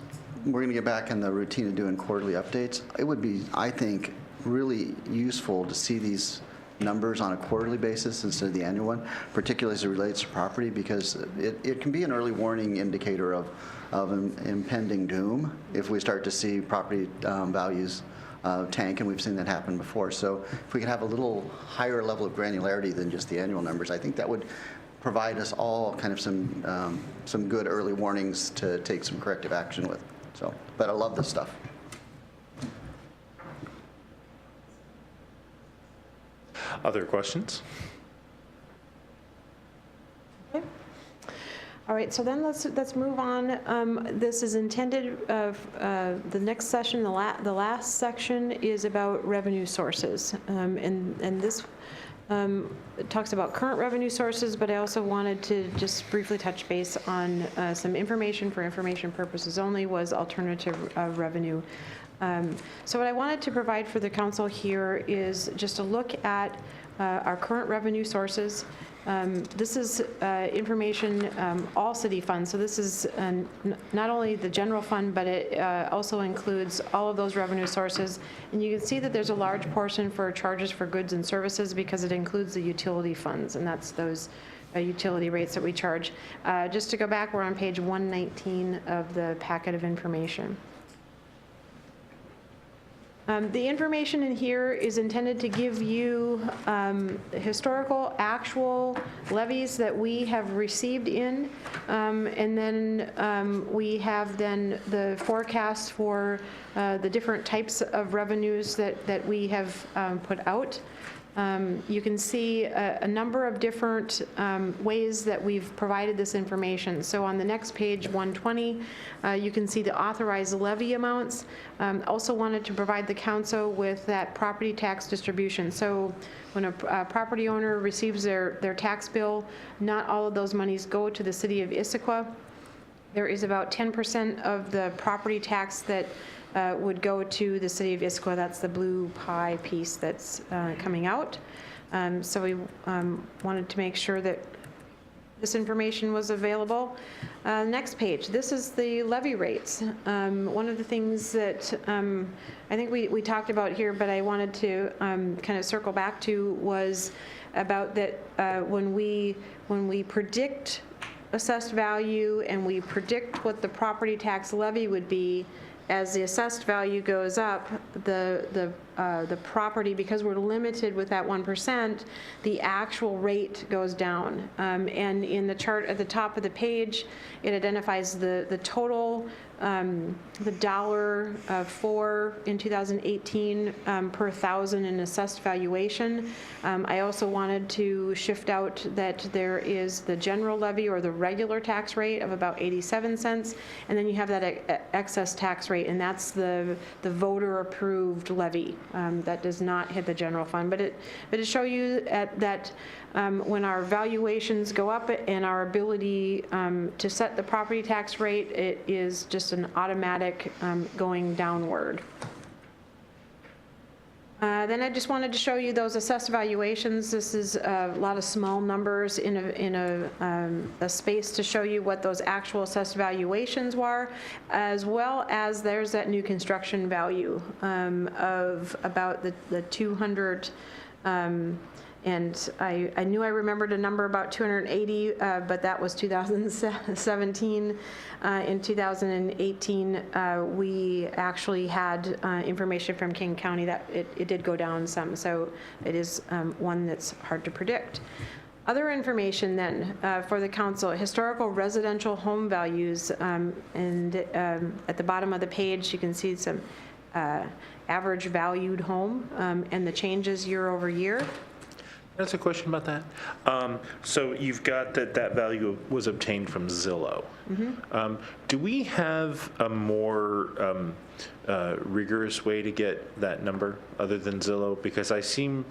we're going to get back in the routine of doing quarterly updates, it would be, I think, really useful to see these numbers on a quarterly basis instead of the annual one, particularly as it relates to property, because it can be an early warning indicator of an impending doom if we start to see property values tank, and we've seen that happen before. So if we could have a little higher level of granularity than just the annual numbers, I think that would provide us all kind of some good early warnings to take some corrective action with. So, but I love this stuff. Other questions? Okay. All right, so then let's move on. This is intended, the next session, the last section is about revenue sources. And this it talks about current revenue sources, but I also wanted to just briefly touch base on some information for information purposes only was alternative revenue. So what I wanted to provide for the council here is just a look at our current revenue sources. This is information, all city funds. So this is not only the general fund, but it also includes all of those revenue sources. And you can see that there's a large portion for charges for goods and services because it includes the utility funds, and that's those utility rates that we charge. Just to go back, we're on page 119 of the packet of information. The information in here is intended to give you historical actual levies that we have received in, and then we have then the forecast for the different types of revenues that we have put out. You can see a number of different ways that we've provided this information. So on the next page, 120, you can see the authorized levy amounts. Also wanted to provide the council with that property tax distribution. So when a property owner receives their tax bill, not all of those monies go to the city of Issaquah. There is about 10% of the property tax that would go to the city of Issaquah. That's the blue pie piece that's coming out. So we wanted to make sure that this information was available. Next page, this is the levy rates. One of the things that I think we talked about here, but I wanted to kind of circle back to was about that when we predict assessed value and we predict what the property tax levy would be, as the assessed value goes up, the property, because we're limited with that 1%, the actual rate goes down. And in the chart at the top of the page, it identifies the total, the dollar for in 2018 per thousand in assessed valuation. I also wanted to shift out that there is the general levy or the regular tax rate of about 87 cents, and then you have that excess tax rate, and that's the voter approved levy that does not hit the general fund. But it show you that when our valuations go up and our ability to set the property tax rate, it is just an automatic going downward. Then I just wanted to show you those assessed valuations. This is a lot of small numbers in a space to show you what those actual assessed valuations were, as well as there's that new construction value of about the 200. And I knew I remembered a number about 280, but that was 2017. In 2018, we actually had information from King County that it did go down some, so it is one that's hard to predict. Other information then for the council, historical residential home values, and at the bottom of the page you can see some average valued home and the changes year over year. That's a question about that. So you've got that value was obtained from Zillow. Do we have a more rigorous way to get that number other than Zillow? Because I seem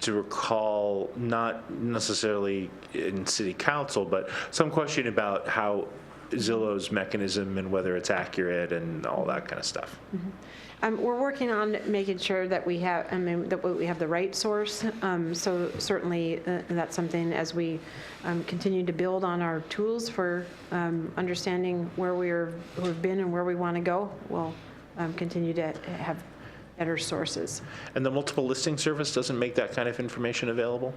to recall, not necessarily in city council, but some question about how Zillow's mechanism and whether it's accurate and all that kind of stuff. We're working on making sure that we have, that we have the right source. So certainly that's something as we continue to build on our tools for understanding where we've been and where we want to go, we'll continue to have better sources. And the multiple listing service doesn't make that kind of information available?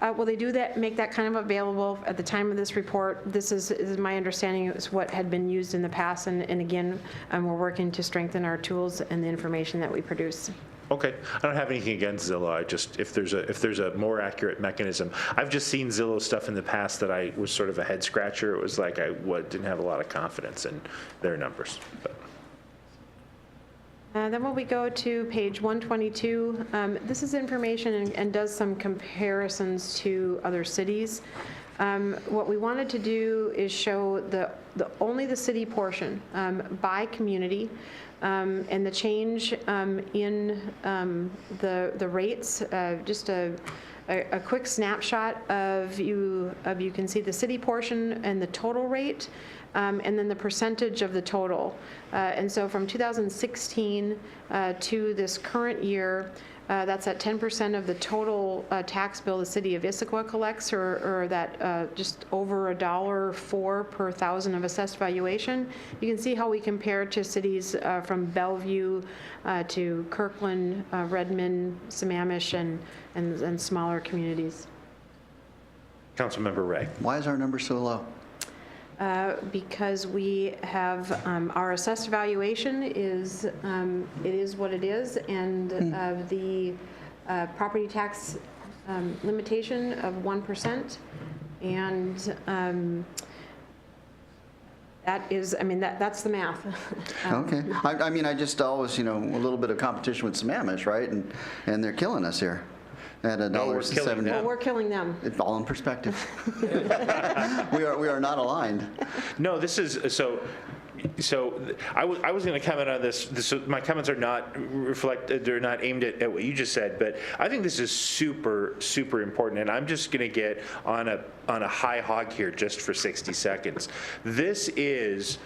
Well, they do make that kind of available at the time of this report. This is my understanding, is what had been used in the past, and again, we're working to strengthen our tools and the information that we produce. Okay, I don't have anything against Zillow. I just, if there's a more accurate mechanism. I've just seen Zillow stuff in the past that I was sort of a head scratcher. It was like I didn't have a lot of confidence in their numbers. But. Then when we go to page 122, this is information and does some comparisons to other cities. What we wanted to do is show only the city portion by community, and the change in the rates. Just a quick snapshot of you can see the city portion and the total rate. And then the percentage of the total. And so from 2016 to this current year, that's at 10% of the total tax bill the city of Issaquah collects, or that just over $1.04 per thousand of assessed valuation. You can see how we compare to cities from Bellevue to Kirkland, Redmond, Sammamish, and smaller communities. Councilmember Ray. Why is our number so low? Because we have, our assessed valuation is, it is what it is, and the property tax limitation of 1%, and that is, that's the math. Okay. I mean, I just always, a little bit of competition with Sammamish, right? And they're killing us here at $1.70. Well, we're killing them. It's all in perspective. We are not aligned. No, this is, so I was going to comment on this. So my comments are not they're not aimed at what you just said, but I think this is super, super important, and I'm just going to get on a high hog here just for 60 seconds. This is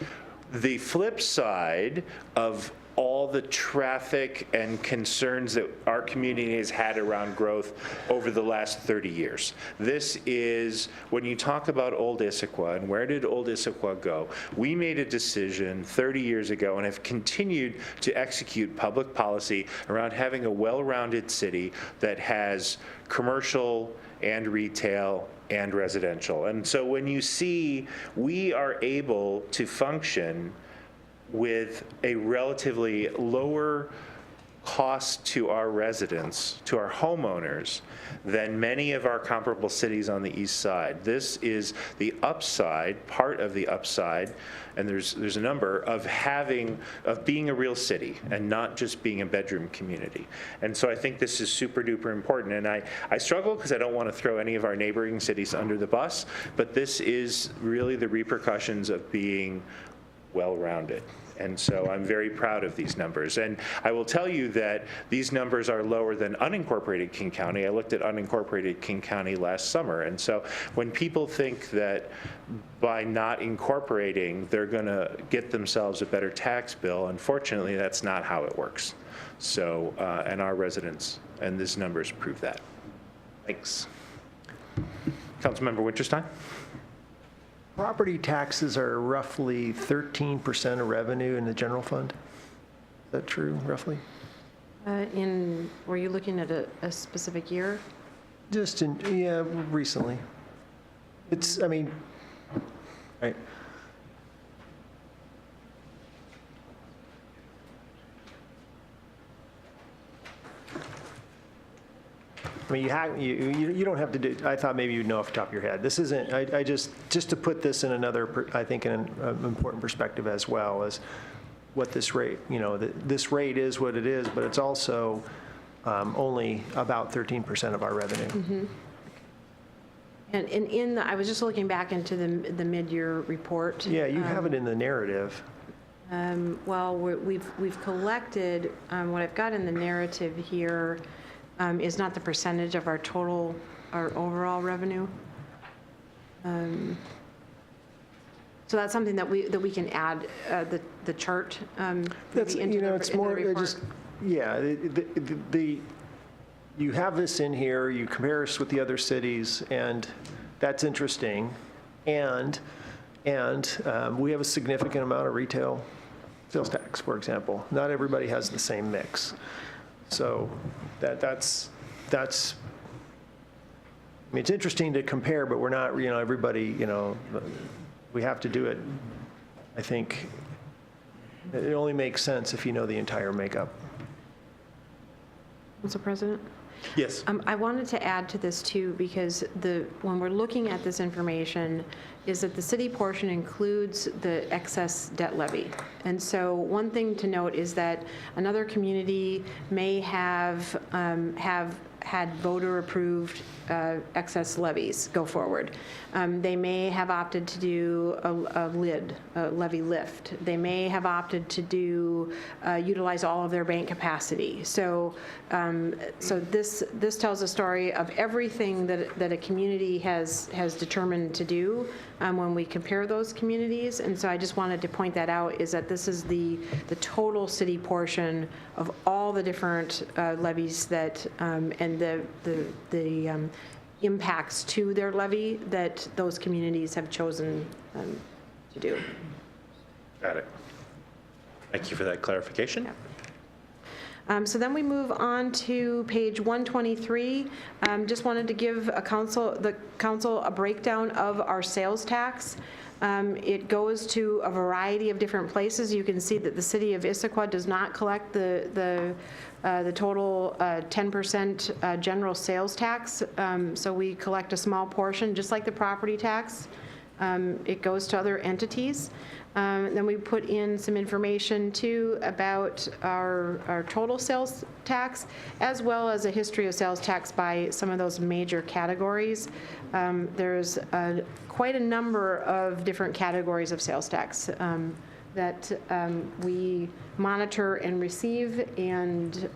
the flip side of all the traffic and concerns that our community has had around growth over the last 30 years. This is, when you talk about Old Issaquah, and where did Old Issaquah go? We made a decision 30 years ago and have continued to execute public policy around having a well-rounded city that has commercial and retail and residential. And so when you see we are able to function with a relatively lower cost to our residents, to our homeowners, than many of our comparable cities on the east side. This is the upside, part of the upside, and there's a number of being a real city and not just being a bedroom community. And so I think this is super duper important. And I struggle because I don't want to throw any of our neighboring cities under the bus, but this is really the repercussions of being well-rounded. And so I'm very proud of these numbers. And I will tell you that these numbers are lower than unincorporated King County. I looked at unincorporated King County last summer. And so when people think that by not incorporating, they're going to get themselves a better tax bill, unfortunately, that's not how it works. So, and our residents and these numbers prove that. Thanks. Councilmember Winterstein? Property taxes are roughly 13% of revenue in the general fund. Is that true, roughly? Were you looking at a specific year? Just recently. Right. You don't have to do, I thought maybe you'd know off the top of your head. This isn't, I just to put this in another, I think, in an important perspective as well, as what this rate, this rate is what it is, but it's also only about 13% of our revenue. And I was just looking back into the mid-year report. Yeah, you have it in the narrative. Well, we've collected, what I've got in the narrative here is not the percentage of our overall revenue. So that's something that we can add, the chart. That's, maybe into it's the more, report. just, yeah, you have this in here, you compare us with the other cities, and that's interesting. And we have a significant amount of retail sales tax, for example. Not everybody has the same mix. So that's, I mean, it's interesting to compare, but we're not, everybody, we have to do it. I think it only makes sense if you know the entire makeup. Mr. President? Yes. I wanted to add to this too, because when we're looking at this information, is that the city portion includes the excess debt levy. And so one thing to note is that another community may have had voter-approved excess levies go forward. They may have opted to do a levy lift. They may have opted to do utilize all of their bank capacity. So this tells a story of everything that a community has determined to do when we compare those communities. And so I just wanted to point that out, is that this is the total city portion of all the different levies that and the impacts to their levy that those communities have chosen to do. Got it. Thank you for that clarification. So then we move on to page 123. Just wanted to give the council a breakdown of our sales tax. It goes to a variety of different places. You can see that the city of Issaquah does not collect the total 10% general sales tax. So we collect a small portion, just like the property tax. It goes to other entities. Then we put in some information too about our total sales tax, as well as a history of sales tax by some of those major categories. There's quite a number of different categories of sales tax that we monitor and receive, and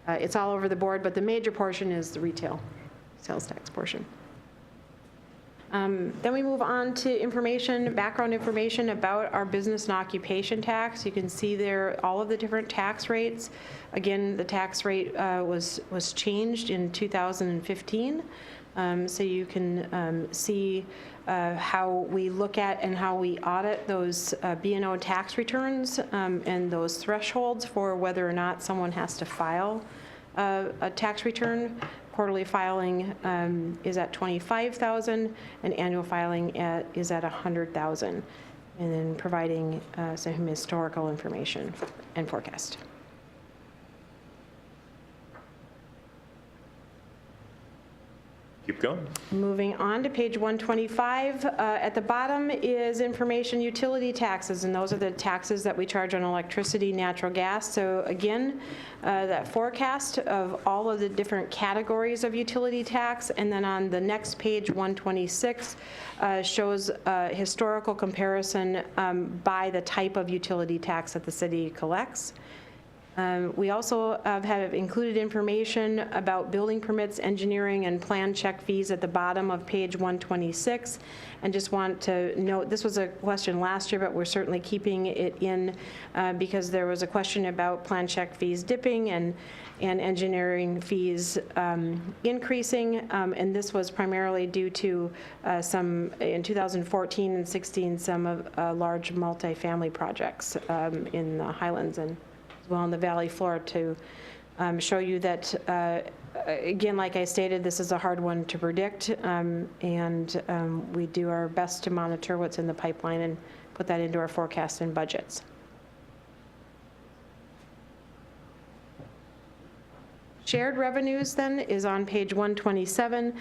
it's all over the board, but the major portion is the retail sales tax portion. Then we move on to background information about our business and occupation tax. You can see there all of the different tax rates. Again, the tax rate was changed in 2015. So you can see how we look at and how we audit those B&O tax returns and those thresholds for whether or not someone has to file a tax return. Quarterly filing is at $25,000, and annual filing is at $100,000, and then providing some historical information and forecast. Keep going. Moving on to page 125, at the bottom is information utility taxes, and those are the taxes that we charge on electricity, natural gas. So again, that forecast of all of the different categories of utility tax, and then on the next page, 126, shows a historical comparison by the type of utility tax that the city collects. We also have included information about building permits, engineering, and plan check fees at the bottom of page 126. And just want to note, this was a question last year, but we're certainly keeping it in because there was a question about plan check fees dipping and engineering fees increasing. And this was primarily due to some, in 2014 and 16, some of large multifamily projects in the Highlands and well in the valley floor, to show you that, again, like I stated, this is a hard one to predict, and we do our best to monitor what's in the pipeline and put that into our forecasts and budgets. Shared revenues then is on page 127.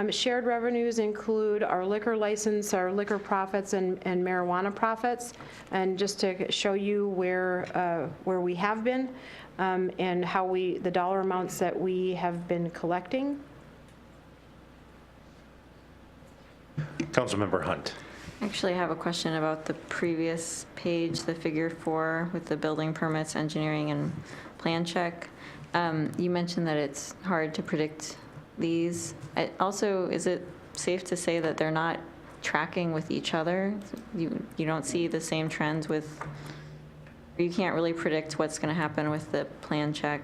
Shared revenues include our liquor license, our liquor profits, and marijuana profits. And just to show you where we have been and how the dollar amounts that we have been collecting. Councilmember Hunt. Actually, I have a question about the previous page, the figure 4 with the building permits, engineering, and plan check. You mentioned that it's hard to predict these. Also, is it safe to say that they're not tracking with each other? You don't see the same trends with, or you can't really predict what's going to happen with the plan check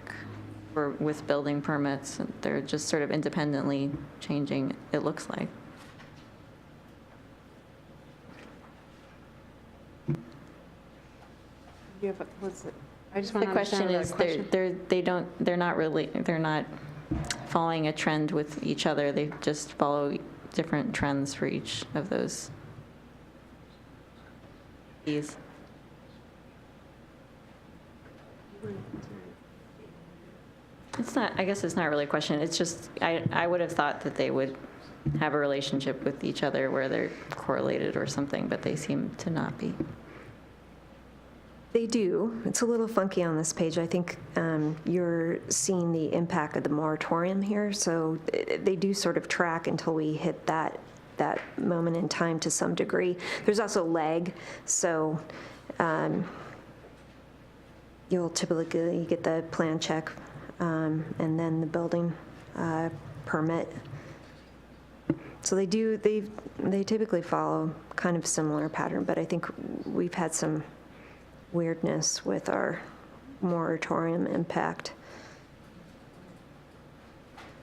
or with building permits. They're just sort of independently changing, it looks like. I just want The to question understand is, they're not following a trend with each other. They just follow different trends for each of those fees. It's not, I guess it's not really a question. It's just, I would have thought that they would have a relationship with each other where they're correlated or something, but they seem to not be. They do. It's a little funky on this page. I think you're seeing the impact of the moratorium here. So they do sort of track until we hit that moment in time to some degree. There's also lag. So you'll typically get the plan check and then the building permit. So they typically follow kind of similar pattern, but I think we've had some weirdness with our moratorium impact.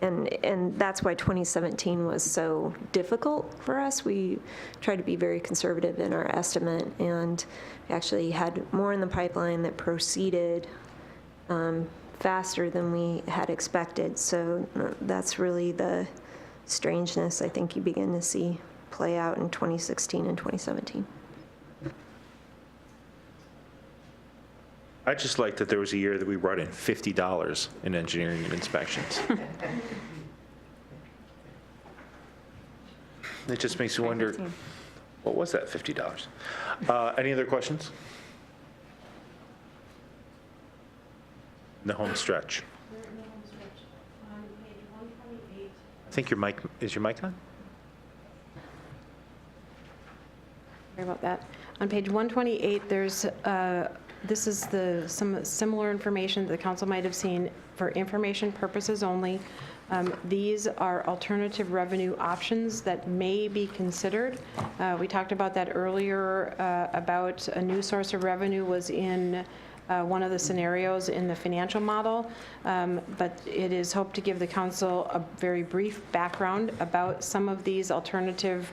And that's why 2017 was so difficult for us. We tried to be very conservative in our estimate and actually had more in the pipeline that proceeded faster than we had expected. So that's really the strangeness I think you begin to see play out in 2016 and 2017. I just like that there was a year that we brought in $50 in engineering and inspections. It just makes you wonder, what was that $50? Any other questions? The home stretch. I think your mic, is your mic on? Sorry about that. On page 128, there's, this is some similar information that the council might have seen for information purposes only. These are alternative revenue options that may be considered. We talked about that earlier, about a new source of revenue was in one of the scenarios in the financial model, but it is hoped to give the council a very brief background about some of these alternative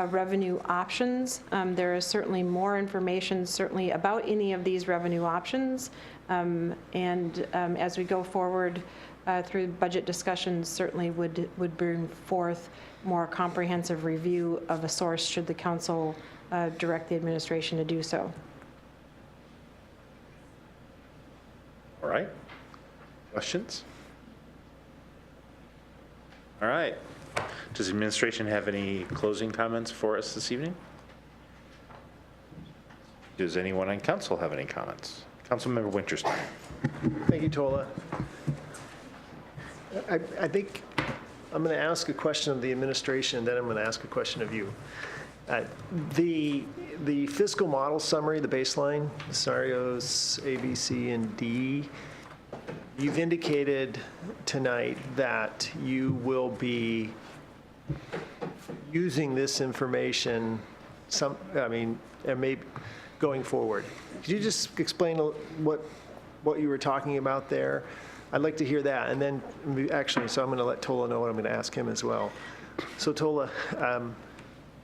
revenue options. There is certainly more information certainly about any of these revenue options, and as we go forward through budget discussions, certainly would bring forth more comprehensive review of a source should the council direct the administration to do so. All right. Questions? All right. Does the administration have any closing comments for us this evening? Does anyone on council have any comments? Councilmember Winterstein. Thank you, Tola. I think I'm going to ask a question of the administration, then I'm going to ask a question of you. The fiscal model summary, the baseline, scenarios A, B, C, and D, you've indicated tonight that you will be using this information, maybe going forward. Could you just explain what you were talking about there? I'd like to hear that, and then actually, so I'm going to let Tola know what I'm going to ask him as well. So Tola,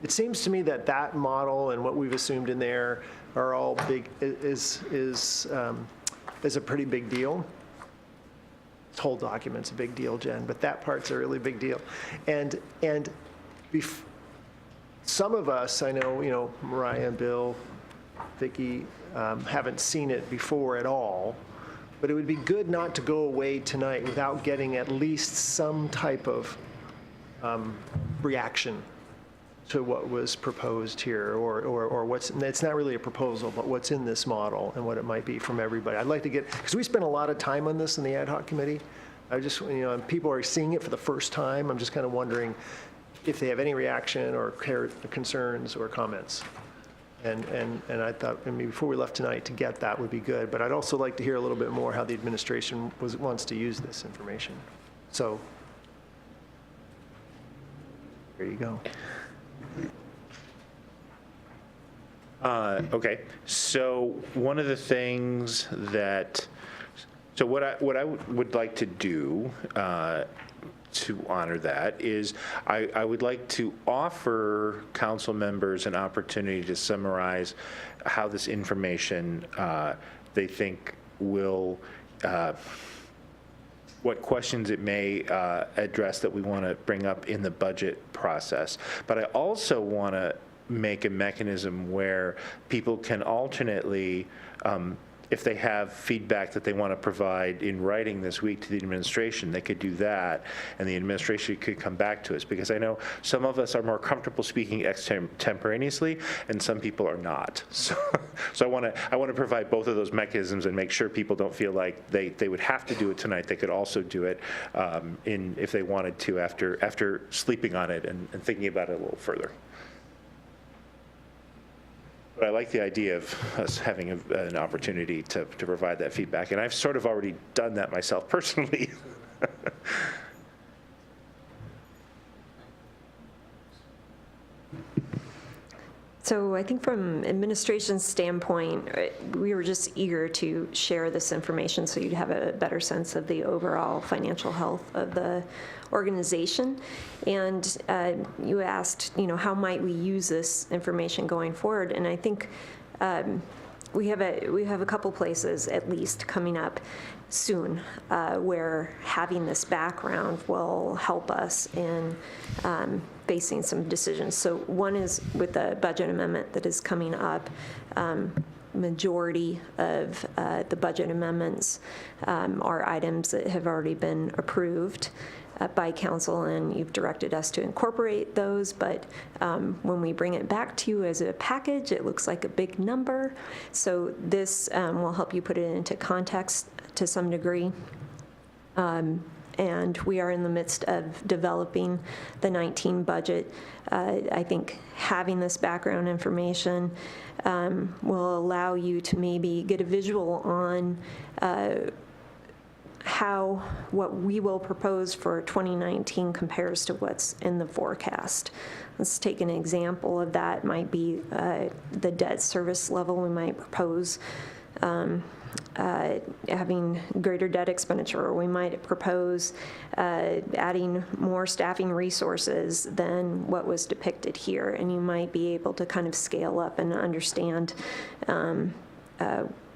it seems to me that that model and what we've assumed in there are all big, is a pretty big deal. This whole document's a big deal, Jen, but that part's a really big deal. And some of us, I know, Mariah, Bill, Vicki, haven't seen it before at all. but it would be good not to go away tonight without getting at least some type of reaction to what was proposed here, or what's, it's not really a proposal, but what's in this model and what it might be from everybody. I'd like to get, because we spent a lot of time on this in the ad hoc committee. I just, people are seeing it for the first time. I'm just kind of wondering if they have any reaction or concerns or comments. And I thought, maybe before we left tonight, to get that would be good. But I'd also like to hear a little bit more how the administration wants to use this information. So, there you go. Okay, so one of the things that, so what I would like to do to honor that is I would like to offer council members an opportunity to summarize how this information they think will, what questions it may address that we want to bring up in the budget process. But I also want to make a mechanism where people can alternately, if they have feedback that they want to provide in writing this week to the administration, they could do that, and the administration could come back to us, because I know some of us are more comfortable speaking extemporaneously, and some people are not. So I want to provide both of those mechanisms and make sure people don't feel like they would have to do it tonight. They could also do it if they wanted to after sleeping on it and thinking about it a little further. But I like the idea of us having an opportunity to provide that feedback. And I've sort of already done that myself personally. So I think from administration's standpoint, we were just eager to share this information so you'd have a better sense of the overall financial health of the organization. And you asked, how might we use this information going forward? And I think we have a couple places at least coming up soon where having this background will help us in facing some decisions. So one is with the budget amendment that is coming up. Majority of the budget amendments are items that have already been approved by council, and you've directed us to incorporate those, but when we bring it back to you as a package, it looks like a big number. So this will help you put it into context to some degree. And we are in the midst of developing the 19 budget. I think having this background information will allow you to maybe get a visual on how what we will propose for 2019 compares to what's in the forecast. Let's take an example of that. Might be the debt service level. We might propose having greater debt expenditure, or we might propose adding more staffing resources than what was depicted here, and you might be able to kind of scale up and understand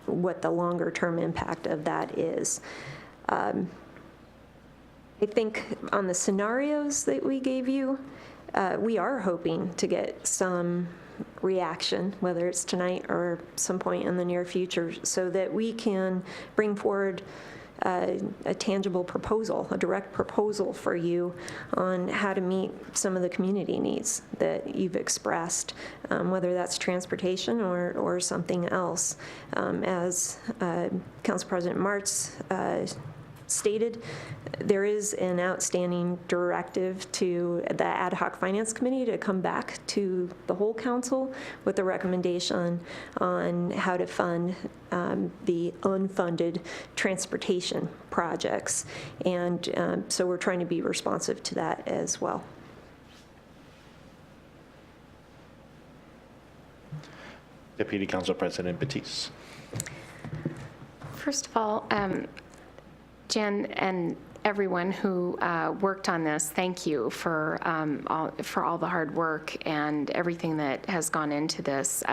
what the longer term impact of that is. I think on the scenarios that we gave you, we are hoping to get some reaction, whether it's tonight or some point in the near future, so that we can bring forward a tangible proposal, a direct proposal for you on how to meet some of the community needs that you've expressed, whether that's transportation or something else. As Council President Martz stated, there is an outstanding directive to the Ad Hoc Finance Committee to come back to the whole council with a recommendation on how to fund the unfunded transportation projects. And so we're trying to be responsive to that as well. Deputy Council President Batiste. First of all, Jen and everyone who worked on this, thank you for all the hard work and everything that has gone into this.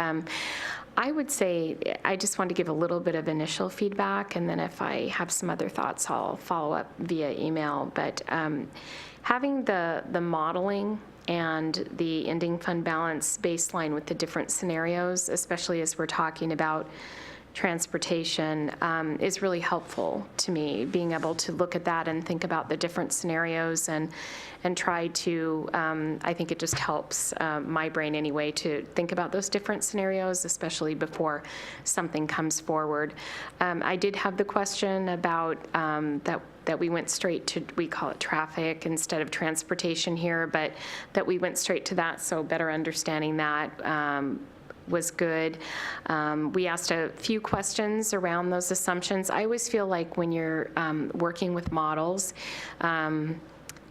I would say I just want to give a little bit of initial feedback, and then if I have some other thoughts, I'll follow up via email. But having the modeling and the ending fund balance baseline with the different scenarios, especially as we're talking about transportation is really helpful to me, being able to look at that and think about the different scenarios and try to, I think it just helps my brain anyway to think about those different scenarios, especially before something comes forward. I did have the question about that we went straight to, we call it traffic instead of transportation here, but that we went straight to that, so better understanding that was good. We asked a few questions around those assumptions. I always feel like when you're working with models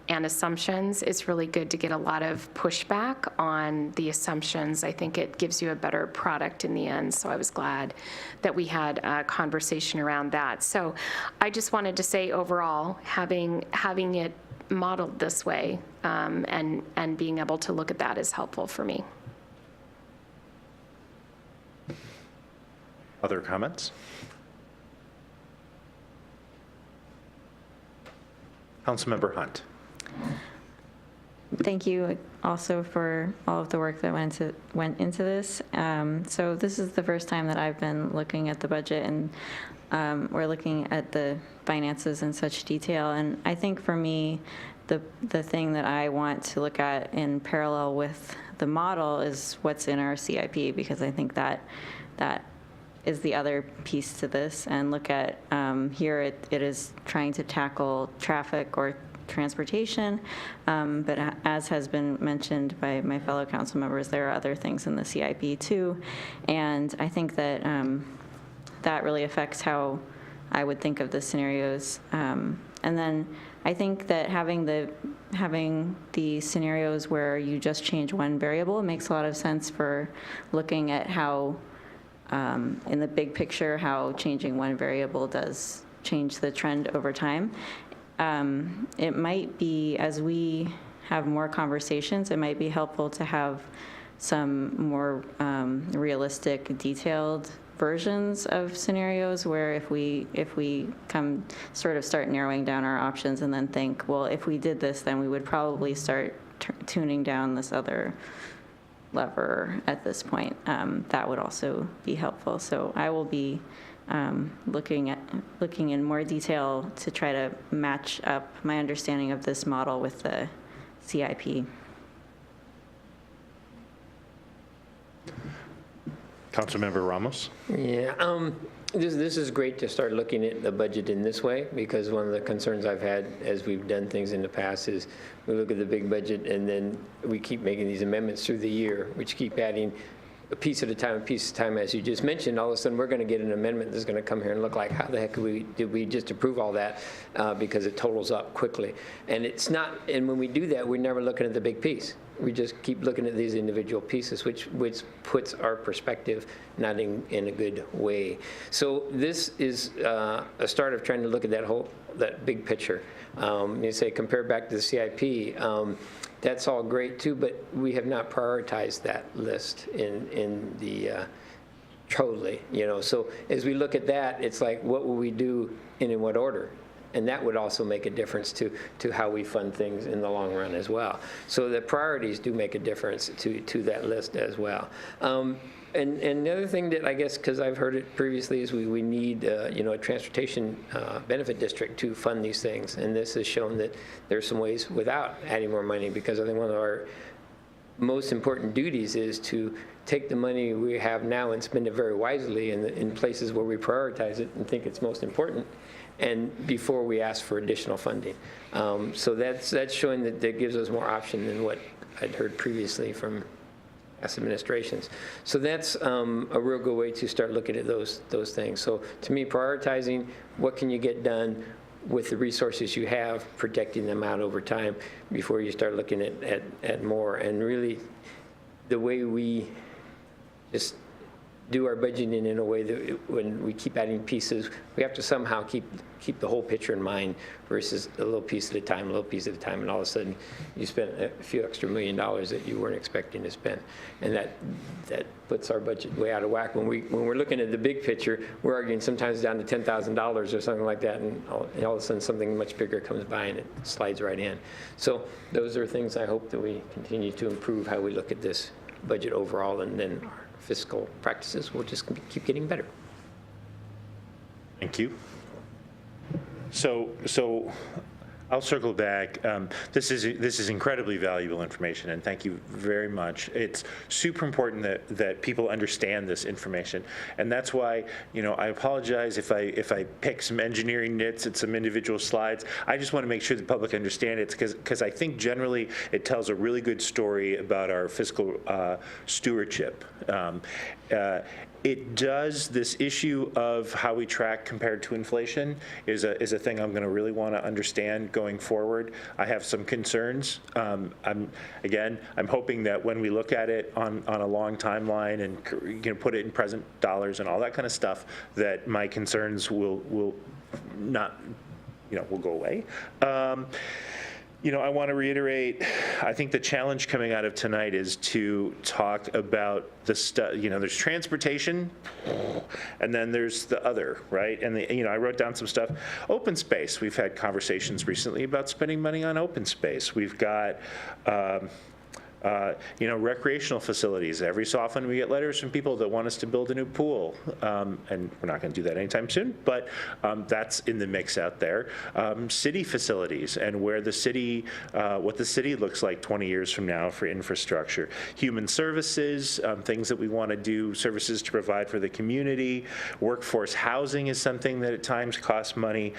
and assumptions, it's really good to get a lot of pushback on the assumptions. I think it gives you a better product in the end, so I was glad that we had a conversation around that. So I just wanted to say overall, having it modeled this way and being able to look at that is helpful for me. Other comments? Councilmember Hunt. Thank you also for all of the work that went into this. So this is the first time that I've been looking at the budget, and we're looking at the finances in such detail. And I think for me, the thing that I want to look at in parallel with the model is what's in our CIP, because I think that is the other piece to this. And look at here, it is trying to tackle traffic or transportation, but as has been mentioned by my fellow council members, there are other things in the CIP too, and I think that that really affects how I would think of the scenarios. And then I think that having the scenarios where you just change one variable makes a lot of sense for looking at how, in the big picture, how changing one variable does change the trend over time. It might be, as we have more conversations, it might be helpful to have some more realistic, detailed versions of scenarios where if we come sort of start narrowing down our options and then think, well, if we did this, then we would probably start tuning down this other lever at this point. That would also be helpful. So I will be looking in more detail to try to match up my understanding of this model with the CIP. Councilmember Ramos. Yeah, this is great to start looking at the budget in this way, because one of the concerns I've had as we've done things in the past is we look at the big budget and then we keep making these amendments through the year, which keep adding a piece at a time, as you just mentioned. All of a sudden, we're going to get an amendment that's going to come here and look like, how the heck did we just approve all that, because it totals up quickly. And it's not, and when we do that, we're never looking at the big piece. We just keep looking at these individual pieces, which puts our perspective not in a good way. So this is a start of trying to look at that big picture. You say compare back to the CIP. That's all great too, but we have not prioritized that list in the totally, So as we look at that, it's like, what will we do and in what order? And that would also make a difference to how we fund things in the long run as well. So the priorities do make a difference to that list as well. And the other thing that I guess, because I've heard it previously, is we need a transportation benefit district to fund these things. And this has shown that there's some ways without adding more money, because I think one of our most important duties is to take the money we have now and spend it very wisely in places where we prioritize it and think it's most important, and before we ask for additional funding. So that's showing that gives us more option than what I'd heard previously from past administrations. So that's a real good way to start looking at those things. So to me, prioritizing what can you get done with the resources you have, projecting them out over time before you start looking at more. And really, the way we just do our budgeting in a way that when we keep adding pieces, we have to somehow keep the whole picture in mind versus a little piece at a time, and all of a sudden you spent a few extra $1 million that you weren't expecting to spend. And that puts our budget way out of whack. When we're looking at the big picture, we're arguing sometimes down to $10,000 or something like that, and all of a sudden something much bigger comes by and it slides right in. So those are things I hope that we continue to improve how we look at this budget overall, and then our fiscal practices will just keep getting better. Thank you. So I'll circle back. This is incredibly valuable information, and thank you very much. It's super important that people understand this information, and that's why, I apologize if I pick some engineering nits at some individual slides. I just want to make sure the public understand it, because I think generally it tells a really good story about our fiscal stewardship. It does, this issue of how we track compared to inflation is a thing I'm going to really want to understand going forward. I have some concerns. I'm hoping that when we look at it on a long timeline and put it in present dollars and all that kind of stuff, that my concerns will not, will go away. I want to reiterate, I think the challenge coming out of tonight is to talk about the stuff, there's transportation, and then there's the other, right? And I wrote down some stuff. Open space, we've had conversations recently about spending money on open space. We've got, recreational facilities. Every so often we get letters from people that want us to build a new pool, and we're not going to do that anytime soon, but that's in the mix out there. City facilities and where the city, what the city looks like 20 years from now for infrastructure. Human services, things that we want to do, services to provide for the community. Workforce housing is something that at times costs money.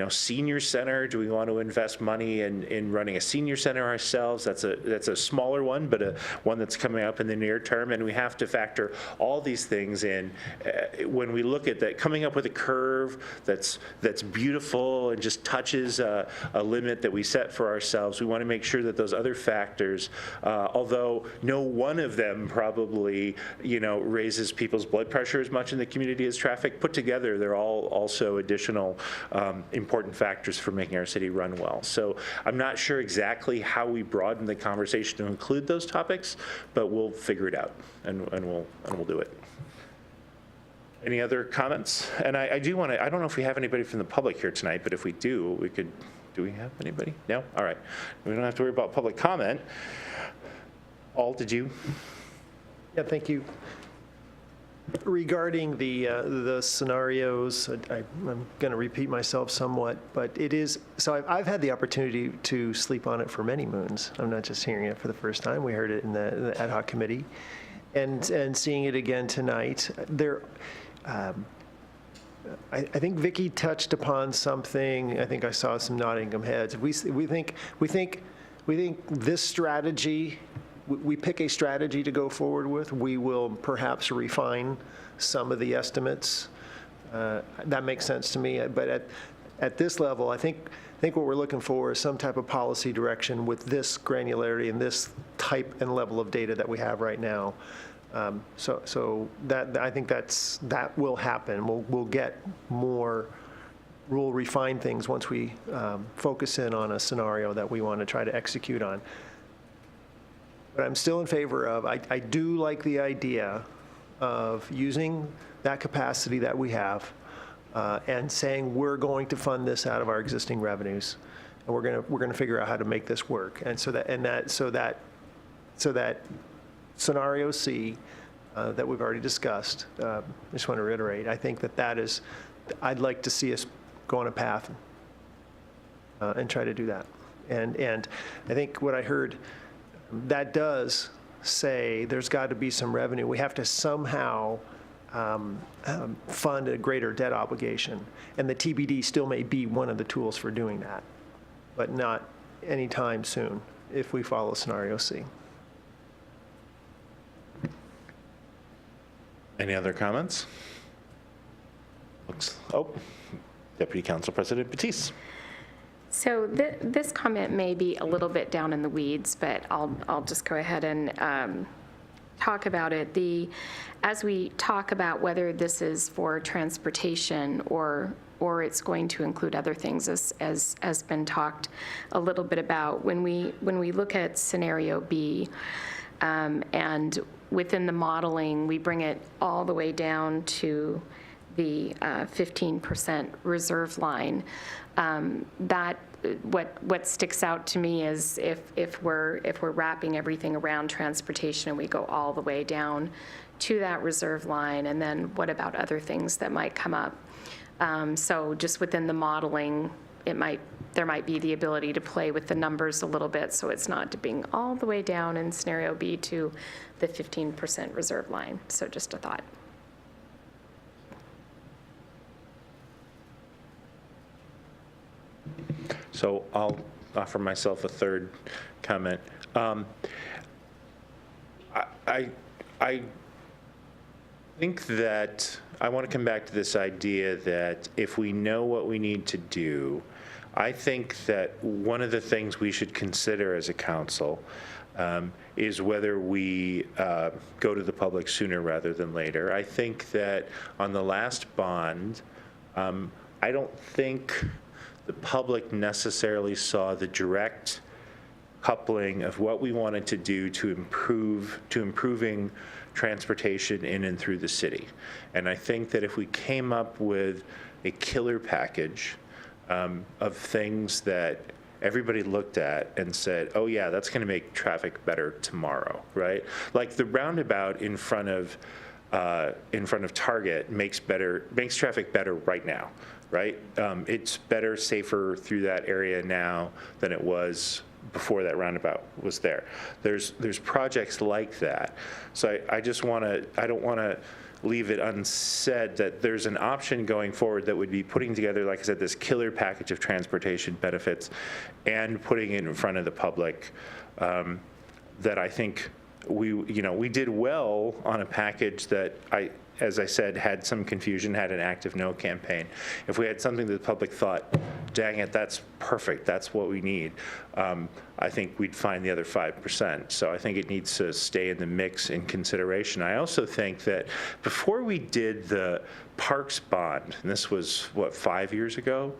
Senior center, do we want to invest money in running a senior center ourselves? That's a smaller one, but one that's coming up in the near term, and we have to factor all these things in when we look at that. Coming up with a curve that's beautiful and just touches a limit that we set for ourselves. We want to make sure that those other factors, although no one of them probably raises people's blood pressure as much in the community as traffic, put together, they're all also additional important factors for making our city run well. So I'm not sure exactly how we broaden the conversation to include those topics, but we'll figure it out, and we'll do it. Any other comments? And I do want to, I don't know if we have anybody from the public here tonight, but if we do, we could, do we have anybody? No? All right. We don't have to worry about public comment. Al, did you? Yeah, thank you. Regarding the scenarios, I'm going to repeat myself somewhat, but it is, so I've had the opportunity to sleep on it for many moons. I'm not just hearing it for the first time. We heard it in the ad hoc committee, and seeing it again tonight. I think Vicki touched upon something. I think I saw some nodding of heads. We think this strategy. We pick a strategy to go forward with. We will perhaps refine some of the estimates. That makes sense to me. But at this level, I think what we're looking for is some type of policy direction with this granularity and this type and level of data that we have right now. So that I think that will happen. We'll get more. We'll refine things once we focus in on a scenario that we want to try to execute on. But I'm still in favor of, I do like the idea of using that capacity that we have and saying we're going to fund this out of our existing revenues, and we're going to figure out how to make this work. And so that scenario C that we've already discussed, I just want to reiterate, I think that is, I'd like to see us go on a path and try to do that. And I think what I heard, that does say there's got to be some revenue. We have to somehow fund a greater debt obligation. And the TBD still may be one of the tools for doing that, but not anytime soon if we follow scenario C. Any other comments? Deputy Council President Batiste. So this comment may be a little bit down in the weeds, but I'll just go ahead and talk about it. As we talk about whether this is for transportation or it's going to include other things, as been talked a little bit about, when we look at scenario B, and within the modeling, we bring it all the way down to the 15% reserve line. That what sticks out to me is if we're wrapping everything around transportation and we go all the way down to that reserve line, and then what about other things that might come up? So just within the modeling, there might be the ability to play with the numbers a little bit, so it's not dipping all the way down in scenario B to the 15% reserve line. So just a thought. So I'll offer myself a third comment. I think that I want to come back to this idea that if we know what we need to do, I think that one of the things we should consider as a council is whether we go to the public sooner rather than later. I think that on the last bond, I don't think the public necessarily saw the direct coupling of what we wanted to do to improving transportation in and through the city. And I think that if we came up with a killer package of things that everybody looked at and said, oh yeah, that's going to make traffic better tomorrow, right? Like the roundabout in front of Target makes traffic better right now, right? It's better, safer through that area now than it was before that roundabout was there. There's projects like that. So I don't want to leave it unsaid that there's an option going forward that would be putting together, like I said, this killer package of transportation benefits and putting it in front of the public that I think we did well on a package that as I said, had some confusion, had an active no campaign. If we had something that the public thought, dang it, that's perfect, that's what we need, I think we'd find the other 5%. So I think it needs to stay in the mix in consideration. I also think that before we did the parks bond, and this was, what, 5 years ago?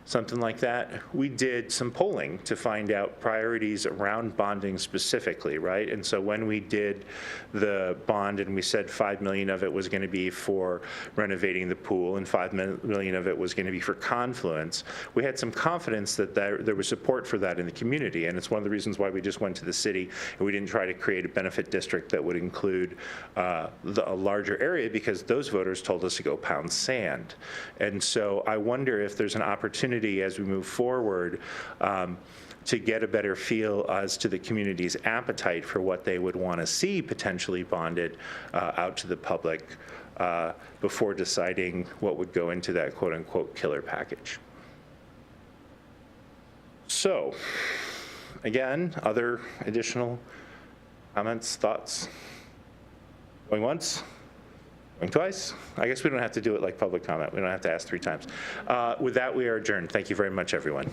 Something like that, we did some polling to find out priorities around bonding specifically, right? And so when we did the bond and we said 5 million of it was going to be for renovating the pool and 5 million of it was going to be for Confluence, we had some confidence that there was support for that in the community. And it's one of the reasons why we just went to the city and we didn't try to create a benefit district that would include a larger area, because those voters told us to go pound sand. And so I wonder if there's an opportunity as we move forward to get a better feel as to the community's appetite for what they would want to see potentially bonded out to the public before deciding what would go into that quote-unquote killer package. So, again, other additional comments, thoughts? Going once? Going twice? I guess we don't have to do it like public comment. We don't have to ask 3 times. With that, we are adjourned. Thank you very much, everyone.